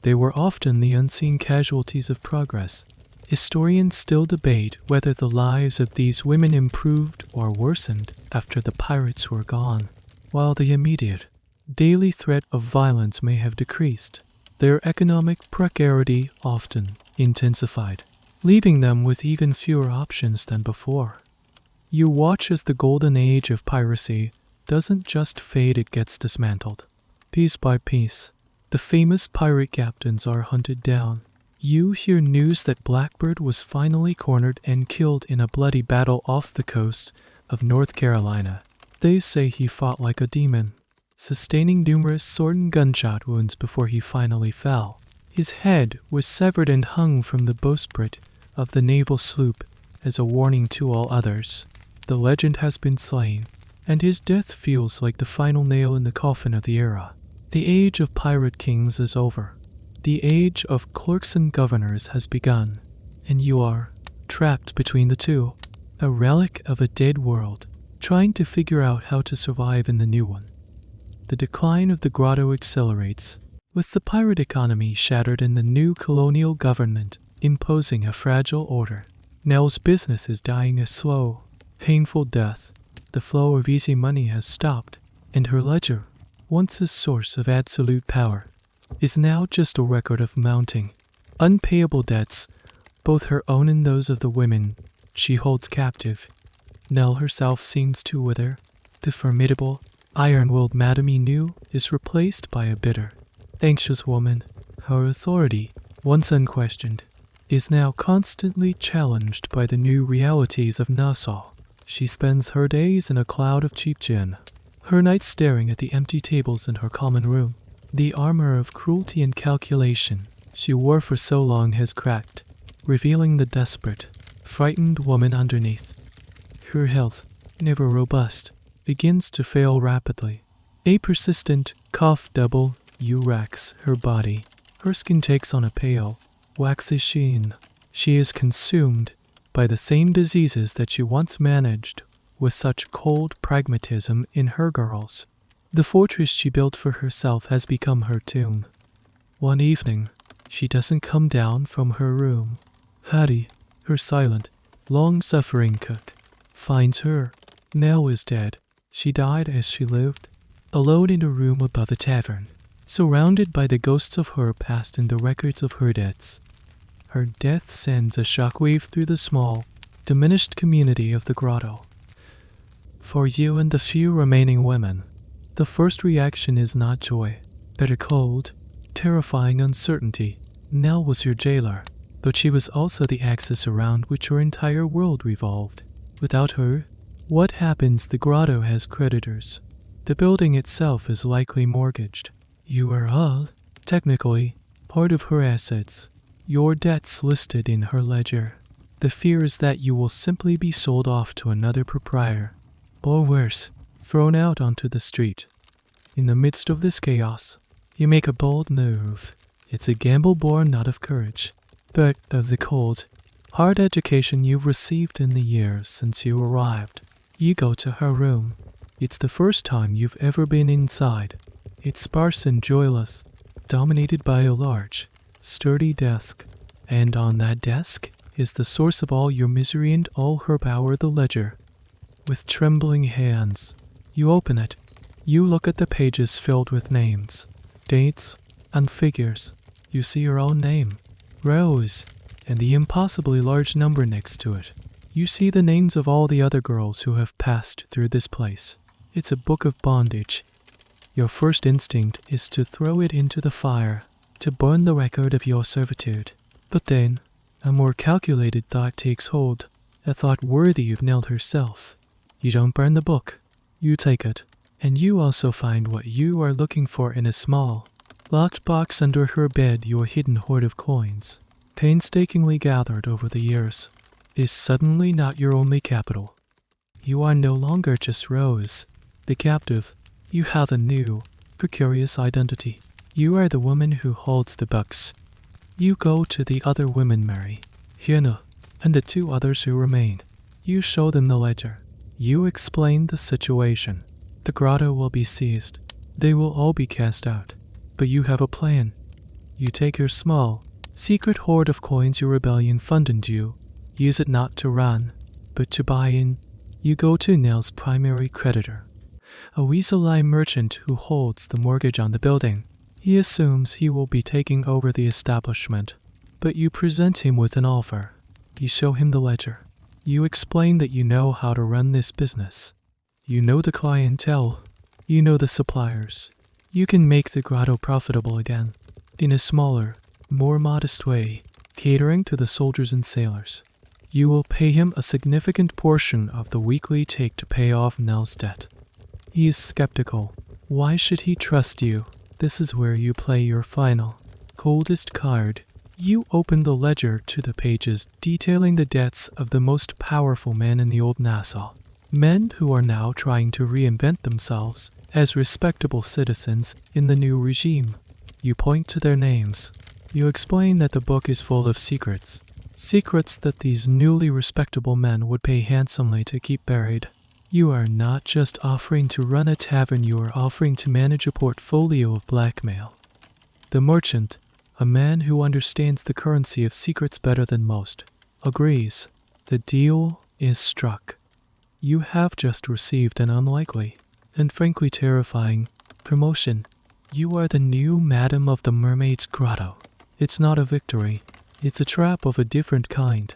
They were often the unseen casualties of progress. Historians still debate whether the lives of these women improved or worsened after the pirates were gone. While the immediate, daily threat of violence may have decreased, their economic precarity often intensified, leaving them with even fewer options than before. You watch as the Golden Age of Piracy doesn't just fade, it gets dismantled. Piece by piece, the famous pirate captains are hunted down. You hear news that Blackbeard was finally cornered and killed in a bloody battle off the coast of North Carolina. They say he fought like a demon, sustaining numerous sword and gunshot wounds before he finally fell. His head was severed and hung from the bowsprit of the naval sloop as a warning to all others. The legend has been slain, and his death feels like the final nail in the coffin of the era. The age of pirate kings is over. The age of clerks and governors has begun, and you are trapped between the two, a relic of a dead world, trying to figure out how to survive in the new one. The decline of the grotto accelerates, with the pirate economy shattered and the new colonial government imposing a fragile order. Nell's business is dying a slow, painful death. The flow of easy money has stopped, and her ledger, once a source of absolute power, is now just a record of mounting, unpayable debts, both her own and those of the women she holds captive. Nell herself seems to wither. The formidable, iron-willed madam he knew is replaced by a bitter, anxious woman. Her authority, once unquestioned, is now constantly challenged by the new realities of Nassau. She spends her days in a cloud of cheap gin, her nights staring at the empty tables in her common room. The armor of cruelty and calculation she wore for so long has cracked, revealing the desperate, frightened woman underneath. Her health, never robust, begins to fail rapidly. A persistent cough double racks her body. Her skin takes on a pale, waxy sheen. She is consumed by the same diseases that she once managed with such cold pragmatism in her girls. The fortress she built for herself has become her tomb. One evening, she doesn't come down from her room. Hattie, her silent, long-suffering cook, finds her. Nell is dead. She died as she lived, alone in a room above a tavern, surrounded by the ghosts of her past and the records of her debts. Her death sends a shockwave through the small, diminished community of the grotto. For you and the few remaining women, the first reaction is not joy, but a cold, terrifying uncertainty. Nell was your jailer, but she was also the axis around which your entire world revolved. Without her, what happens? The grotto has creditors. The building itself is likely mortgaged. You are all, technically, part of her assets. Your debts listed in her ledger. The fear is that you will simply be sold off to another proprietor, or worse, thrown out onto the street. In the midst of this chaos, you make a bold move. It's a gamble born not of courage, but of the cold, hard education you've received in the years since you arrived. You go to her room. It's the first time you've ever been inside. It's sparse and joyless, dominated by a large, sturdy desk, and on that desk is the source of all your misery and all her power, the ledger. With trembling hands, you open it. You look at the pages filled with names, dates, and figures. You see your own name, Rose, and the impossibly large number next to it. You see the names of all the other girls who have passed through this place. It's a book of bondage. Your first instinct is to throw it into the fire, to burn the record of your servitude. But then, a more calculated thought takes hold, a thought worthy of Nell herself. You don't burn the book. You take it, and you also find what you are looking for in a small, locked box under her bed. Your hidden hoard of coins, painstakingly gathered over the years, is suddenly not your only capital. You are no longer just Rose, the captive. You have a new, precarious identity. You are the woman who holds the bucks. You go to the other women, Mary, Hannah, and the two others who remain. You show them the ledger. You explain the situation. The grotto will be seized. They will all be cast out. But you have a plan. You take your small, secret hoard of coins your rebellion funded you. Use it not to run, but to buy in. You go to Nell's primary creditor, a weasel-eye merchant who holds the mortgage on the building. He assumes he will be taking over the establishment, but you present him with an offer. You show him the ledger. You explain that you know how to run this business. You know the clientele. You know the suppliers. You can make the grotto profitable again, in a smaller, more modest way, catering to the soldiers and sailors. You will pay him a significant portion of the weekly take to pay off Nell's debt. He is skeptical. Why should he trust you? This is where you play your final, coldest card. You open the ledger to the pages detailing the debts of the most powerful men in the old Nassau. Men who are now trying to reinvent themselves as respectable citizens in the new regime. You point to their names. You explain that the book is full of secrets. Secrets that these newly respectable men would pay handsomely to keep buried. You are not just offering to run a tavern, you are offering to manage a portfolio of blackmail. The merchant, a man who understands the currency of secrets better than most, agrees. The deal is struck. You have just received an unlikely, and frankly terrifying, promotion. You are the new Madam of the Mermaid's Grotto. It's not a victory. It's a trap of a different kind.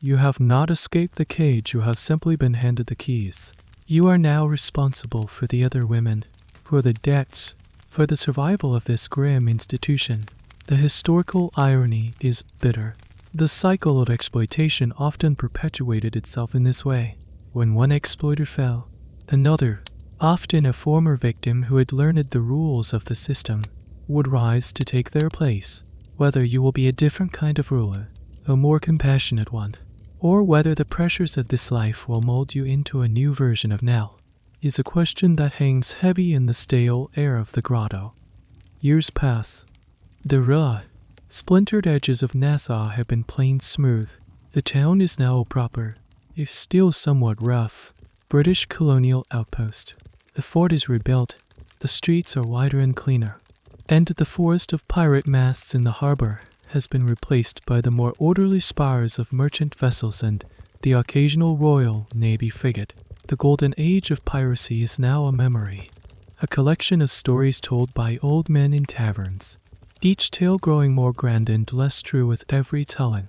You have not escaped the cage, you have simply been handed the keys. You are now responsible for the other women, for the debts, for the survival of this grim institution. The historical irony is bitter. The cycle of exploitation often perpetuated itself in this way. When one exploiter fell, another, often a former victim who had learned the rules of the system, would rise to take their place. Whether you will be a different kind of ruler, a more compassionate one, or whether the pressures of this life will mold you into a new version of Nell, is a question that hangs heavy in the stale air of the grotto. Years pass. The raw, splintered edges of Nassau have been planed smooth. The town is now a proper, if still somewhat rough, British colonial outpost. The fort is rebuilt, the streets are wider and cleaner, and the forest of pirate masts in the harbor has been replaced by the more orderly spires of merchant vessels and the occasional Royal Navy frigate. The Golden Age of Piracy is now a memory, a collection of stories told by old men in taverns, each tale growing more grand and less true with every telling.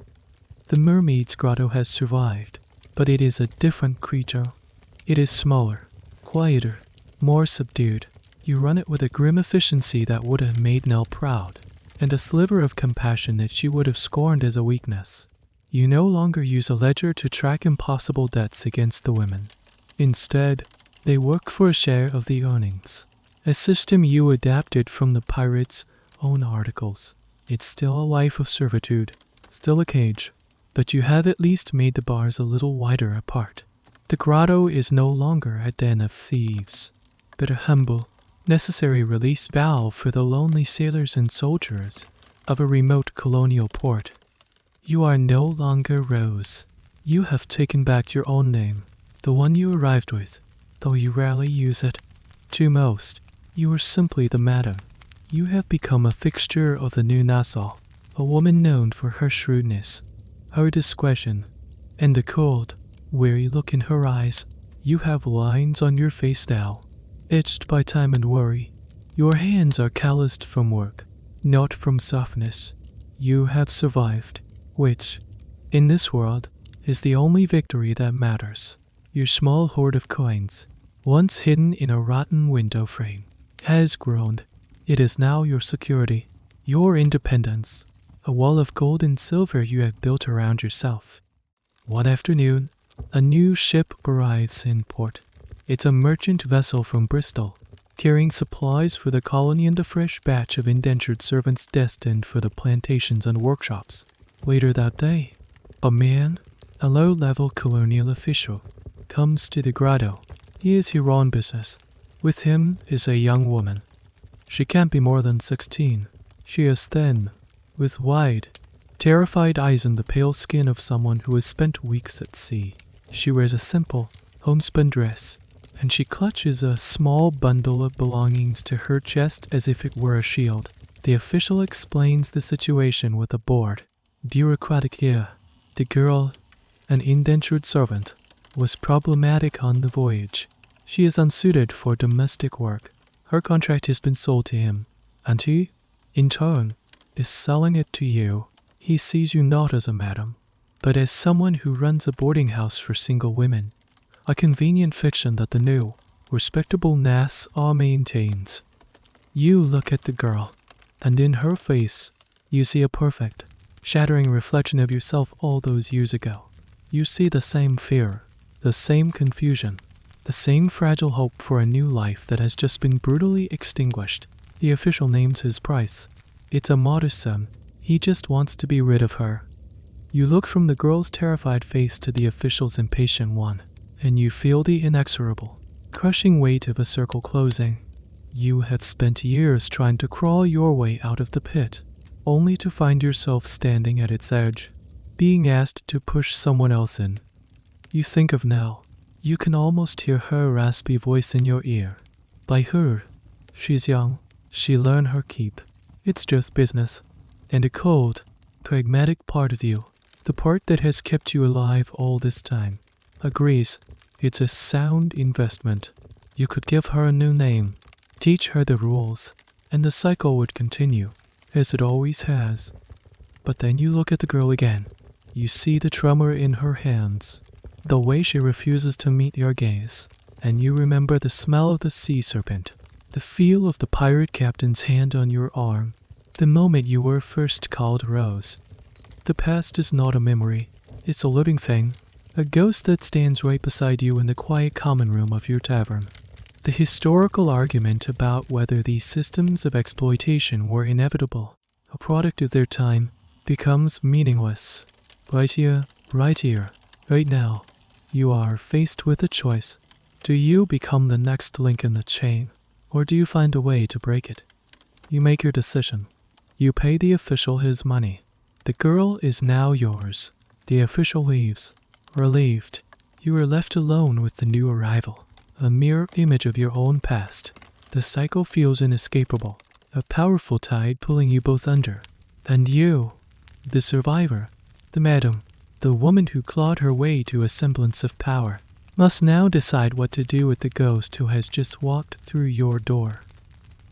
The Mermaid's Grotto has survived, but it is a different creature. It is smaller, quieter, more subdued. You run it with a grim efficiency that would have made Nell proud, and a sliver of compassion that she would have scorned as a weakness. You no longer use a ledger to track impossible debts against the women. Instead, they work for a share of the earnings, a system you adapted from the pirates' own articles. It's still a life of servitude, still a cage, but you have at least made the bars a little wider apart. The grotto is no longer a den of thieves, but a humble, necessary release valve for the lonely sailors and soldiers of a remote colonial port. You are no longer Rose. You have taken back your own name, the one you arrived with, though you rarely use it. To most, you are simply the Madam. You have become a fixture of the new Nassau, a woman known for her shrewdness, her discretion, and the cold, weary look in her eyes. You have lines on your face now, itched by time and worry. Your hands are calloused from work, not from softness. You have survived, which, in this world, is the only victory that matters. Your small hoard of coins, once hidden in a rotten window frame, has grown. It is now your security, your independence, a wall of gold and silver you have built around yourself. One afternoon, a new ship arrives in port. It's a merchant vessel from Bristol, carrying supplies for the colony and a fresh batch of indentured servants destined for the plantations and workshops. Later that day, a man, a low-level colonial official, comes to the grotto. He is here on business. With him is a young woman. She can't be more than 16. She is thin, with wide, terrified eyes and the pale skin of someone who has spent weeks at sea. She wears a simple, homespun dress, and she clutches a small bundle of belongings to her chest as if it were a shield. The official explains the situation with a bored, bureaucratic air. The girl, an indentured servant, was problematic on the voyage. She is unsuited for domestic work. Her contract has been sold to him, and he, in turn, is selling it to you. He sees you not as a madam, but as someone who runs a boarding house for single women, a convenient fiction that the new, respectable Nassau maintains. You look at the girl, and in her face, you see a perfect, shattering reflection of yourself all those years ago. You see the same fear, the same confusion, the same fragile hope for a new life that has just been brutally extinguished. The official names his price. It's a modest sum. He just wants to be rid of her. You look from the girl's terrified face to the official's impatient one, and you feel the inexorable, crushing weight of a circle closing. You have spent years trying to crawl your way out of the pit, only to find yourself standing at its edge, being asked to push someone else in. You think of Nell. You can almost hear her raspy voice in your ear. By her, she's young. She'll earn her keep. It's just business. And a cold, pragmatic part of you the part that has kept you alive all this time, agrees it's a sound investment. You could give her a new name, teach her the rules, and the cycle would continue, as it always has. But then you look at the girl again. You see the tremor in her hands, the way she refuses to meet your gaze, and you remember the smell of the sea serpent, the feel of the pirate captain's hand on your arm, the moment you were first called Rose. The past is not a memory, it's a living thing, a ghost that stands right beside you in the quiet common room of your tavern. The historical argument about whether these systems of exploitation were inevitable, a product of their time, becomes meaningless. Right here, right now, you are faced with a choice. Do you become the next link in the chain, or do you find a way to break it? You make your decision. You pay the official his money. The girl is now yours. The official leaves. Relieved, you are left alone with the new arrival, a mirror image of your own past. The cycle feels inescapable, a powerful tide pulling you both under. And you, the survivor, the madam, the woman who clawed her way to a semblance of power, must now decide what to do with the ghost who has just walked through your door.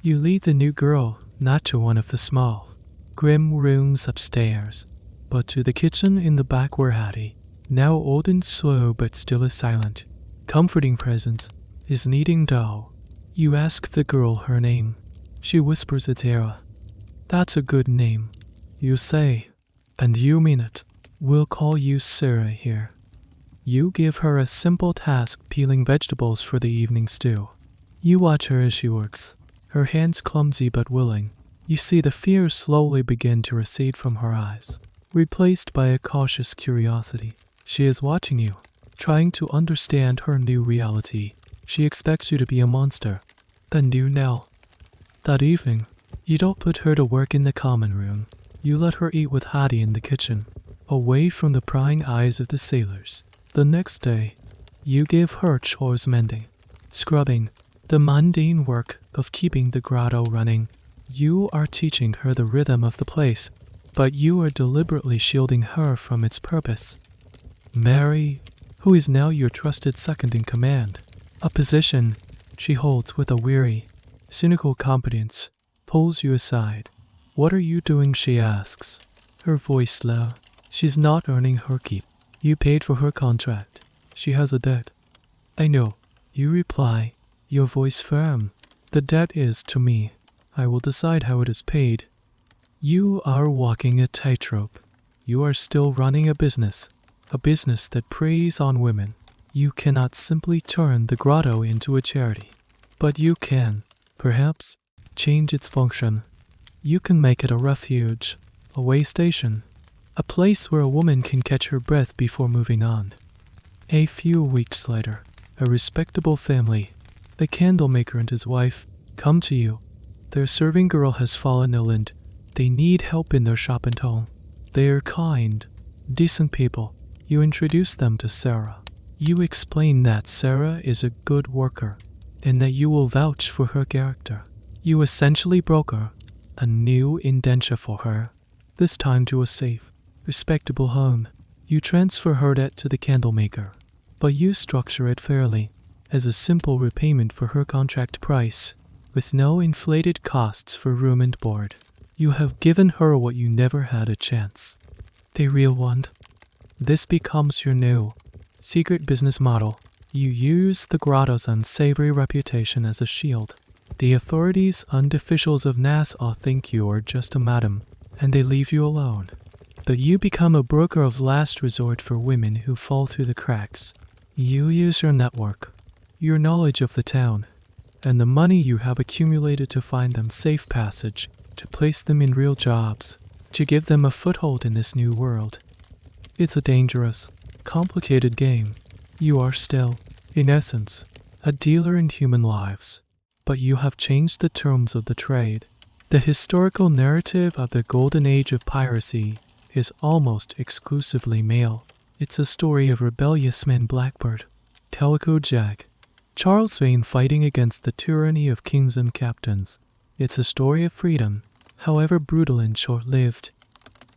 You lead the new girl not to one of the small, grim rooms upstairs, but to the kitchen in the back where Hattie, now old and slow but still a silent, comforting presence, is kneading dough. You ask the girl her name. She whispers it's Era. That's a good name, you say, and you mean it. We'll call you Sarah here. You give her a simple task peeling vegetables for the evening stew. You watch her as she works, her hands clumsy but willing. You see the fear slowly begin to recede from her eyes, replaced by a cautious curiosity. She is watching you, trying to understand her new reality. She expects you to be a monster. Then you know. That evening, you don't put her to work in the common room. You let her eat with Hattie in the kitchen, away from the prying eyes of the sailors. The next day, you give her chores mending, scrubbing, the mundane work of keeping the grotto running. You are teaching her the rhythm of the place, but you are deliberately shielding her from its purpose. Mary, who is now your trusted second in command, a position she holds with a weary, cynical competence, pulls you aside. What are you doing, she asks, her voice low. She's not earning her keep. You paid for her contract. She has a debt. I know, you reply, your voice firm. The debt is to me. I will decide how it is paid. You are walking a tightrope. You are still running a business that preys on women. You cannot simply turn the grotto into a charity. But you can, perhaps, change its function. You can make it a refuge, a way station, a place where a woman can catch her breath before moving on. A few weeks later, a respectable family, the candlemaker and his wife, come to you. Their serving girl has fallen ill and they need help in their shop and home. They are kind, decent people. You introduce them to Sarah. You explain that Sarah is a good worker and that you will vouch for her character. You essentially broker a new indenture for her, this time to a safe, respectable home. You transfer her debt to the candlemaker, but you structure it fairly, as a simple repayment for her contract price, with no inflated costs for room and board. You have given her what you never had a chance, the real one. This becomes your new, secret business model. You use the grotto's unsavory reputation as a shield. The authorities and officials of Nassau think you are just a madam, and they leave you alone. But you become a broker of last resort for women who fall through the cracks. You use your network, your knowledge of the town, and the money you have accumulated to find them safe passage, to place them in real jobs, to give them a foothold in this new world. It's a dangerous, complicated game. You are still, in essence, a dealer in human lives, but you have changed the terms of the trade. The historical narrative of the Golden Age of Piracy is almost exclusively male. It's a story of rebellious men Blackbeard, Calico Jack, Charles Vane fighting against the tyranny of kings and captains. It's a story of freedom, however brutal and short-lived.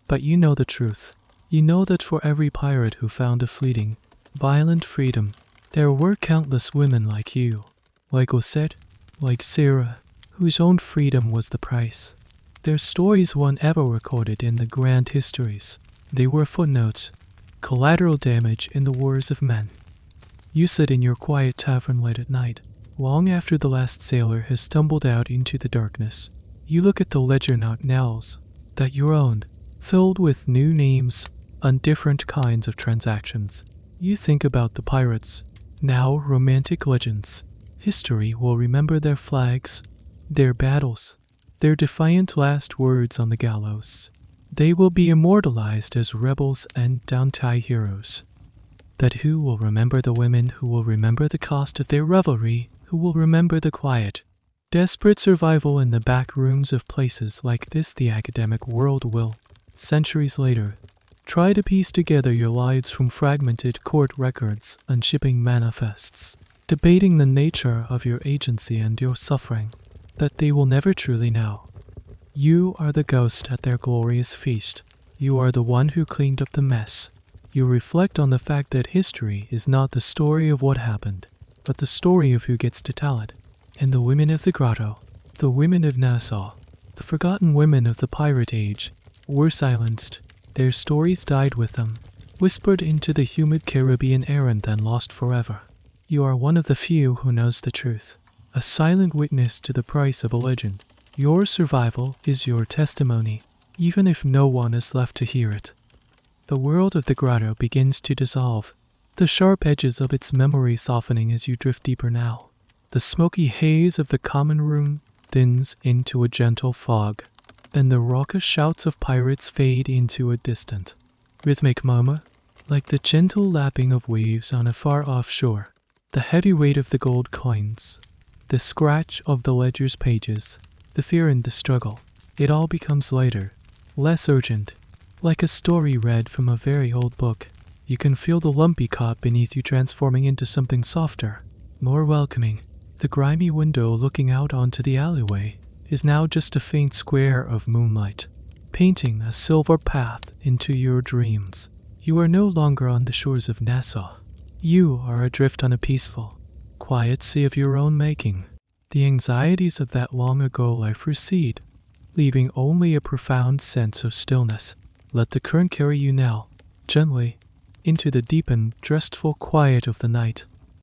But you know the truth. You know that for every pirate who found a fleeting, violent freedom, there were countless women like you, like Cosette, like Sarah, whose own freedom was the price. Their stories weren't ever recorded in the grand histories. They were footnotes, collateral damage in the wars of men. You sit in your quiet tavern late at night, long after the last sailor has stumbled out into the darkness. You look at the ledger notes that you owned, filled with new names and different kinds of transactions. You think about the pirates, now romantic legends. History will remember their flags, their battles, their defiant last words on the gallows. They will be immortalized as rebels and downtie heroes. That who will remember the women, who will remember the cost of their revelry, who will remember the quiet, desperate survival in the back rooms of places like this. The academic world will, centuries later, try to piece together your lives from fragmented court records and shipping manifests, debating the nature of your agency and your suffering, that they will never truly know. You are the ghost at their glorious feast. You are the one who cleaned up the mess. You reflect on the fact that history is not the story of what happened, but the story of who gets to tell it. And the women of the grotto, the women of Nassau, the forgotten women of the pirate age, were silenced. Their stories died with them, whispered into the humid Caribbean air and then lost forever. You are one of the few who knows the truth, a silent witness to the price of a legend. Your survival is your testimony, even if no one is left to hear it. The world of the grotto begins to dissolve, the sharp edges of its memory softening as you drift deeper now. The smoky haze of the common room thins into a gentle fog, and the raucous shouts of pirates fade into a distant, rhythmic murmur, like the gentle lapping of waves on a far-off shore. The heavy weight of the gold coins, the scratch of the ledger's pages, the fear and the struggle. It all becomes lighter, less urgent, like a story read from a very old book. You can feel the lumpy cot beneath you transforming into something softer, more welcoming. The grimy window looking out onto the alleyway is now just a faint square of moonlight, painting a silver path into your dreams. You are no longer on the shores of Nassau. You are adrift on a peaceful, quiet sea of your own making. The anxieties of that long ago life recede, leaving only a profound sense of stillness. Let the current carry you now, gently, into the deep and restful quiet of the night.